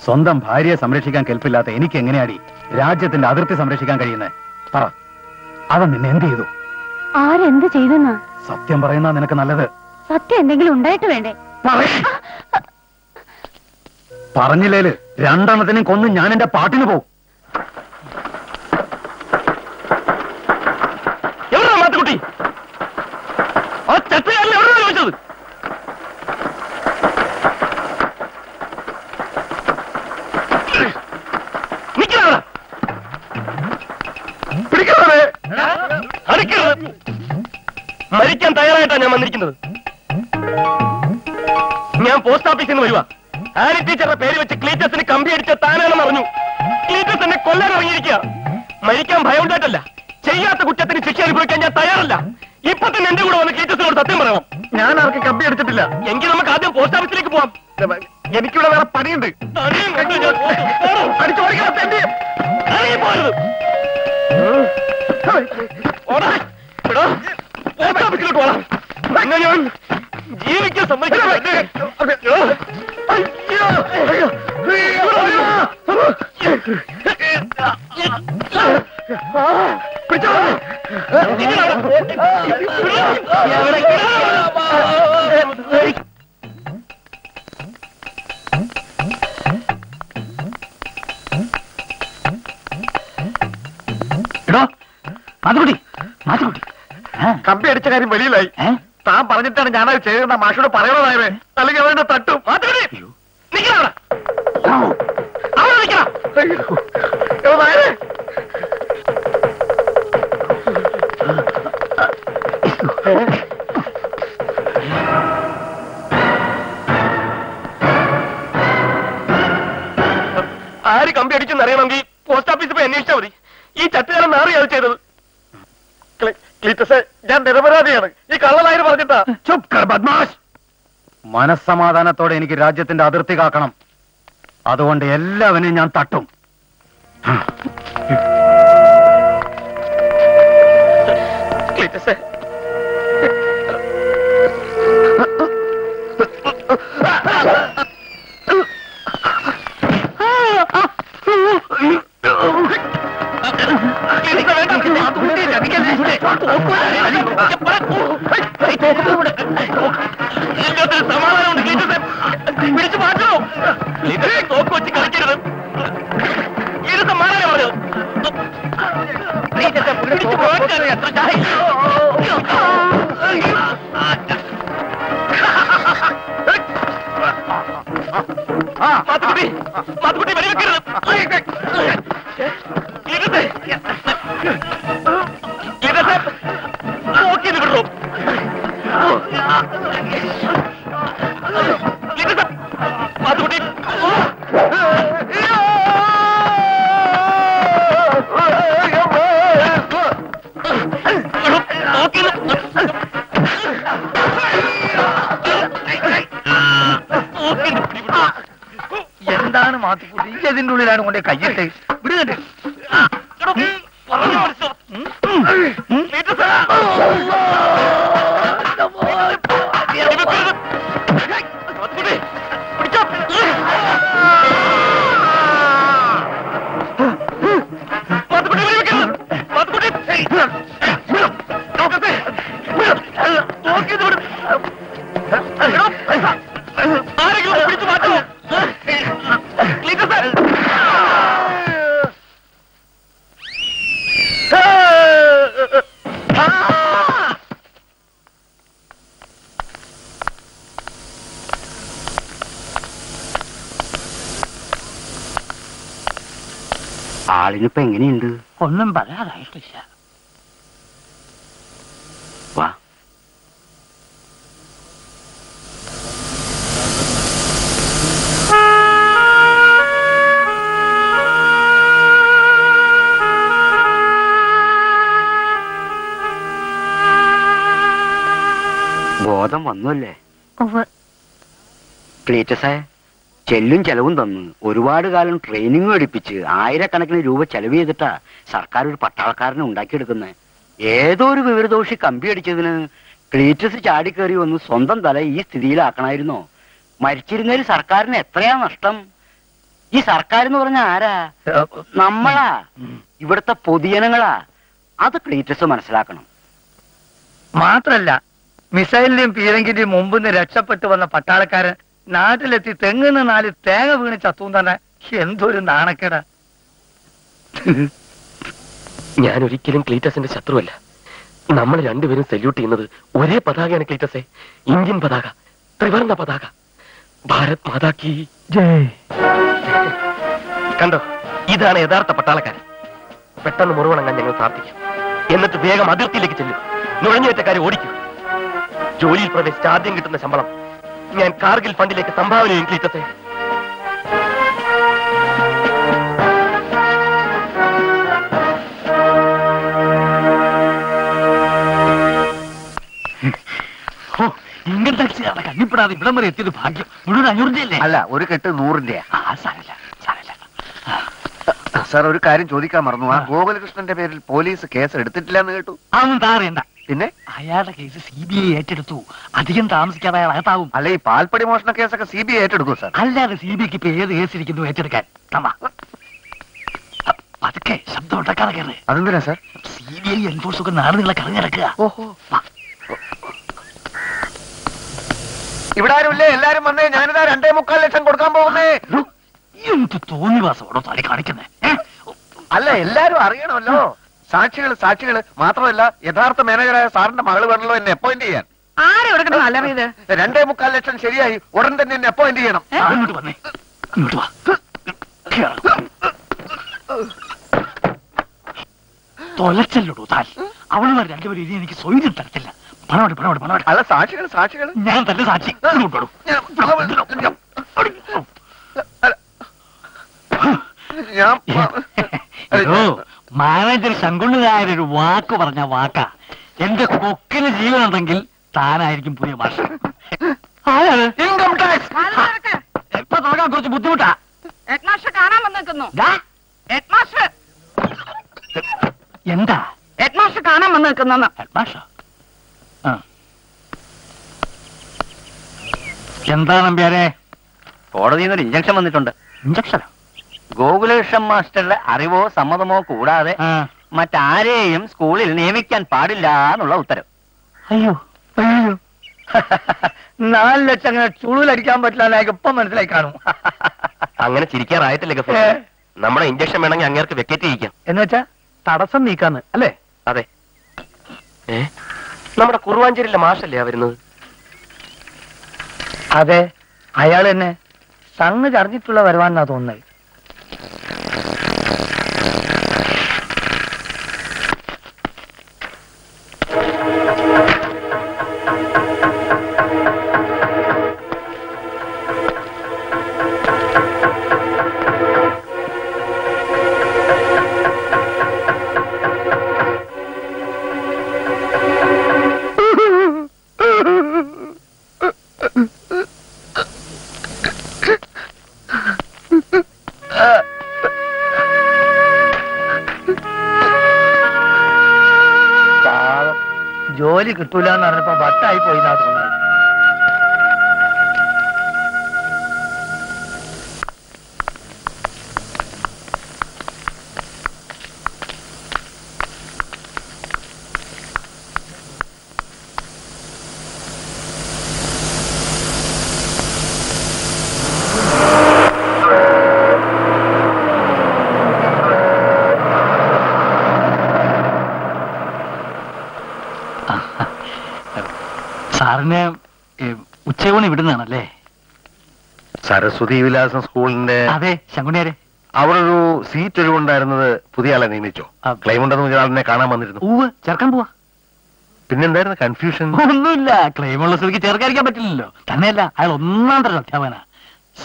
സ്വന്തം ഭാര്യയെ സംരക്ഷിക്കാൻ കെൽപ്പില്ലാത്ത എനിക്ക് എങ്ങനെയാടി രാജ്യത്തിന്റെ അതിർത്തി സംരക്ഷിക്കാൻ കഴിയുന്നേ? പറ, അവൻ നിന്നെ എന്ത് ചെയ്തു? ആരെന്ത് ചെയ്തെന്നാ? സത്യം പറയുന്ന നിനക്ക് നല്ലത്. സത്യം എന്തെങ്കിലും ഉണ്ടായിട്ട് വേണ്ടേ? പറഞ്ഞില്ലേല് രണ്ടെണ്ണത്തിനും കൊന്ന് ഞാൻ എന്റെ പാട്ടിന് പോവും. എവിടെയാ മാത്തുക്കുട്ടി? ആ ചട്ടുകാരൻ എവിടെയാണ് ചോദിച്ചത്? നിൽക്കണ പിടിക്കണേ, അടുക്കരുത്. മരിക്കാൻ തയ്യാറായിട്ടാണ് ഞാൻ വന്നിരിക്കുന്നത്. ഞാൻ പോസ്റ്റ് ഓഫീസിൽ നിന്ന് വരുവാ. ആനി ടീച്ചറുടെ പേര് വെച്ച് ക്ലീറ്റസിന് കമ്പി അടിച്ച താനാണെന്ന് അറിഞ്ഞു. ക്ലീറ്റസ് എന്നെ കൊല്ലാൻ ഇറങ്ങിയിരിക്കുക. മരിക്കാൻ ഭയം ഉണ്ടായിട്ടല്ല, ചെയ്യാത്ത കുറ്റത്തിന് ശിക്ഷ അനുഭവിക്കാൻ ഞാൻ തയ്യാറല്ല. ഇപ്പൊ തന്നെ എന്റെ കൂടെ വന്ന് ക്ലീറ്റസിനോട് സത്യം പറയണം. ഞാൻ ആർക്കും കമ്പി അടിച്ചിട്ടില്ല. എങ്കിൽ നമുക്ക് ആദ്യം പോസ്റ്റ് ഓഫീസിലേക്ക് പോവാം. എനിക്കിവിടെ വേറെ പണിയുണ്ട്. പോസ്റ്റ് ഓഫീസിലോട്ട് പോകാം. അങ്ങനെ ഞാൻ ജീവിക്കാൻ സമ്മതിക്കില്ല. കമ്പി അടിച്ച കാര്യം വെളിയിലായി. താൻ പറഞ്ഞിട്ടാണ് ഞാനത് ചെയ്തെന്ന മാഷോട് പറയണതായവേ, അല്ലെങ്കിൽ അവരുടെ തട്ടും. ആര് കമ്പി അടിച്ചെന്ന് അറിയണമെങ്കിൽ പോസ്റ്റ് ഓഫീസിൽ പോയി അന്വേഷിച്ചാൽ മതി. ഈ ചട്ടുകാരൻ നാറിയാണ് ചെയ്തത്. ക്ലീറ്റസേ, ഞാൻ നിരപരാധിയാണ്. ഈ കള്ളനായര് പറഞ്ഞിട്ടാ. മനസ്സമാധാനത്തോടെ എനിക്ക് രാജ്യത്തിന്റെ അതിർത്തി കാക്കണം. അതുകൊണ്ട് എല്ലാവനെയും ഞാൻ തട്ടും. ക്ലീറ്റസേ, സമാധാനമുണ്ട്. ക്ലീറ്റസേ, പിടിച്ചു മാറ്റണോ? ക്ലീറ്റസേ, തോക്ക് വെച്ച് കളിക്കരുത്. ഇത് സമാധാനം പറഞ്ഞു. പിടിച്ചു മാറ്റാൻ എത്ര മാത്തുക്കുട്ടി, മാത്തുക്കുട്ടി വെടിവെക്കരുത്. ക്ലീറ്റസേ, ക്ലീറ്റസേ, നോക്കിന്ന് വിടുന്നു. ക്ലീറ്റസേ, മാത്തുക്കുട്ടി, എന്താണ് മാത്തുക്കുട്ടി ഇതിന്റെ ഉള്ളിലാണ് കൊണ്ടേ കയ്യിട്ട് വിടുകണ്ട്. ആരെങ്കിലും പിടിച്ചു മാറ്റോ? ആളിനിപ്പോ എങ്ങനെയുണ്ട്? ഒന്നും പറയാറായിട്ടില്ല. വാ. ബോധം വന്നല്ലേ? ക്ലീറ്റസേ, ചെല്ലും ചെലവും തന്നു ഒരുപാട് കാലം ട്രെയിനിങ്ങും എടുപ്പിച്ച് ആയിരക്കണക്കിന് രൂപ ചെലവ് ചെയ്തിട്ടാ സർക്കാർ ഒരു പട്ടാളക്കാരനെ ഉണ്ടാക്കിയെടുക്കുന്നത്. ഏതോ ഒരു വിവരദോഷി കമ്പി അടിച്ചതിന് ക്ലീറ്റസ് ചാടിക്കേറി വന്ന് സ്വന്തം തല ഈ സ്ഥിതിയിലാക്കണമായിരുന്നോ? മരിച്ചിരുന്നതിൽ സർക്കാരിന് എത്രയാ നഷ്ടം? ഈ സർക്കാർ എന്ന് പറഞ്ഞ ആരാ? നമ്മളാ, ഇവിടുത്തെ പൊതുജനങ്ങളാ. അത് ക്ലീറ്റസ് മനസ്സിലാക്കണം. മാത്രല്ല, മിസൈലിന്റെയും പീരങ്കിന്റെയും മുമ്പിൽ നിന്ന് രക്ഷപ്പെട്ടു വന്ന പട്ടാളക്കാരൻ നാട്ടിലെത്തി തെങ്ങിന്ന് 4 തേങ്ങ വീണ് ചത്തും തന്നെ. എന്തൊരു നാണക്കേടാ. ഞാൻ ഒരിക്കലും ക്ലീറ്റസിന്റെ ശത്രുവല്ല. നമ്മൾ രണ്ടുപേരും സല്യൂട്ട് ചെയ്യുന്നത് ഒരേ പതാകയാണ് ക്ലീറ്റസേ. ഇന്ത്യൻ പതാക, ത്രിവർണ്ണ പതാക. ഭാരത് മാതാ കി ജയ്. കണ്ടോ, ഇതാണ് യഥാർത്ഥ പട്ടാളക്കാരൻ. പെട്ടെന്ന് മുറിവണങ്ങാൻ ഞങ്ങൾ പ്രാർത്ഥിക്കാം. എന്നിട്ട് വേഗം അതിർത്തിയിലേക്ക് ചെല്ലും. നുഴഞ്ഞുകയറ്റക്കാരെ ഓടിക്കും. ജോലിയിൽ പ്രവേശിച്ച് ആദ്യം കിട്ടുന്ന ശമ്പളം ഞാൻ കാർഗിൽ ഫണ്ടിലേക്ക് സംഭാവനയും കിട്ടത്തെ. ഇൻകം ടാക്സ് കണ്ണിപ്പെടാതെ ഇവിടം വരെ എത്തിയത് ഭാഗ്യം. മുഴുവൻ 500 അല്ല, ഒരു കെട്ട് 100 സാരമില്ല സാരമില്ല. സാർ, ഒരു കാര്യം ചോദിക്കാൻ മറന്നു. ആ ഗോകുലകൃഷ്ണന്റെ പേരിൽ പോലീസ് കേസ് എടുത്തിട്ടില്ല എന്ന് കേട്ടു. അതൊന്നും താറിയണ്ട. പിന്നെ അയാളുടെ കേസ് CBI ഏറ്റെടുത്തു. അധികം താമസിക്കാതെ അയാൾ അകത്താവും. അല്ല, ഈ പാൽപ്പടി മോഷണ കേസൊക്കെ CBI ഏറ്റെടുക്കും സാർ. അല്ലാതെ CBIക്ക് ഇപ്പൊ ഏത് കേസ് ഇരിക്കുന്നു ഏറ്റെടുക്കാൻ? അതൊക്കെ ശബ്ദം ഉണ്ടാക്കാതെ കയറ്. അതെന്തിനാ സാർ? CBI എൻഫോഴ്സ് ഒക്കെ നാട് നിങ്ങളെ കറങ്ങിടക്കുക. ഓഹോ, ഇവിടെ ആരുമില്ലേ? എല്ലാരും വന്നേ. ഞാനിതാ 2.25 ലക്ഷം കൊടുക്കാൻ പോകുന്നേ. എന്ത് തോന്നിവാസോടോ തല കാണിക്കുന്നേ? അല്ല, എല്ലാരും അറിയണമല്ലോ. സാക്ഷികള് മാത്രമല്ല, യഥാർത്ഥ മാനേജറായ സാറിന്റെ മകള് വേണമല്ലോ എന്നെ അപ്പോയിന്റ് ചെയ്യാൻ. ആരെവിടെ അലറിയത്? 2.25 ലക്ഷം ശരിയായി. ഉടൻ തന്നെ എന്നെ അപ്പോയിന്റ് ചെയ്യണം. ഇങ്ങോട്ട് വന്നേ, ഇങ്ങോട്ട് വാ. തൊലച്ചല്ലോടോ താൻ. അവളുമാർ രണ്ടുപേരും ഇനി എനിക്ക് സ്വൈര്യം തരത്തില്ല. പണമായിട്ട്. അല്ല, സാക്ഷികൾ ഞാൻ തന്നെ സാക്ഷി. മാനേജർ ശങ്കുണ്ണുകാരൊരു വാക്ക് പറഞ്ഞ വാക്കാ. എന്റെ കൊക്കിന് ജീവനുണ്ടെങ്കിൽ താനായിരിക്കും പുതിയ ഭാഷ. ഇൻകം ടാക്സ് ഇപ്പൊ തുടങ്ങാൻ കുറച്ച് ബുദ്ധിമുട്ടാ. ഹെഡ്മാസ്റ്റർ കാണാൻ വന്നിരിക്കുന്നു. ഹെഡ്മാസ്റ്റർ എന്താ? ഹെഡ്മാസ്റ്റർ കാണാൻ വന്നിരിക്കുന്നു. ഹെഡ്മാസ്റ്റർ എന്താ നമ്പ്യാരെ? കോടതിയിൽ നിന്നൊരു ഇഞ്ചക്ഷൻ വന്നിട്ടുണ്ട്. ഇഞ്ചക്ഷനോ? ഗോകുലകൃഷ്ണൻ മാസ്റ്ററുടെ അറിവോ സമ്മതമോ കൂടാതെ മറ്റാരെയും സ്കൂളിൽ നിയമിക്കാൻ പാടില്ല എന്നുള്ള ഉത്തരവ്. അയ്യോ 4 ലക്ഷം അങ്ങനെ ചുളിലടിക്കാൻ പറ്റില്ല. ഇപ്പം മനസ്സിലായി കാണും. അങ്ങനെ ചിരിക്കാറായിട്ടില്ല. നമ്മുടെ ഇഞ്ചക്ഷൻ വേണമെങ്കിൽ അങ്ങേർക്ക് വെക്കറ്റ് ചെയ്യിക്കാം. എന്ന് വെച്ചാ തടസ്സം നീക്കാന്ന് അല്ലേ? അതെ. നമ്മുടെ കുറുവാഞ്ചേരിയിലെ മാഷല്ലേ വരുന്നത്? അതെ, അയാൾ തന്നെ. സംഗതി അറിഞ്ഞിട്ടുള്ള വരുവാന്നാ തോന്നുന്നത്. ജോലി കിട്ടൂല എന്ന് പറഞ്ഞപ്പോ വട്ടായി പോയി എന്നാ തോന്നുന്നത്. സാറിന് ഉച്ചയൂണ് ഇവിടുന്നാണല്ലേ? സരസ്വതി വിലാസം സ്കൂളിന്റെ അതെ, ശങ്കുണ്ണിയാരെ. അവിടെ ഒരു സീറ്റ് ഒഴിവുണ്ടായിരുന്നത് പുതിയ ആളെ നിയമിച്ചോ? ക്ലെയിം ഉണ്ടെന്ന് ആളിനെ കാണാൻ വന്നിരുന്നു. ചേർക്കാൻ പോവാ. പിന്നെന്തായിരുന്നു കൺഫ്യൂഷൻ? ഒന്നുമില്ല, ക്ലെയിമുള്ള സ്ഥിതിക്ക് ചേർക്കാതിരിക്കാൻ പറ്റില്ലല്ലോ. തന്നെയല്ല, അയാൾ 1-ാം തരം അധ്യാപകനാ.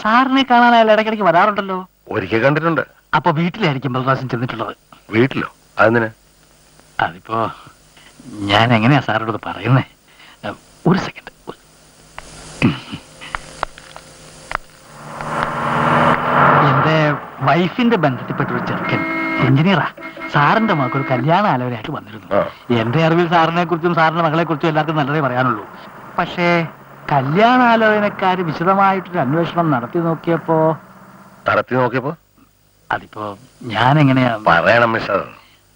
സാറിനെ കാണാൻ അയാൾ ഇടയ്ക്കിടയ്ക്ക് വരാറുണ്ടല്ലോ. ഒരിക്കൽ കണ്ടിട്ടുണ്ട്. അപ്പൊ വീട്ടിലായിരിക്കും ബൽറാശൻ ചെന്നിട്ടുള്ളത്. വീട്ടിലോ? അതെന്തിനാ? അതിപ്പോ ഞാൻ എങ്ങനെയാ സാറോട് പറയുന്നേ? ഒരു സെക്കൻഡ്. എന്റെ വൈഫിന്റെ ബന്ധത്തിൽപ്പെട്ട ഒരു ചെറുക്കൻ എഞ്ചിനീയറാ. സാറിന്റെ മകൾക്ക് ഒരു കല്യാണ ആലോചനയായിട്ട് വന്നിരുന്നു. എന്റെ അറിവിൽ സാറിനെ കുറിച്ചും സാറിന്റെ മകളെ കുറിച്ചും എല്ലാവർക്കും നല്ലതേ പറയാനുള്ളൂ. പക്ഷേ കല്യാണാലോചനക്കാര് വിശദമായിട്ടൊരു അന്വേഷണം നടത്തി നോക്കിയപ്പോ അതിപ്പോ ഞാൻ എങ്ങനെയാ പറയണം മിസ്റ്റർ?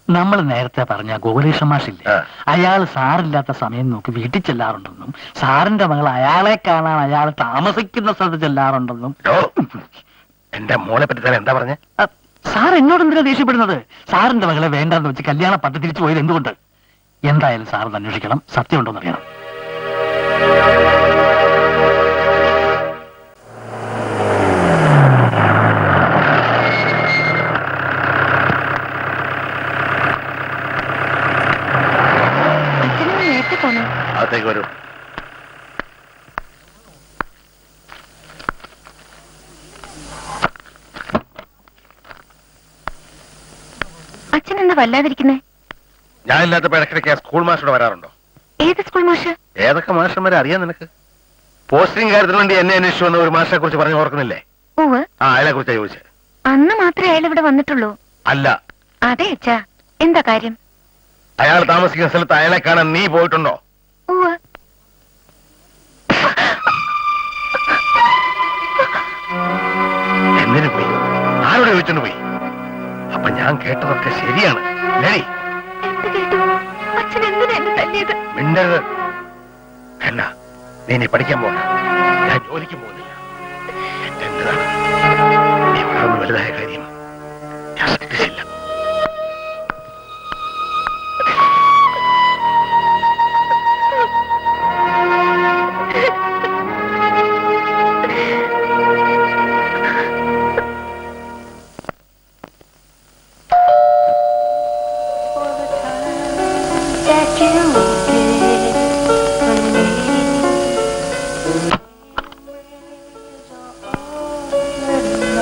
നമ്മൾ നേരത്തെ പറഞ്ഞ ഗോകുലേഷൻ മാഷില്ലേ, അയാൾ സാറില്ലാത്ത സമയം നോക്കി വീട്ടിൽ ചെല്ലാറുണ്ടെന്നും സാറിന്റെ മകൾ അയാളെ കാണാൻ അയാൾ താമസിക്കുന്ന സ്ഥലത്ത് ചെല്ലാറുണ്ടെന്നും. എന്റെ മോളെ പറ്റി തന്നെ എന്താ പറഞ്ഞേ? സാർ എന്നോട് എന്തിനാ ദേഷ്യപ്പെടുന്നത്? സാറിന്റെ മകളെ വേണ്ടെന്ന് വെച്ച് കല്യാണ പദ്ധതി തിരിച്ചു പോയത് എന്തുകൊണ്ട്? എന്തായാലും സാറിന് അന്വേഷിക്കണം, സത്യമുണ്ടോന്ന് അറിയണം. അകത്തേക്ക് വരൂ. വല്ലാതിരിക്കുന്നേ? ഞാൻ ഇല്ലാത്തപ്പോ ഇടയ്ക്കിടയ്ക്ക് സ്കൂൾ മാസ്റ്റർ വരാറുണ്ടോ? ഏത് സ്കൂൾ മാഷ്? ഏതൊക്കെ മാസ്റ്റർമാരെ അറിയാം നിനക്ക്? പോസ്റ്റിംഗ് കാര്യത്തിന് വേണ്ടി എന്നെ അന്വേഷിച്ചു വന്ന ഒരു മാസ്റ്ററെ കുറിച്ച് പറഞ്ഞു ഓർക്കുന്നില്ലേ? ഓവ്. ആ, അയാളെ കുറിച്ചാ ചോദിച്ചത്. അന്ന് മാത്രമേ അയാൾ ഇവിടെ വന്നിട്ടുള്ളൂ? അല്ല. അതെ അച്ഛാ, എന്താ കാര്യം? അയാൾ താമസിക്കുന്ന സ്ഥലത്ത് അയാളെ കാണാൻ നീ പോയിട്ടുണ്ടോ? ഓവ്. എന്തിനു പോയി? ആരോട് ചോദിച്ചോണ്ട് പോയി? അപ്പൊ ഞാൻ കേട്ടതൊക്കെ ശരിയാണ്. എന്ത് കേട്ടു? അച്ഛൻ എന്തിനാ എന്നെ തല്ലിയത്? മിണ്ടരുത്. അല്ല, നീ പഠിക്കാൻ പോകണ്ട. ഞാൻ ജോലിക്ക് പോകുന്നില്ല. എന്താണ് നീ വളർന്നു വലുതായ കാര്യം ഞാൻ ശ്രദ്ധിച്ചില്ല.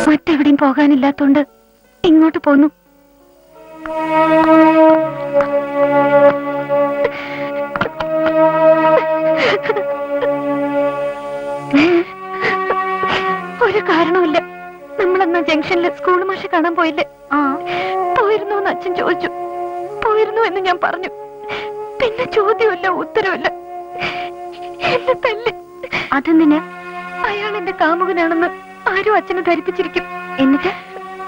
മറ്റെവിടെയും പോകാനില്ലാത്തോണ്ട് ഇങ്ങോട്ട് പോന്നു. ഒരു കാരണമില്ല. നമ്മളെന്നാ ജംഗ്ഷനിൽ സ്കൂൾ മാഷെ കാണാൻ പോയില്ലേ? പോയിരുന്നു എന്ന് അച്ഛൻ ചോദിച്ചു. പോയിരുന്നു എന്ന് ഞാൻ പറഞ്ഞു. പിന്നെ ചോദ്യമില്ല, ഉത്തരവില്ല. എന്നെ തല്ലി. അതെന്തിന്? അയാൾ എന്റെ കാമുകനാണെന്ന് ആരും അച്ഛനെ ധരിപ്പിച്ചിരിക്കും.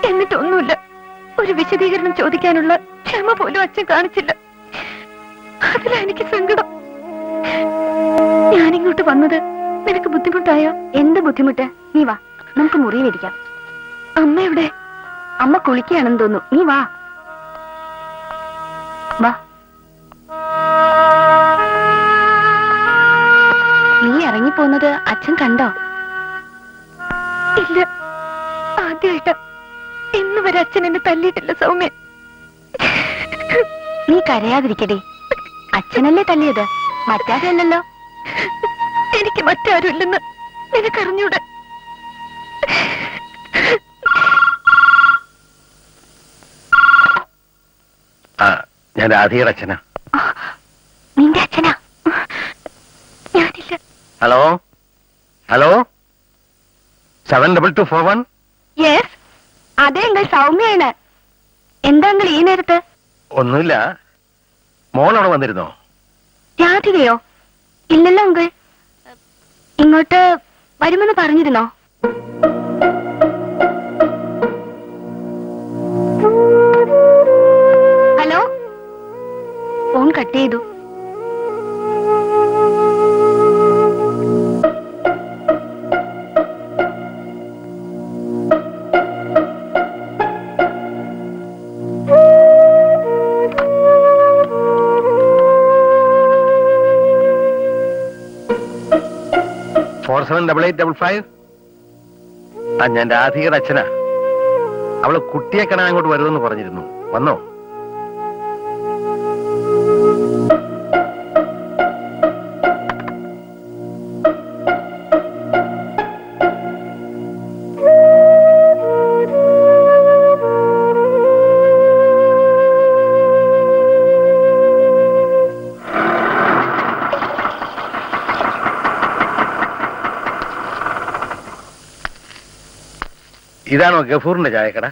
എന്നിട്ടൊന്നുമില്ല. ഒരു വിശദീകരണം ചോദിക്കാനുള്ള ക്ഷമ പോലും അച്ഛൻ കാണിച്ചില്ല. അതിലാ എനിക്ക് സങ്കടം. ഞാനിങ്ങോട്ട് വന്നത് നിനക്ക് ബുദ്ധിമുട്ടായോ? എന്ത് ബുദ്ധിമുട്ട്? നീ വാ, നമുക്ക് മുറിയിലിരിക്കാം. അമ്മ എവിടെ? അമ്മ കുളിക്കുകയാണെന്ന് തോന്നുന്നു. നീ വാ. വാ. നീ ഇറങ്ങിപ്പോന്നത് അച്ഛൻ കണ്ടോ? ഇല്ല, ആദ്യമായിട്ട്. ഇന്ന് വരെ അച്ഛൻ എന്നെ തല്ലിയിട്ടില്ല സൗമ്യ. നീ കരയാതിരിക്കടേ. അച്ഛനല്ലേ തല്ലിയത്, മറ്റാരല്ലോ. എനിക്ക് മറ്റാരും ഇല്ലെന്ന് നിനക്കറിഞ്ഞൂടെ? ഞാൻ രാധികയുടെ അച്ഛനാ. നിന്റെ അച്ഛനാ? ഞാനില്ല. Hello hello, 7241. യെസ്, അതെ എങ്കിൽ സൗമ്യയാണ്. എന്താ നിങ്ങൾ ഈ നേരത്ത്? ഒന്നുമില്ല. മോളവിടെ വന്നിരുന്നോ? രാധികയോ? ഇല്ലല്ലോ അങ്കിൾ. ഇങ്ങോട്ട് വരുമെന്ന് പറഞ്ഞിരുന്നോ? ഹലോ, ഫോൺ കട്ട് ചെയ്തു. ഞാൻ രാധികയുടെ അച്ഛനാ. അവള് കുട്ടിയെ കാണാൻ അങ്ങോട്ട് വരുമെന്ന് പറഞ്ഞിരുന്നു. വന്നോ? ഇതാണോ ഗഫൂറിന്റെ ചായക്കട?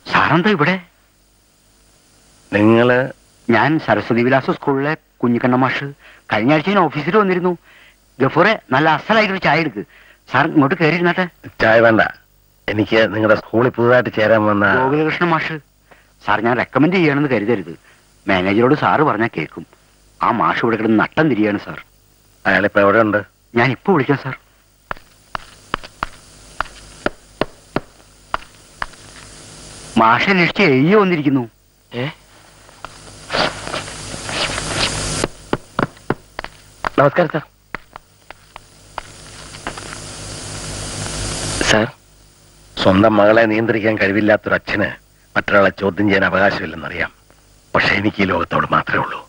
സാറെന്താ ഇവിടെ? നിങ്ങള്? ഞാൻ സരസ്വതി വിലാസ സ്കൂളിലെ കുഞ്ഞിക്കണ്ണ മാഷ്. കഴിഞ്ഞ ആഴ്ച ഞാൻ ഓഫീസിൽ വന്നിരുന്നു. ഗഫൂറെ, നല്ല അസലായിട്ടൊരു ചായ എടുക്ക്. സാർ ഇങ്ങോട്ട് കയറിയിരുന്നാട്ടെ. ചായ വേണ്ട, എനിക്ക് നിങ്ങളുടെ സ്കൂളിൽ പുതുതായിട്ട് ചേരാൻ വന്ന ഗോകുലകൃഷ്ണ മാഷ്. സാർ, ഞാൻ റെക്കമെൻഡ് ചെയ്യണമെന്ന് കരുതരുത്. മാനേജറോട് സാറ് പറഞ്ഞാൽ കേൾക്കും. ആ മാഷ് ഇവിടെ കിടന്ന് നട്ടം തിരിയാണ് സാർ. അയാളിപ്പോ എവിടെ ഉണ്ട്? ഞാൻ ഇപ്പൊ വിളിക്കാം സാർ. മാഷ അന്വേഷിച്ച് എഴുതി വന്നിരിക്കുന്നു. നമസ്കാരം സാർ. സാർ, സ്വന്തം മകളെ നിയന്ത്രിക്കാൻ കഴിവില്ലാത്തൊരച്ഛന് മറ്റൊരാളെ ചോദ്യം ചെയ്യാൻ അവകാശമില്ലെന്നറിയാം. പക്ഷെ എനിക്ക് ഈ ലോകത്തോട് മാത്രമേ ഉള്ളൂ.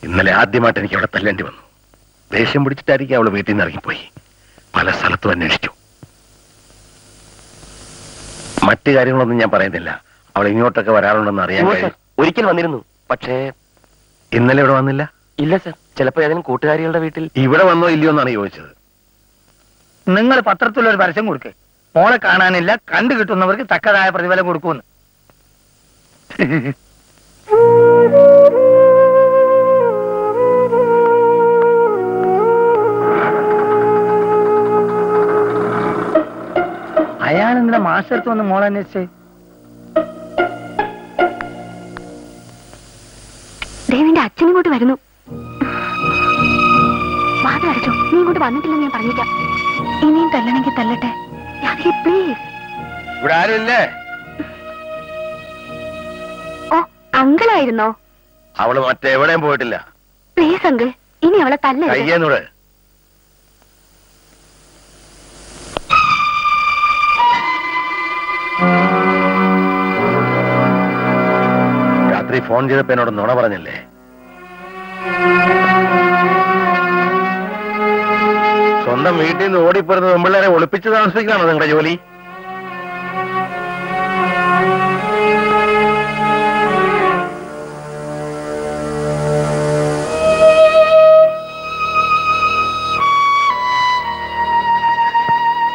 ഇന്നലെ ആദ്യമായിട്ട് എനിക്ക് അവിടെ തല്ലേണ്ടി വന്നു. ദേഷ്യം പിടിച്ചിട്ടായിരിക്കും അവള് വീട്ടിൽ നിന്ന് ഇറങ്ങിപ്പോയി. പല സ്ഥലത്തും അന്വേഷിച്ചു. മറ്റു കാര്യങ്ങളൊന്നും ഞാൻ പറയുന്നില്ല. അവൾ ഇങ്ങോട്ടൊക്കെ വരാറുണ്ടെന്ന് അറിയാൻ കഴിയും. ഒരിക്കൽ വന്നിരുന്നു, പക്ഷേ ഇന്നലെ ഇവിടെ വന്നില്ല. ഇല്ല സർ, ചിലപ്പോ ഏതെങ്കിലും കൂട്ടുകാരികളുടെ വീട്ടിൽ. ഇവിടെ വന്നോ ഇല്ലയോ എന്നാണ് ചോദിച്ചത്. നിങ്ങൾ പത്രത്തിലൊരു പരസ്യം കൊടുക്കേ, മോളെ കാണാനില്ല, കണ്ടു കിട്ടുന്നവർക്ക് തക്കതായ പ്രതിഫലം കൊടുക്കുമെന്ന്. അയാൾ എന്തിനാ മാസ്റ്റർക്ക് വന്ന് മോളെ അന്വേഷിച്ചേ? ദേവിന്റെ അച്ഛൻ ഇങ്ങോട്ട് വരുന്നു. വാതിൽ അടച്ചോ, നീ ഇങ്ങോട്ട് വന്നിട്ടില്ലെന്ന് ഞാൻ പറഞ്ഞില്ല. ഇനിയും തല്ലണമെങ്കിൽ തല്ലട്ടെ. പ്ലീസ്. ഇവിടെ ആരുമില്ലേ? ഓ, അങ്കിളായിരുന്നോ? അവള് മറ്റെവിടെയും പോയിട്ടില്ല. പ്ലീസ് അങ്കിൾ, ഇനി അവളെ തല്ലരുത്. കയ്യേന്നൂടെ. രാത്രി ഫോൺ ചെയ്തപ്പോ എന്നോട് നുണ പറഞ്ഞില്ലേ? സ്വന്തം വീട്ടിൽ നിന്ന് ഓടിപ്പോരുന്ന പെമ്പിള്ളേരെ ഒളിപ്പിച്ച് താമസിക്കലാണോ നിങ്ങളുടെ ജോലി?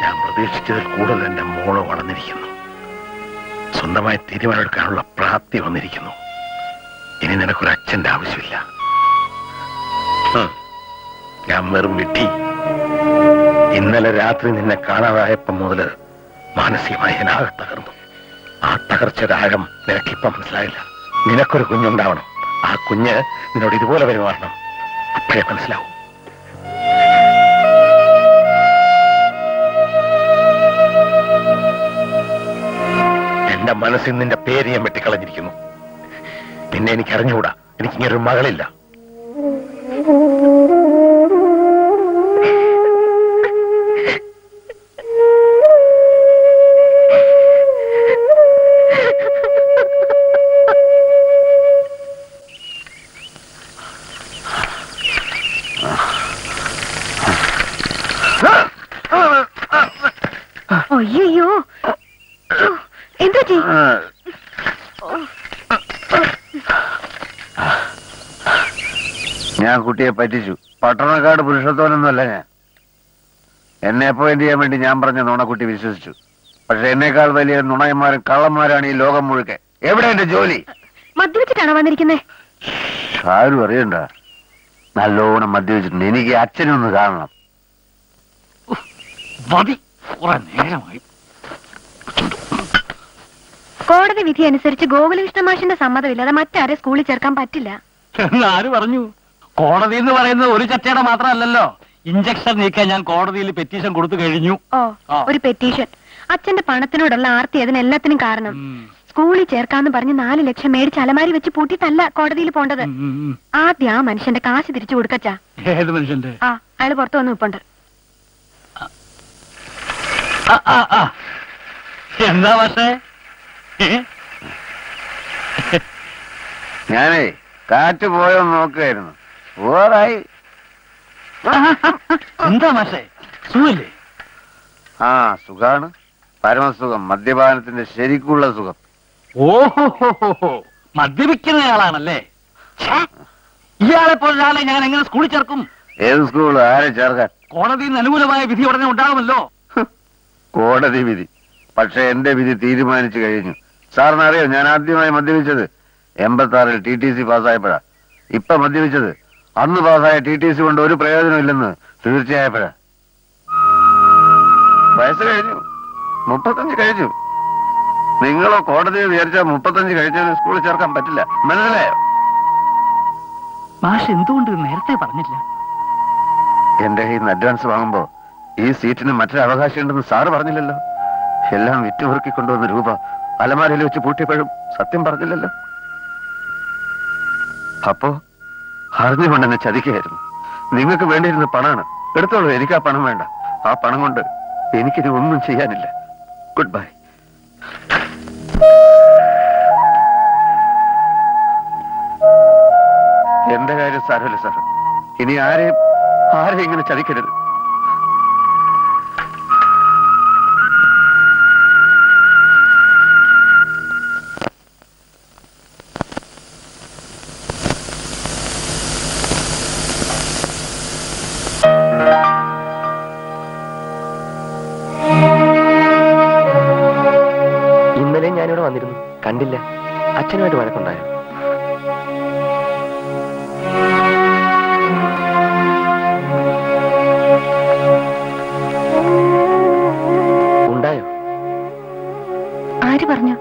ഞാൻ പ്രതീക്ഷിച്ചതിൽ കൂടുതൽ എന്റെ മോള് വളർന്നിരിക്കുന്നു. സ്വന്തമായി തീരുമാനമെടുക്കാനുള്ള പ്രാപ്തി വന്നിരിക്കുന്നു. ഇനി നിനക്കൊരു അച്ഛന്റെ ആവശ്യമില്ല. ഞാൻ വെറും വിട്ടി. ഇന്നലെ രാത്രി നിന്നെ കാണാതായപ്പം മുതല് മാനസികമായി ഞാനാകെ തകർന്നു. ആ തകർച്ചയുടെ ആഴം നിനക്കിപ്പം മനസ്സിലായില്ല. നിനക്കൊരു കുഞ്ഞുണ്ടാവണം. ആ കുഞ്ഞ് നിന്നോട് ഇതുപോലെ പെരുമാറണം. അപ്പോഴേ മനസ്സിലാവും. എന്റെ മനസ്സിൽ നിന്റെ പേര് ഞാൻ വെട്ടിക്കളഞ്ഞിരിക്കുന്നു. നിന്നെ എനിക്ക് അറിഞ്ഞുകൂടാ. എനിക്കിങ്ങനൊരു മകളില്ല. അയ്യോ, എന്താ ഞാൻ കുട്ടിയെ പറ്റിച്ചു. പട്ടണക്കാട് പുരുഷത്വനൊന്നുമല്ല ഞാൻ. എന്നെ അപ്പോയിന്റ് ചെയ്യാൻ വേണ്ടി ഞാൻ പറഞ്ഞ നുണ കുട്ടി വിശ്വസിച്ചു. പക്ഷെ എന്നേക്കാൾ വലിയ നുണയന്മാരും കള്ളന്മാരാണ് ഈ ലോകം മുഴുക്കെ. എവിടെ എന്റെ ജോലി? മദ്യപിച്ചിട്ടാണോ വന്നിരിക്കുന്നേ? ആരും അറിയണ്ട, നല്ലോണം മദ്യപിച്ചിട്ടുണ്ട്. എനിക്ക് അച്ഛനൊന്ന് കാണണം. നേരമായി. കോടതി വിധി അനുസരിച്ച് ഗോകുലകൃഷ്ണ മാഷിന്റെ സമ്മതമില്ലാതെ മറ്റാരെ സ്കൂളിൽ ചേർക്കാൻ പറ്റില്ല. ആര് പറഞ്ഞു? കോടതി എന്ന് പറയുന്നത് ഒരു ചർച്ചയുടെ മാത്രമല്ലല്ലോ. ഇഞ്ചക്ഷൻ നീക്കാൻ ഞാൻ കോടതിയിൽ പെറ്റീഷൻ കൊടുത്തു കഴിഞ്ഞു. ഒരു പെറ്റീഷൻ. അച്ഛന്റെ പണത്തിനോടുള്ള ആർത്തി അതിനെല്ലാത്തിനും കാരണം. സ്കൂളിൽ ചേർക്കാന്ന് പറഞ്ഞ് 4 ലക്ഷം മേടിച്ച് അലമാരി വെച്ച് പൂട്ടിയിട്ടല്ല കോടതിയിൽ പോണ്ടത്. ആദ്യം ആ മനുഷ്യന്റെ കാശ് തിരിച്ചു കൊടുക്കച്ചാ. ഏത് മനുഷ്യന്റെ? അയാള് പുറത്തു വന്ന് നിൽപ്പുണ്ട്. എന്താ പക്ഷേ? ഞാനേ കാറ്റ് പോയോ നോക്കായിരുന്നു. ഓറായി. എന്താ മാഷേ, സുഖല്ലേ? ആ, സുഖാണ്. പരമസുഖം. മദ്യപാനത്തിന്റെ ശരിക്കുള്ള സുഖം. ഓഹോ, മദ്യപിക്കുന്നയാളാണല്ലേ? ഇയാളെ പോലൊരാളെ ഞാൻ എങ്ങനെ സ്കൂളിൽ ചേർക്കും? ഏത് സ്കൂൾ? ആരെ ചേർക്കാൻ? കോടതിയിൽ നിന്ന് അനുകൂലമായ വിധി ഉടനെ ഉണ്ടാകുമല്ലോ. കോടതി വിധി. പക്ഷെ എന്റെ വിധി തീരുമാനിച്ചു കഴിഞ്ഞു. സാറിന് അറിയോ, ഞാൻ ആദ്യമായി മദ്യപിച്ചത് 86-ൽ TTC പാസ്സായപ്പോഴാ. ഇപ്പൊ മദ്യപിച്ചത് അന്ന് പാസ്സായ TTC കൊണ്ട് ഒരു പ്രയോജനമില്ലെന്ന് തീർച്ചയായപ്പോഴാ. വയസ്സ് കഴിഞ്ഞു, 35 കഴിഞ്ഞു. നിങ്ങളോ കോടതിയെ വിചാരിച്ചാൽ 35 കഴിഞ്ഞാൽ സ്കൂളിൽ ചേർക്കാൻ പറ്റില്ല. മനസ്സിലായോ? മാഷ് എന്തുകൊണ്ട് നേരത്തെ പറഞ്ഞില്ല? എന്റെ കയ്യിൽ നിന്ന് അഡ്വാൻസ് വാങ്ങുമ്പോ ഈ സീറ്റിന് മറ്റൊരു അവകാശമുണ്ടെന്ന് സാറ് പറഞ്ഞില്ലല്ലോ. എല്ലാം വിറ്റുമുറുക്കി കൊണ്ടുവന്ന രൂപ അലമാരയിൽ വെച്ച് പൂട്ടിയപ്പോഴും സത്യം പറഞ്ഞില്ലല്ലോ. അപ്പോ അറിഞ്ഞുകൊണ്ട് എന്നെ ചതിക്കുകയായിരുന്നു. നിങ്ങൾക്ക് വേണ്ടിയിരുന്ന പണമാണ്. എടുത്തോളൂ, എനിക്ക് ആ പണം വേണ്ട. ആ പണം കൊണ്ട് എനിക്കിത് ഒന്നും ചെയ്യാനില്ല. Good bye. എന്റെ കാര്യം സാരമില്ല സാർ. ഇനി ആരെയും ഇങ്ങനെ ചതിക്കരുത്. ഇന്നലെ ഞാനിവിടെ വന്നിരുന്നു, കണ്ടില്ല. അച്ഛനുമായിട്ട് വഴക്കുണ്ടായോ? ഉണ്ടായോ? ആര് പറഞ്ഞു?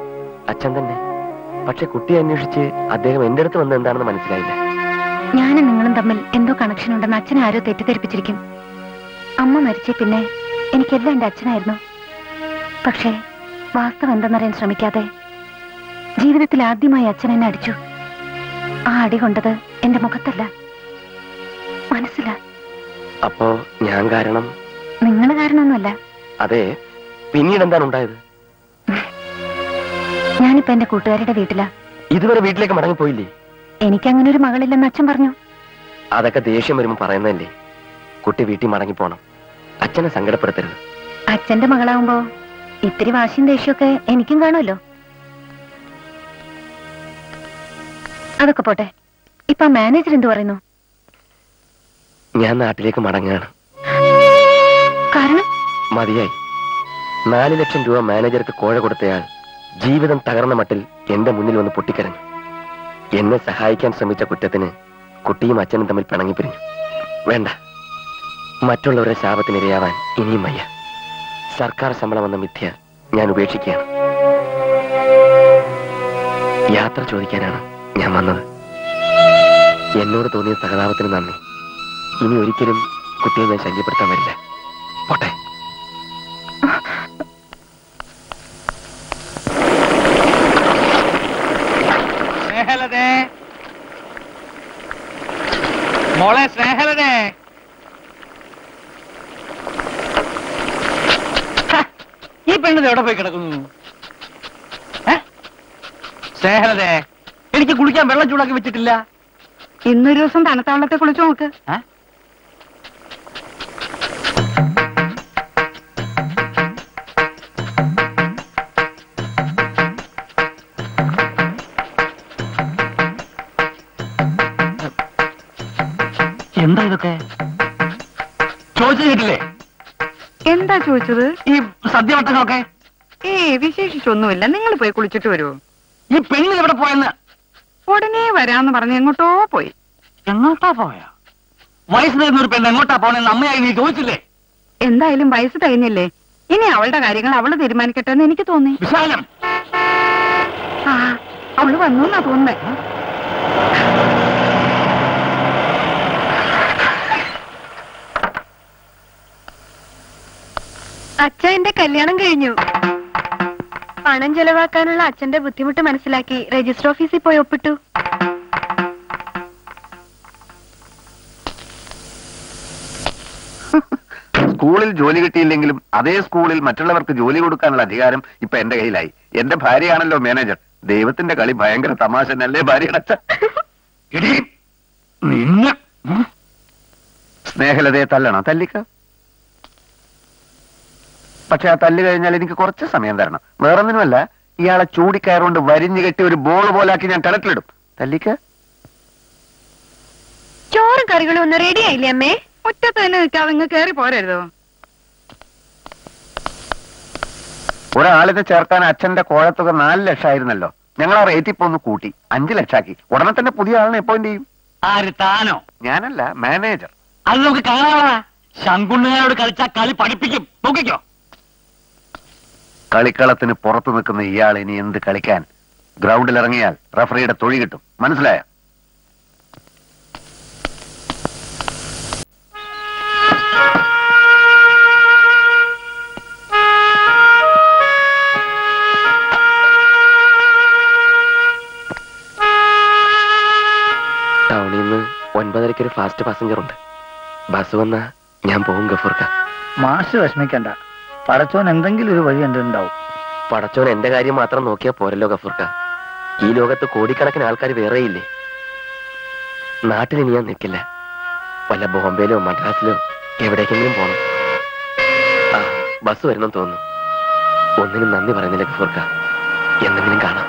അച്ഛൻ തന്നെ. പക്ഷെ കുട്ടിയെ അന്വേഷിച്ച് അദ്ദേഹം എന്റെ അടുത്ത് വന്നത് എന്താണെന്ന് മനസ്സിലായില്ല. ഞാനും നിങ്ങളും തമ്മിൽ എന്തോ കണക്ഷൻ ഉണ്ടെന്ന് അച്ഛൻ ആരോ തെറ്റിദ്ധരിപ്പിച്ചിരിക്കും. അമ്മ മരിച്ചേ പിന്നെ എനിക്കെല്ലാം എന്റെ അച്ഛനായിരുന്നു. പക്ഷേ വാസ്തവം എന്തെന്നറിയാൻ ശ്രമിക്കാതെ ജീവിതത്തിൽ ആദ്യമായി അച്ഛൻ എന്നെ അടിച്ചു. ആ അടി കൊണ്ടത് എന്റെ മുഖത്തല്ല, മനസ്സിലാ. അപ്പോ ഞാൻ കാരണം? നിങ്ങൾ കാരണമൊന്നുമല്ല. അതെ, പിന്നീട് എന്താണ് ഉണ്ടായത്? ഞാനിപ്പോ എന്റെ കൂട്ടുകാരുടെ വീട്ടിലാ. ഇതുവരെ വീട്ടിലേക്ക് മടങ്ങിപ്പോയില്ലേ? എനിക്കങ്ങനെ ഒരു മകളില്ലെന്ന് അച്ഛൻ പറഞ്ഞു. അതൊക്കെ ദേഷ്യം വരുമ്പോ പറയുന്നതല്ലേ. കുട്ടി വീട്ടിൽ മടങ്ങിപ്പോണം. അച്ഛനെ സങ്കടപ്പെടുത്തരുത്. അച്ഛന്റെ മകളാവുമ്പോ ഇത്തിരി വാശിയും ദേഷ്യമൊക്കെ എനിക്കും കാണുമല്ലോ. അതൊക്കെ പോട്ടെ, ഇപ്പൊ മാനേജർ എന്ത് പറയുന്നു? ഞാൻ നാട്ടിലേക്ക് മടങ്ങുകയാണ്. കാരണം? മതിയായി. 4 ലക്ഷം രൂപ മാനേജർക്ക് കോഴ കൊടുത്തയാൾ ജീവിതം തകർന്ന മട്ടിൽ എന്റെ മുന്നിൽ വന്ന് പൊട്ടിക്കരഞ്ഞു. എന്നെ സഹായിക്കാൻ ശ്രമിച്ച കുറ്റത്തിന് കുട്ടിയും അച്ഛനും തമ്മിൽ പിണങ്ങിപ്പിരിഞ്ഞു. വേണ്ട, മറ്റുള്ളവരുടെ ശാപത്തിനിരയാവാൻ ഇനിയും വയ്യ. സർക്കാർ ശമ്പളം വന്ന മിഥ്യ ഞാൻ ഉപേക്ഷിക്കുകയാണ്. യാത്ര ചോദിക്കാനാണ് ഞാൻ വന്നത്. എന്നോട് തോന്നിയ സഹതാപത്തിന് നന്ദി. ഇനി ഒരിക്കലും കുട്ടിയെ ഞാൻ ശല്യപ്പെടുത്താൻ വരില്ല. പോട്ടെ. സ്നേഹലതേ, മോളെ സ്നേഹലതേ. ഈ പെണ്ണത് എവിടെ പോയി കിടക്കുന്നു? സ്നേഹലതേ, എനിക്ക് കുളിക്കാൻ വെള്ളം ചൂടാക്കി വെച്ചിട്ടില്ല. ഇന്നൊരു ദിവസം തണുത്ത വെള്ളത്തെ കുളിച്ചു നോക്ക്. എന്താ ഇതൊക്കെ? ചോദിച്ചു കേട്ടില്ലേ? എന്താ ചോദിച്ചത്? ഈ സദ്യവട്ടങ്ങളൊക്കെ. വിശേഷിച്ചൊന്നുമില്ല, നിങ്ങൾ പോയി കുളിച്ചിട്ട് വരുമോ? ഈ പെണ്ണിൽ എവിടെ പോയെന്ന്? ഉടനെ വരാന്ന് പറഞ്ഞ് എങ്ങോട്ടോ പോയി. എങ്ങോട്ടാ പോയാ? വയസ്സ് തരുന്ന ഒരു പെണ്ണ് എങ്ങോട്ടാ പോണെന്ന് അമ്മയായി നീ ചോദിച്ചില്ലേ? എന്തായാലും വയസ്സ് തികഞ്ഞില്ലേ, ഇനി അവളുടെ കാര്യങ്ങൾ അവള് തീരുമാനിക്കട്ടെ എന്ന് എനിക്ക് തോന്നി. വിശാലം, ആ അവള് വന്നു എന്നാ തോന്നുന്നേ. അച്ഛ എന്റെ കല്യാണം കഴിഞ്ഞു. പണം ചെലവാക്കാനുള്ള അച്ഛന്റെ ബുദ്ധിമുട്ട് മനസ്സിലാക്കി രജിസ്റ്റർ ഓഫീസിൽ പോയി ഒപ്പിട്ടു. സ്കൂളിൽ ജോലി കിട്ടിയില്ലെങ്കിലും അതേ സ്കൂളിൽ മറ്റുള്ളവർക്ക് ജോലി കൊടുക്കാനുള്ള അധികാരം ഇപ്പൊ എന്റെ കയ്യിലായി. എന്റെ ഭാര്യയാണല്ലോ മാനേജർ. ദൈവത്തിന്റെ കളി ഭയങ്കര തമാശ അല്ലേ ഭാര്യയുടെ അച്ഛൻ? സ്നേഹലതയെ തല്ലണോ? തല്ലിക്ക. പക്ഷെ ആ തല്ല് കഴിഞ്ഞാൽ എനിക്ക് കുറച്ച് സമയം തരണം. വേറൊന്നിനുമല്ല, ഇയാളെ ചൂടിക്കയറുകൊണ്ട് വരിഞ്ഞു കെട്ടി ഒരു ബോൾ പോലാക്കി ഞാൻ കിണറ്റിലിടും. തല്ലിക്ക. ചോറും കറികളും ഒന്നും റെഡി ആയില്ലേ അമ്മേ? മുറ്റത്ത് തന്നെ നിൽക്കാതെ ഇങ്ങ് കയറി പോരരുതോ? ഒരാളിനെ ചേർക്കാൻ അച്ഛന്റെ കോഴത്തുക 4 ലക്ഷമായിരുന്നല്ലോ. ഞങ്ങൾ ആ റേറ്റ് ഇപ്പൊ ഒന്ന് കൂട്ടി 5 ലക്ഷമാക്കി. ഉടനെ തന്നെ പുതിയ ആളിനെ അപ്പോയിന്റ് ചെയ്യും. ആര്? താനോ? ഞാനല്ല, മാനേജർ. അത് നമുക്ക് കാണാനാ. ശങ്കുണ്ണനോട് കളിച്ചാ കളി പഠിപ്പിക്കും. നോക്കിക്കോ. കളിക്കളത്തിന് പുറത്തു നിൽക്കുന്ന ഇയാൾ ഇനി എന്ത് കളിക്കാൻ? ഗ്രൗണ്ടിൽ ഇറങ്ങിയാൽ റഫറിയുടെ തൊഴി കിട്ടും. മനസ്സിലായോ? ടൗണിൽ നിന്ന് 9:30 ഒരു ഫാസ്റ്റ് പാസഞ്ചർ ഉണ്ട്. ബസ് വന്നാ ഞാൻ പോകും ഗഫൂർക്ക. മാഷ് വിഷമിക്കണ്ട, പടച്ചോൻ എന്തെങ്കിലും ഒരു വഴി കണ്ടിട്ടുണ്ടാവും. പടച്ചോൻ എന്റെ കാര്യം മാത്രം നോക്കിയാ പോരല്ലോ ഗഫൂർക്ക. ഈ ലോകത്ത് കോടിക്കണക്കിന് ആൾക്കാർ വേറെയില്ലേ. നാട്ടിൽ ഇനി ഞാൻ നിൽക്കില്ല. വല്ല ബോംബെയിലോ മദ്രാസിലോ എവിടേക്കെങ്കിലും പോണം. ആ ബസ് വരുന്നെന്ന് തോന്നുന്നു. ഒന്നിനും നന്ദി പറയുന്നില്ല ഗഫൂർക്ക. എന്തെങ്കിലും കാണാം.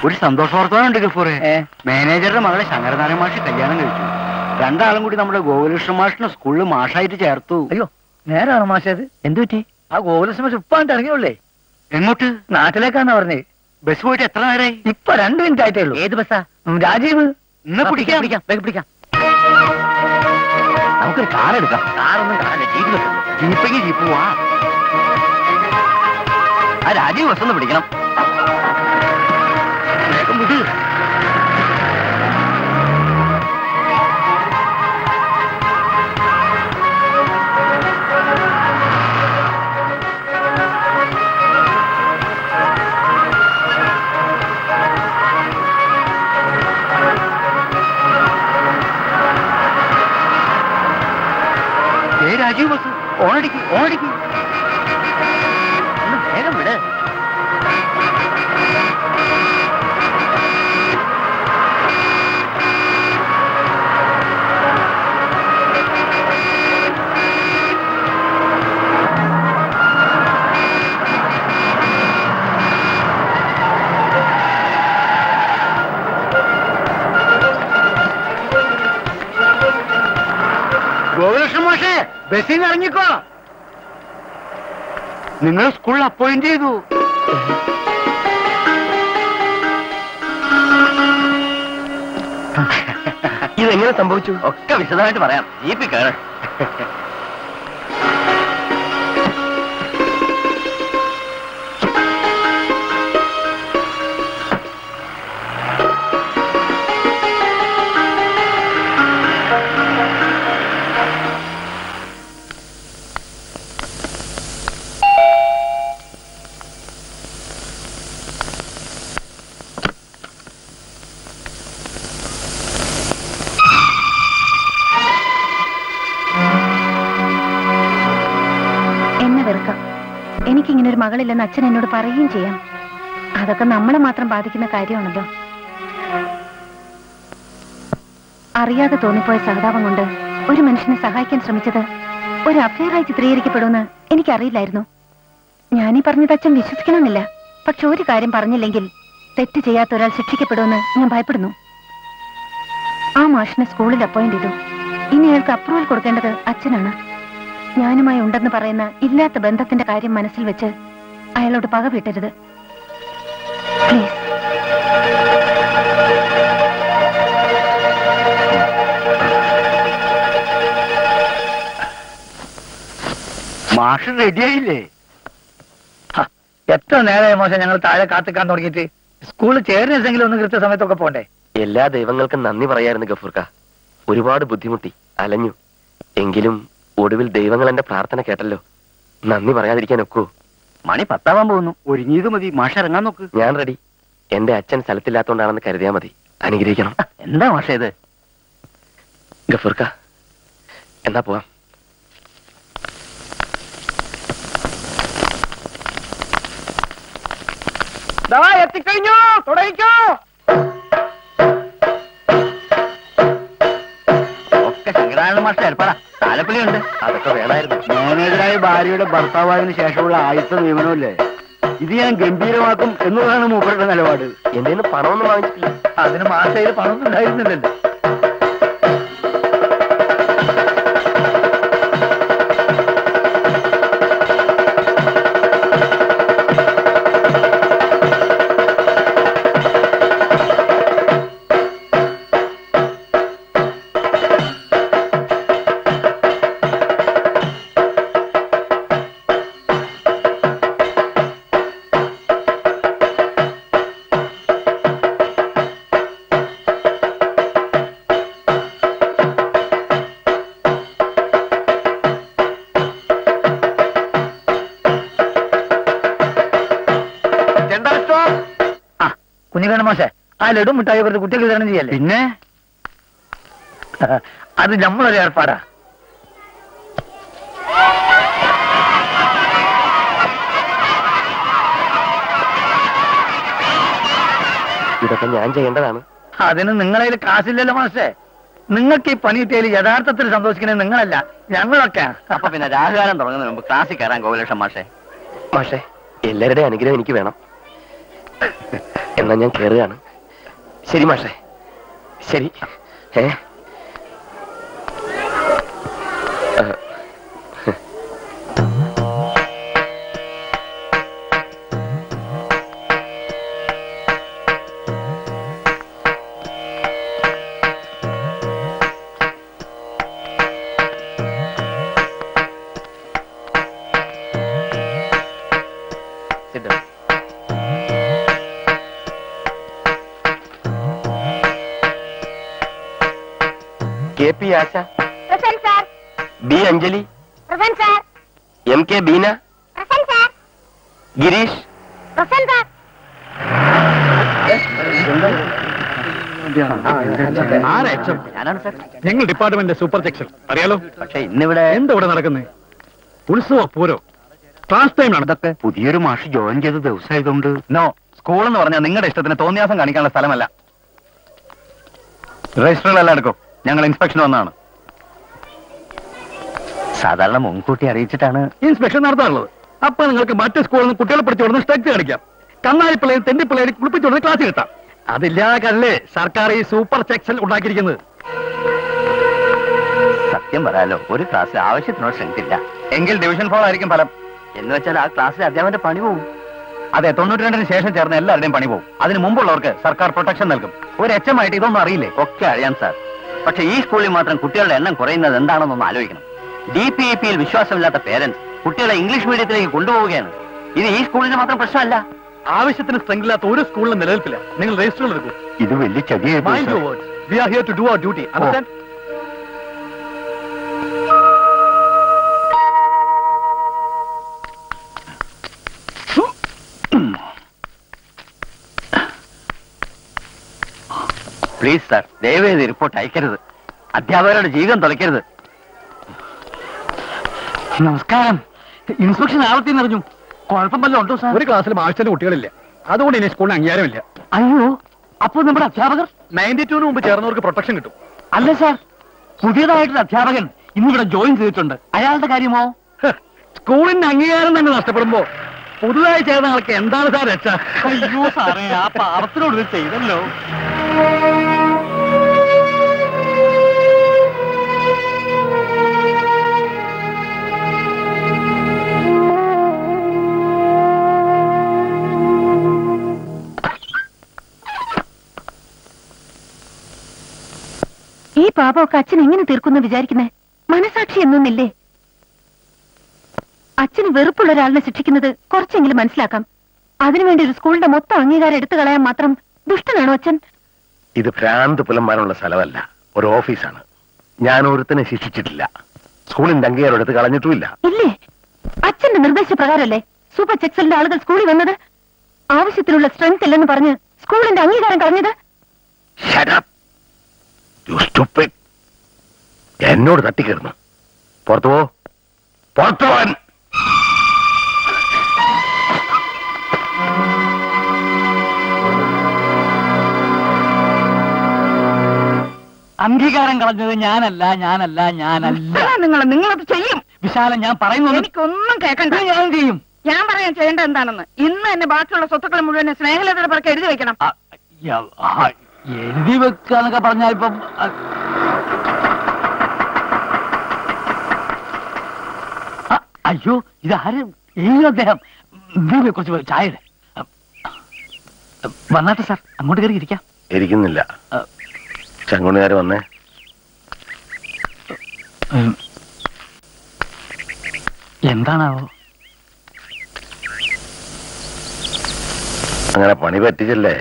ഒരു സന്തോഷ വാർത്തയുണ്ട് ഗഫൂറെ. മാനേജറുടെ മകളെ ശങ്കരനാരായണ മാഷ് കല്യാണം കഴിച്ചു. രണ്ടാളും കൂടി നമ്മുടെ ഗോകുലകൃഷ്ണ മാഷിനെ സ്കൂളിൽ മാഷായിട്ട് ചേർത്തു. അയ്യോ നേരാണോ മാഷത്? എന്തു പറ്റി? ആ ഗോകുലകൃഷ്ണ മാഷ് ഇപ്പാണ്ട് ഇറങ്ങിയുള്ളേ. എങ്ങോട്ട്? നാട്ടിലേക്കാണ് പറഞ്ഞേ. ബസ് പോയിട്ട് എത്ര നേരമായി? ഇപ്പൊ 2 മിനിറ്റ് ആയിട്ടേ ഉള്ളൂ. ഏത് ബസ്സാ? രാജീവ്. ഇന്ന് പിടിക്കാം. വേഗം പിടിക്കാം. നമുക്കൊരു കാർ എടുക്കാം. കാറൊന്നും കാറില്ല, ജീപ്പ് ബസ്. ജീപ്പെങ്കിൽ ജീപ്പ് പോവാ. ആ രാജീവ് ബസ് ഒന്ന് പിടിക്കണം. വേഗം വിട്. രാജീവ് ബസ് ഓണടിക്ക് ഓണടിക്ക്. വേഗം വിട്. ഗോകുലകൃഷ്ണ മാഷേ, ബസ്സിൽ നിന്ന് ഇറങ്ങിക്കോ. നിങ്ങൾ സ്കൂളിൽ അപ്പോയിന്റ് ചെയ്തു. ഇതെങ്ങനെ സംഭവിച്ചു? ഒക്കെ വിശദമായിട്ട് പറയാം. ജീപ്പിൽ കയറ്. എനിക്കിങ്ങനെ ഒരു മകളില്ലെന്ന് അച്ഛൻ എന്നോട് പറയുകയും ചെയ്യാം. അതൊക്കെ നമ്മളെ മാത്രം ബാധിക്കുന്ന കാര്യമാണല്ലോ. അറിയാതെ തോന്നിപ്പോയ സഹതാപം കൊണ്ട് ഒരു മനുഷ്യനെ സഹായിക്കാൻ ശ്രമിച്ചത് ഒരു അഫയറായി ചിത്രീകരിക്കപ്പെടുമെന്ന് എനിക്കറിയില്ലായിരുന്നു. ഞാനീ പറഞ്ഞത് അച്ഛൻ വിശ്വസിക്കണമെന്നില്ല. പക്ഷെ ഒരു കാര്യം പറഞ്ഞില്ലെങ്കിൽ തെറ്റ് ചെയ്യാത്ത ഒരാൾ ശിക്ഷിക്കപ്പെടുമെന്ന് ഞാൻ ഭയപ്പെടുന്നു. ആ മാഷിനെ സ്കൂളിൽ അപ്പോയിന്റ് ചെയ്തു. ഇനി അയാൾക്ക് അപ്രൂവൽ കൊടുക്കേണ്ടത് അച്ഛനാണ്. ഞാനുമായി ഉണ്ടെന്ന് പറയുന്ന ഇല്ലാത്ത ബന്ധത്തിന്റെ കാര്യം മനസ്സിൽ വെച്ച് അയാളോട് പക വീട്ടരുത് പ്ലീസ്. മാഷ് റെഡിയായില്ലേ? എത്ര നേരമായ മോശം ഞങ്ങൾ താഴെ കാത്തിക്കാൻ തുടങ്ങിയിട്ട്. സ്കൂളിൽ ചേർന്നെങ്കിലും ഒന്ന് കൃത്യസമയത്തൊക്കെ പോണ്ടേ? എല്ലാ ദൈവങ്ങൾക്കും നന്ദി പറയായിരുന്നു ഗഫൂർക്ക. ഒരുപാട് ബുദ്ധിമുട്ടി, അലഞ്ഞു. എങ്കിലും ഒടുവിൽ ദൈവങ്ങൾ എന്റെ പ്രാർത്ഥന കേട്ടല്ലോ. നന്ദി പറയാതിരിക്കാൻ ഒക്കൂ? മണി 10 ആവാൻ പോകുന്നു. ഒരുങ്ങിയത് മതി. മാഷ് ഇറങ്ങാൻ നോക്ക്. ഞാൻ റെഡി. എന്റെ അച്ഛൻ സ്ഥലത്തില്ലാത്തോണ്ടാണെന്ന് കരുതിയാ മതി. അനുഗ്രഹിക്കണം. എന്താ മാഷേ ഇത്? ഗഫൂർക്ക, എന്നാ പോവാം. എത്തിക്കഴിഞ്ഞു, തുടങ്ങിക്കോ. ഒക്കെ ശങ്കരാനന്ദ മാഷ ഏർപ്പാടാ. താലപ്പൊലിയുണ്ട്. അതൊക്കെ വേണമായിരുന്നു. മാനേജറായ ഭാര്യയുടെ ഭർത്താവായതിനു ശേഷമുള്ള ആദ്യത്തെ നിയമനമല്ലേ ഇത്? ഞാൻ ഗംഭീരമാക്കും എന്നുള്ളതാണ് മൂപ്പരുടെ നിലപാട്. എന്റെ പണമൊന്നും വാങ്ങിച്ചിട്ടില്ല. അതിന് മാസയിൽ പണമൊന്നും ഉണ്ടായിരുന്നില്ലല്ലോ. കുഞ്ഞിക്കണ്ണ മാഷെ, ആ ലഡു മിഠായി കുറച്ച് കുട്ടികൾക്ക് വിതരണം ചെയ്യല്ലേ? പിന്നെ അത് നമ്മളൊരു ഏർപ്പാടാ. ഇതൊക്കെ ഞാൻ ചെയ്യേണ്ടതാണ്. അതിന് നിങ്ങളതിൽ കാശില്ലല്ലോ മാഷെ. നിങ്ങൾക്ക് ഈ പണി കിട്ടിയതിൽ യഥാർത്ഥത്തിൽ സന്തോഷിക്കുന്നത് നിങ്ങളല്ല, ഞങ്ങളൊക്കെ. അപ്പൊ പിന്നെ രാഹുകാലം തുടങ്ങുന്നതിന് മുമ്പ് ക്ലാസ്സിൽ കയറാൻ ഗോകുലകൃഷ്ണൻ മാഷേ. മാഷെ, എല്ലാവരുടെയും അനുഗ്രഹം എനിക്ക് വേണം. എന്നാ എന്നാ ഞാൻ കയറുകയാണ്. ശരി മാഷേ, ശരി. KP Asha, present sir. B Anjali, present sir. MK Beena, present sir. Girish. Present sir. ഞങ്ങൾ ഡിപ്പാർട്ട്മെന്റ് സൂപ്പർ സെക്ഷൻ അറിയാലോ. പക്ഷെ ഇന്നിവിടെ എന്താ ഇവിടെ നടക്കുന്നത്? ഉത്സവ പൂരോ ക്ലാസ് ടൈമാണ് ഇതൊക്കെ. പുതിയൊരു മാഷ് ജോയിൻ ചെയ്ത ദിവസമായതുകൊണ്ട്. നോ, സ്കൂൾ എന്ന് പറഞ്ഞാൽ നിങ്ങളുടെ ഇഷ്ടത്തിന് തോന്നിയാസം കാണിക്കാനുള്ള സ്ഥലമല്ല. രജിസ്റ്ററുകളെല്ലാം എടുക്കും. ഞങ്ങൾ ഇൻസ്പെക്ഷൻ വന്നതാണ്. സാധാരണ മുൻകൂട്ടി അറിയിച്ചിട്ടാണ് ഇൻസ്പെക്ഷൻ നടത്താറുള്ളത്. അപ്പൊ നിങ്ങൾക്ക് മറ്റു സ്കൂളിൽ നിന്ന് കുട്ടികളെ പഠിച്ചു കൊടുന്ന് സ്ട്രക്ചർ കാണിക്കാം. കന്നാലി പിള്ളേരും തെണ്ടി പിള്ളേരും കുളിപ്പിച്ചു കൊടുന്ന് ക്ലാസ് കിട്ടാം. അതില്ലാതെ സർക്കാർ ഈ സൂപ്പർ സെക്ഷൻ ഉണ്ടാക്കിയിരിക്കുന്നത്. സത്യം പറയാലോ, ഒരു ക്ലാസ്സിൽ ആവശ്യത്തിനോട് സ്ട്രെങ്ത് ഇല്ല. എങ്കിൽ ഡിവിഷൻ ഫോൾ ആയിരിക്കും ഫലം. എന്ന് വെച്ചാൽ ആ ക്ലാസ്സിൽ അധ്യാപകന്റെ പണി പോകും. അതെ, 92-ന് ശേഷം ചേർന്ന് എല്ലാവരുടെയും പണി പോകും. അതിന് മുമ്പുള്ളവർക്ക് സർക്കാർ പ്രൊട്ടക്ഷൻ നൽകും. ഒരു എച്ചമായിട്ട് ഇതൊന്നും അറിയില്ലേ? ഒക്കെ അറിയാം സാർ. പക്ഷെ ഈ സ്കൂളിൽ മാത്രം കുട്ടികളുടെ എണ്ണം കുറയുന്നത് എന്താണെന്നൊന്ന് ആലോചിക്കണം. DPEP-യിൽ വിശ്വാസമില്ലാത്ത പേരന്റ്സ് കുട്ടികളെ ഇംഗ്ലീഷ് മീഡിയത്തിലേക്ക് കൊണ്ടുപോവുകയാണ്. ഇത് ഈ സ്കൂളിന് മാത്രം പ്രശ്നമല്ല. ആവശ്യത്തിന് സ്ട്രെങ്ത് ഇല്ലാത്ത ഒരു സ്കൂളിലും നിലനിൽപ്പില്ല. നിങ്ങൾ രജിസ്റ്ററുകൾ എടുക്കും. ഇത് വലിയ ചതിയായി. Mind your words. We are here to do our duty. Understand? Please sir, ദയവേത് റിപ്പോർട്ട് അയക്കരുത്. അധ്യാപകരുടെ ജീവിതം തുലയ്ക്കരുത്. നമസ്കാരം. ഇൻസ്പെക്ഷൻ ആവർത്തി നിറഞ്ഞു. കുഴപ്പം വല്ലതും ഉണ്ടോ സാർ? ഒരു ക്ലാസ്സിലും ആവശ്യത്തിന് കുട്ടികളില്ല. അതുകൊണ്ട് ഇനി സ്കൂളിന് അംഗീകാരമില്ല. അയ്യോ, അപ്പോൾ നമ്മുടെ അധ്യാപകർ 92-ന് മുമ്പ് ചേർന്നവർക്ക് പ്രൊട്ടക്ഷൻ കിട്ടും. അല്ല സാർ, പുതിയതായിട്ടൊരു അധ്യാപകൻ ഇന്നിവിടെ ജോയിൻ ചെയ്തിട്ടുണ്ട്. അയാളുടെ കാര്യമോ? സ്കൂളിന്റെ അംഗീകാരം തന്നെ നഷ്ടപ്പെടുമ്പോ പുതുതായി ചേർന്ന ആൾക്ക് എന്താണ് സാർ രക്ഷ? അയ്യോ സാറേ, ആ പാവത്തിനോട് ഇത് ചെയ്തല്ലോ. ഈ പാപമൊക്കെ അച്ഛൻ എങ്ങനെ തീർക്കുന്നു വിചാരിക്കുന്നേ? മനസാക്ഷി എന്നൊന്നില്ലേ? അച്ഛന് വെറുപ്പുള്ള ഒരാളിനെ ശിക്ഷിക്കുന്നത് കുറച്ചെങ്കിലും മനസ്സിലാക്കാം. അതിനുവേണ്ടി ഒരു സ്കൂളിന്റെ മൊത്തം അംഗീകാരം എടുത്തു കളയാൻ മാത്രം ദുഷ്ടനാണോ അച്ഛൻ? ഇത് ഭ്രാന്ത് പുലന്മാരുള്ള സ്ഥലമല്ല, ഒരു ഓഫീസാണ്. ഞാൻ ഒരുത്തനെ ശിക്ഷിച്ചിട്ടില്ല. സ്കൂളിന്റെ അംഗീകാരം എടുത്ത് കളഞ്ഞിട്ടുമില്ല. ഇല്ലേ? അച്ഛന്റെ നിർദ്ദേശപ്രകാരമല്ലേ സൂപ്പർ സെക്സലിന്റെ ആളുകൾ സ്കൂളിൽ വന്നത്? ആവശ്യത്തിനുള്ള സ്ട്രെങ്ത് ഇല്ലെന്ന് പറഞ്ഞ് സ്കൂളിന്റെ അംഗീകാരം കളഞ്ഞത്? എന്നോട് തട്ടിക്കയറുന്നു. പുറത്തു പോ, പുറത്തു പോവാൻ. അംഗീകാരം കളഞ്ഞത് ഞാനല്ല. നിങ്ങളത് ചെയ്യും. വിശാലം, ഞാൻ പറയുന്നു. എനിക്കൊന്നും കേൾക്കണ്ട. ഞാൻ ചെയ്യും. ഞാൻ പറയാൻ ചെയ്യേണ്ടത് എന്താണെന്ന് ഇന്ന് തന്നെ ബാക്കിയുള്ള സ്വത്തുക്കൾ മുഴുവൻ സ്നേഹലതയുടെ പുറകെ എഴുതി വെക്കണം. എഴുതി വെക്കാന്നൊക്കെ പറഞ്ഞാൽ ഇപ്പം അയ്യോ, ഇതാരും എഴുതി അദ്ദേഹം കുറച്ച് ചായ വന്നാട്ടെ സാർ, അങ്ങോട്ട് കയറി ഇരിക്കാം. ഇരിക്കുന്നില്ല. ചങ്കുണികാര് വന്നേ. എന്താണാവോ? അങ്ങനെ പണി പറ്റിച്ചല്ലേ?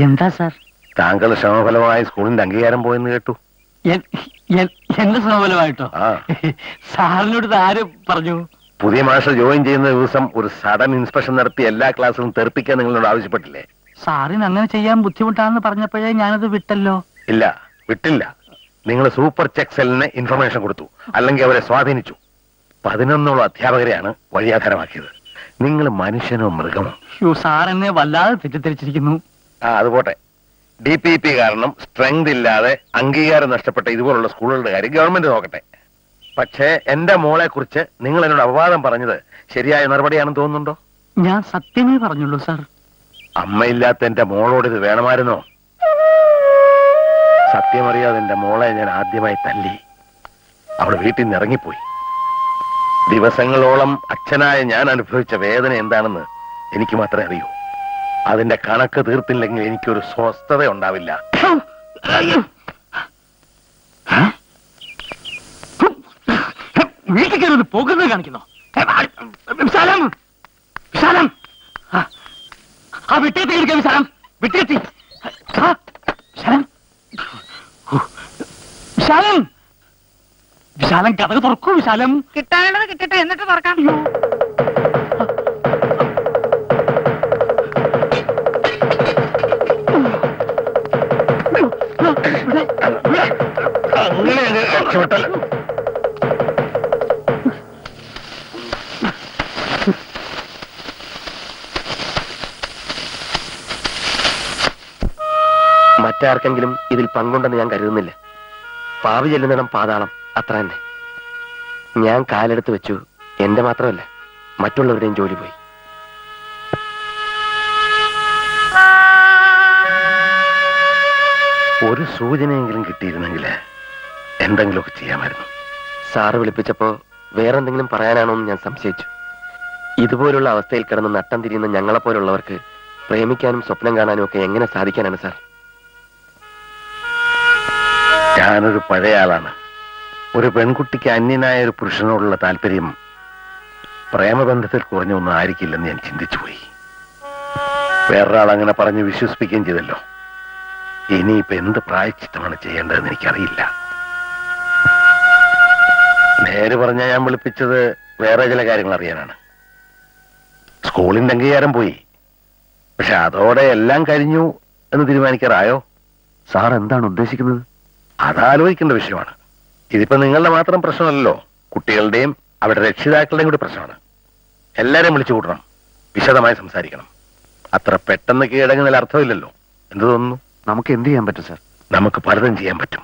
എന്താ സാർ? താങ്കൾ ശ്രമഫലമായി സ്കൂളിന്റെ അംഗീകാരം പോയെന്ന് കേട്ടു. എന്റെ ശ്രമഫലമായിട്ടോ? സാറിനോട് ആര് പറഞ്ഞു? പുതിയ മാസ്റ്റർ ജോയിൻ ചെയ്യുന്ന ദിവസം ഒരു സഡൻ ഇൻസ്പെക്ഷൻ നടത്തി എല്ലാ ക്ലാസ്സിലും തെറിപ്പിക്കാൻ നിങ്ങളോട് ആവശ്യപ്പെട്ടില്ലേ? സാറിന് അങ്ങനെ ചെയ്യാൻ ബുദ്ധിമുട്ടാണെന്ന് പറഞ്ഞപ്പോഴേ ഞാനത് വിട്ടല്ലോ. ഇല്ല, വിട്ടില്ല. നിങ്ങൾ സൂപ്പർ ചെക്സലിന് ഇൻഫർമേഷൻ കൊടുത്തു, അല്ലെങ്കിൽ അവരെ സ്വാധീനിച്ചു. 11 അധ്യാപകരെയാണ് വഴിയാധാരമാക്കിയത്. നിങ്ങൾ മനുഷ്യനോ മൃഗമോ? സാർ എന്നെ വല്ലാതെ തെറ്റിദ്ധരിച്ചിരിക്കുന്നു. അതുപോട്ടെ. DPEP കാരണം സ്ട്രെങ്ത് ഇല്ലാതെ അംഗീകാരം നഷ്ടപ്പെട്ട ഇതുപോലുള്ള സ്കൂളുകളുടെ കാര്യം ഗവൺമെന്റ് നോക്കട്ടെ. പക്ഷേ എന്റെ മോളെ കുറിച്ച് നിങ്ങൾ എന്നോട് അപവാദം പറഞ്ഞത് ശരിയായ നടപടിയാണെന്ന് തോന്നുന്നുണ്ടോ? ഞാൻ സത്യമേ പറഞ്ഞുള്ളൂ സാർ. അമ്മയില്ലാത്ത എന്റെ മോളോട് ഇത് വേണമായിരുന്നോ? സത്യമറിയാതെ എന്റെ മോളെ ഞാൻ ആദ്യമായി തല്ലി. അവൾ വീട്ടിൽ നിന്ന് ഇറങ്ങിപ്പോയി. ദിവസങ്ങളോളം അച്ഛനായ ഞാൻ അനുഭവിച്ച വേദന എന്താണെന്ന് എനിക്ക് മാത്രമേ അറിയൂ. അതിന്റെ കണക്ക് തീർത്തില്ലെങ്കിൽ എനിക്കൊരു സ്വസ്ഥത ഉണ്ടാവില്ല. വീട്ടിൽ കയറി പോകുന്നത് കാണിക്കുന്നു. വിശാലം, വിശാലം, ആ വിട്ടേക്ക് ഇരിക്കാം. വിശാലം, വിട്ടേത്തി. വിശാലം, വിശാലം, വിശാലം, കഥക് തുറക്കൂ. വിശാലം, കിട്ടാനുള്ളത് കിട്ടട്ടെ, എന്നിട്ട് തുറക്കാം. അങ്ങനെ രക്ഷപ്പെട്ടല്ല. മറ്റാർക്കെങ്കിലും ഇതിൽ പങ്കുണ്ടെന്ന് ഞാൻ കരുതുന്നില്ല. പാവി ചെല്ലുന്നിടം പാതാളം, അത്ര തന്നെ. ഞാൻ കാലെടുത്ത് വെച്ചു. എന്റെ മാത്രമല്ല, മറ്റുള്ളവരുടെയും ജോലി പോയി. ഒരു സൂചനയെങ്കിലും കിട്ടിയിരുന്നെങ്കിൽ എന്തെങ്കിലുമൊക്കെ ചെയ്യാമായിരുന്നു. സാറ് വിളിപ്പിച്ചപ്പോ വേറെന്തെങ്കിലും പറയാനാണോ എന്ന് ഞാൻ സംശയിച്ചു. ഇതുപോലുള്ള അവസ്ഥയിൽ കിടന്ന് നട്ടം തിരിയുന്ന ഞങ്ങളെപ്പോലുള്ളവർക്ക് പ്രേമിക്കാനും സ്വപ്നം കാണാനും ഒക്കെ എങ്ങനെ സാധിക്കാനാണ് സാർ? ഞാനൊരു പഴയ ആളാണ്. ഒരു പെൺകുട്ടിക്ക് അന്യനായ ഒരു പുരുഷനോടുള്ള താല്പര്യം പ്രേമബന്ധത്തിൽ കുറഞ്ഞൊന്നും ആയിരിക്കില്ലെന്ന് ഞാൻ ചിന്തിച്ചുപോയി. വേറൊരാൾ അങ്ങനെ പറഞ്ഞ് വിശ്വസിപ്പിക്കുകയും ചെയ്തല്ലോ. ഇനിയിപ്പോ എന്ത് പ്രായശ്ചിത്തമാണ് ചെയ്യേണ്ടതെന്ന് എനിക്കറിയില്ല. നേര് പറഞ്ഞ ഞാൻ വിളിപ്പിച്ചത് വേറെ ചില കാര്യങ്ങൾ അറിയാനാണ്. സ്കൂളിന്റെ അംഗീകാരം പോയി, പക്ഷെ അതോടെ എല്ലാം കഴിഞ്ഞു എന്ന് തീരുമാനിക്കാറായോ? സാർ എന്താണ് ഉദ്ദേശിക്കുന്നത്? അതാലോചിക്കേണ്ട വിഷയമാണ്. ഇതിപ്പോ നിങ്ങളുടെ മാത്രം പ്രശ്നമല്ലല്ലോ, കുട്ടികളുടെയും അവരുടെ രക്ഷിതാക്കളുടെയും കൂടി പ്രശ്നമാണ്. എല്ലാരെയും വിളിച്ചു കൂട്ടണം, വിശദമായി സംസാരിക്കണം. അത്ര പെട്ടെന്ന് കീഴടങ്ങുന്നതിൽ അർത്ഥമില്ലല്ലോ. എന്ത് തോന്നുന്നു? നമുക്ക് എന്ത് ചെയ്യാൻ പറ്റും സാർ? നമുക്ക് പലതും ചെയ്യാൻ പറ്റും.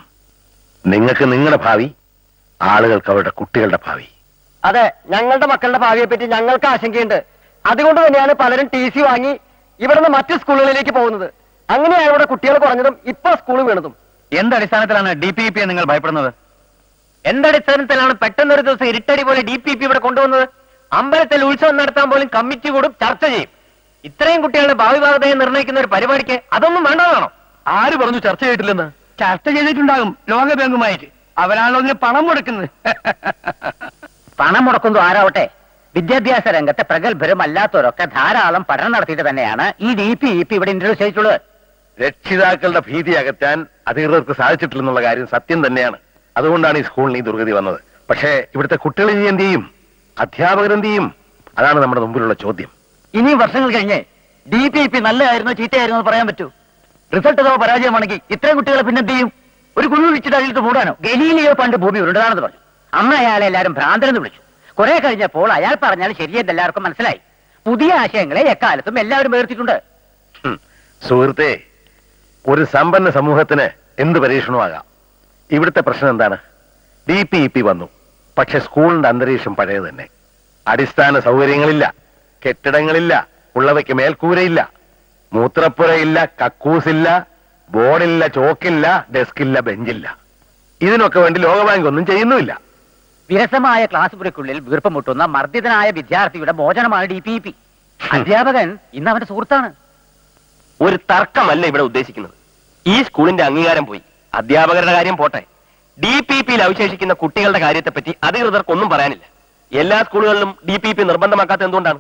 നിങ്ങൾക്ക് നിങ്ങളുടെ ഭാവി, ആളുകൾക്ക് അവരുടെ കുട്ടികളുടെ ഭാവി. അതെ, ഞങ്ങളുടെ മക്കളുടെ ഭാവിയെ പറ്റി ഞങ്ങൾക്ക് ആശങ്കയുണ്ട്. അതുകൊണ്ട് തന്നെയാണ് പലരും TC വാങ്ങി ഇവിടുന്ന് മറ്റു സ്കൂളുകളിലേക്ക് പോകുന്നത്. അങ്ങനെയാണ് ഇവിടെ കുട്ടികൾ കുറഞ്ഞതും ഇപ്പൊ സ്കൂൾ വീണതും. എന്തടിസ്ഥാനത്തിലാണ് DPP നിങ്ങൾ ഭയപ്പെടുന്നത്? എന്തടിസ്ഥാനത്തിലാണ് പെട്ടെന്നൊരു ദിവസം ഇരുട്ടടി പോലെ DPP ഇവിടെ കൊണ്ടുവന്നത്? അമ്പലത്തിൽ ഉത്സവം നടത്താൻ പോലും കമ്മിറ്റി കൂടും, ചർച്ച ചെയ്യും. ഇത്രയും കുട്ടികളുടെ ഭാവി ഭാഗതയെ നിർണ്ണയിക്കുന്ന ഒരു പരിപാടിക്ക് അതൊന്നും വേണ്ടതാണോ? ആര് പറഞ്ഞു ചർച്ച ചെയ്തിട്ടില്ലെന്ന്? ചർച്ച ചെയ്തിട്ടുണ്ടാകും ലോക ബാങ്കുമായിട്ട്. അവരാണല്ലോ അതിന് പണം മുടക്കുന്നത്. പണം മുടക്കുന്നത് ആരാവട്ടെ, വിദ്യാഭ്യാസ രംഗത്തെ പ്രഗത്ഭരും അല്ലാത്തവരൊക്കെ ധാരാളം പഠനം നടത്തിയിട്ട് തന്നെയാണ് ഈ DPP ഇവിടെ ഇൻട്രൊഡ്യൂസ് ചെയ്തിട്ടുള്ളത്. രക്ഷിതാക്കളുടെ ഭീതി അകറ്റാൻ അധികൃതർക്ക് സാധിച്ചിട്ടില്ലെന്നുള്ള കാര്യം സത്യം തന്നെയാണ്. അതുകൊണ്ടാണ് ഈ സ്കൂളിന് ഈ ദുർഗതി വന്നത്. പക്ഷേ ഇവിടുത്തെ കുട്ടികൾ ഇനി എന്ത് ചെയ്യും? അധ്യാപകരെന്ത് ചെയ്യും? അതാണ് നമ്മുടെ മുമ്പിലുള്ള ചോദ്യം. ഇനിയും വർഷങ്ങൾ കഴിഞ്ഞ് DPP നല്ലതായിരുന്നോ ചീത്തയായിരുന്നോ എന്ന് പറയാൻ പറ്റൂ. റിസൾട്ട് അഥവാ പരാജയമാണെങ്കിൽ ഇത്രയും കുട്ടികളെ പിന്നെ എന്ത് ചെയ്യും? ഒരു കുഴി വിളിച്ചിട്ട് അതിലിട്ട് മൂടാനോ? ഗലീലിയോ പണ്ട് ഭൂമി ഉരുണ്ടതാണെന്ന് പറഞ്ഞു. അന്ന് അയാളെ എല്ലാവരും ഭ്രാന്തനെന്ന് വിളിച്ചു. കുറെ കഴിഞ്ഞപ്പോൾ അയാൾ പറഞ്ഞാൽ ശരിയെന്ന് എല്ലാവർക്കും മനസ്സിലായി. പുതിയ ആശയങ്ങളെ എക്കാലത്തും എല്ലാവരും ഉയർത്തിയിട്ടുണ്ട്. സുഹൃത്തെ, ഒരു സമ്പന്ന സമൂഹത്തിന് എന്ത് പരീക്ഷണമാകാം. ഇവിടുത്തെ പ്രശ്നം എന്താണ്? DPP വന്നു, പക്ഷെ സ്കൂളിന്റെ അന്തരീക്ഷം പഴയത് തന്നെ. അടിസ്ഥാന സൗകര്യങ്ങളില്ല, കെട്ടിടങ്ങളില്ല, ഉള്ളവയ്ക്ക് മേൽക്കൂരയില്ല, മൂത്രപ്പുരയില്ല, കക്കൂസില്ല, ബോർഡില്ല, ചോക്കില്ല, ഡെസ്കില്ല, ബെഞ്ചില്ല. ഇതിനൊക്കെ വേണ്ടി ലോകബാങ്ക് ഒന്നും ചെയ്യുന്നുമില്ല. വിരസമായ ക്ലാസ് മുറിക്കുള്ളിൽ വീർപ്പം മുട്ടുന്ന മർദ്ദിതനായ വിദ്യാർത്ഥിയുടെ മോചനമാണ് DPP. അധ്യാപകൻ ഇന്ന് അവന്റെ സുഹൃത്താണ്. ഒരു തർക്കമല്ല ഇവിടെ ഉദ്ദേശിക്കുന്നത്. ഈ സ്കൂളിന്റെ അംഗീകാരം പോയി. അധ്യാപകരുടെ കാര്യം പോട്ടെ, DPPയിൽ അവശേഷിക്കുന്ന കുട്ടികളുടെ കാര്യത്തെപ്പറ്റി അധികൃതർക്കൊന്നും പറയാനില്ല. എല്ലാ സ്കൂളുകളിലും DPP നിർബന്ധമാക്കാത്ത എന്തുകൊണ്ടാണ്?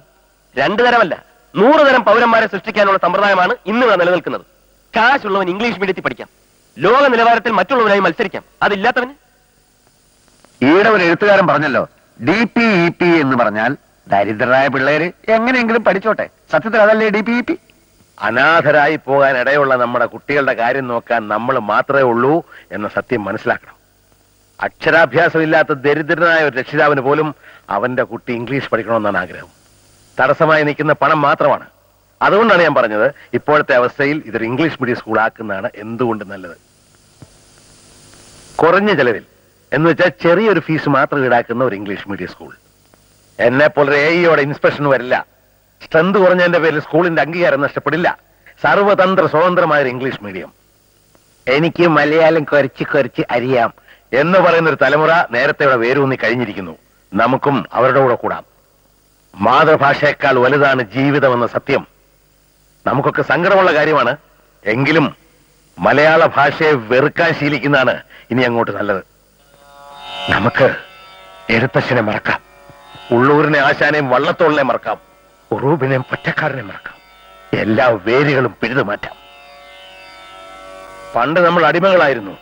2 തരമല്ല 100 തരം പൗരന്മാരെ സൃഷ്ടിക്കാനുള്ള സമ്പ്രദായമാണ് ഇന്ന് ഇവിടെ നിലനിൽക്കുന്നത്. കാശുള്ളവൻ ഇംഗ്ലീഷ് മീഡിയത്തിൽ പഠിക്കാം, ലോക നിലവാരത്തിൽ മറ്റുള്ളവരായി മത്സരിക്കാം. അതില്ലാത്തവന്? ഈയിടെ ഒരു എഴുത്തുകാരൻ പറഞ്ഞല്ലോ, DPEP എന്ന് പറഞ്ഞാൽ ദരിദ്രരായ പിള്ളേര് എങ്ങനെയെങ്കിലും പഠിച്ചോട്ടെ. സത്യത്തിൽ അതല്ലേ DPEP? അനാഥരായി പോകാൻ ഇടയുള്ള നമ്മുടെ കുട്ടികളുടെ കാര്യം നോക്കാൻ നമ്മൾ മാത്രമേ ഉള്ളൂ എന്ന സത്യം മനസ്സിലാക്കണം. അക്ഷരാഭ്യാസമില്ലാത്ത ദരിദ്രനായ ഒരു രക്ഷിതാവിന് പോലും അവന്റെ കുട്ടി ഇംഗ്ലീഷ് പഠിക്കണമെന്നാണ് ആഗ്രഹം. തടസ്സമായി നിൽക്കുന്ന പണം മാത്രമാണ്. അതുകൊണ്ടാണ് ഞാൻ പറഞ്ഞത്, ഇപ്പോഴത്തെ അവസ്ഥയിൽ ഇതൊരു ഇംഗ്ലീഷ് മീഡിയം സ്കൂൾ ആക്കുന്നതാണ് എന്തുകൊണ്ട് നല്ലത്. കുറഞ്ഞ ചെലവിൽ എന്ന് വെച്ചാൽ ചെറിയൊരു ഫീസ് മാത്രം ഈടാക്കുന്ന ഒരു ഇംഗ്ലീഷ് മീഡിയം സ്കൂൾ. എന്നെ പോലെ AEയോടെ ഇൻസ്പെക്ഷൻ വരില്ല, സ്ട്രെങ്ത് കുറഞ്ഞതിന്റെ പേരിൽ സ്കൂളിന്റെ അംഗീകാരം നഷ്ടപ്പെടില്ല. സർവതന്ത്ര സ്വതന്ത്രമായ ഇംഗ്ലീഷ് മീഡിയം. എനിക്ക് മലയാളം കുറച്ച് അറിയാം എന്ന് പറയുന്ന ഒരു തലമുറ നേരത്തെ ഇവിടെ വേരൂന്നി കഴിഞ്ഞിരിക്കുന്നു. നമുക്കും അവരുടെ കൂടെ കൂടാം. മാതൃഭാഷയേക്കാൾ വലുതാണ് ജീവിതമെന്ന സത്യം നമുക്കൊക്കെ സങ്കടമുള്ള കാര്യമാണ്. എങ്കിലും മലയാള ഭാഷയെ വെറുക്കാൻ ശീലിക്കുന്നതാണ് ഇനി അങ്ങോട്ട് നല്ലത്. നമുക്ക് എഴുത്തച്ഛനെ മറക്കാം, ഉള്ളൂരിനെ ആശാനെയും വള്ളത്തോളിനെ മറക്കാം, ഉറൂബിനെയും പൊറ്റക്കാരനെ മറക്കാം. എല്ലാ വേരുകളും പിഴുതു മാറ്റാം. പണ്ട് നമ്മൾ അടിമകളായിരുന്നു,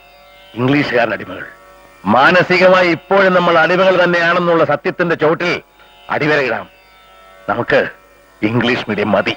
ഇംഗ്ലീഷുകാരൻ അടിമകൾ. മാനസികമായി ഇപ്പോഴും നമ്മൾ അടിമകൾ തന്നെയാണെന്നുള്ള സത്യത്തിന്റെ ചോട്ടിൽ അടിവരയിടാം. നമുക്ക് ഇംഗ്ലീഷ് മീഡിയം മതി.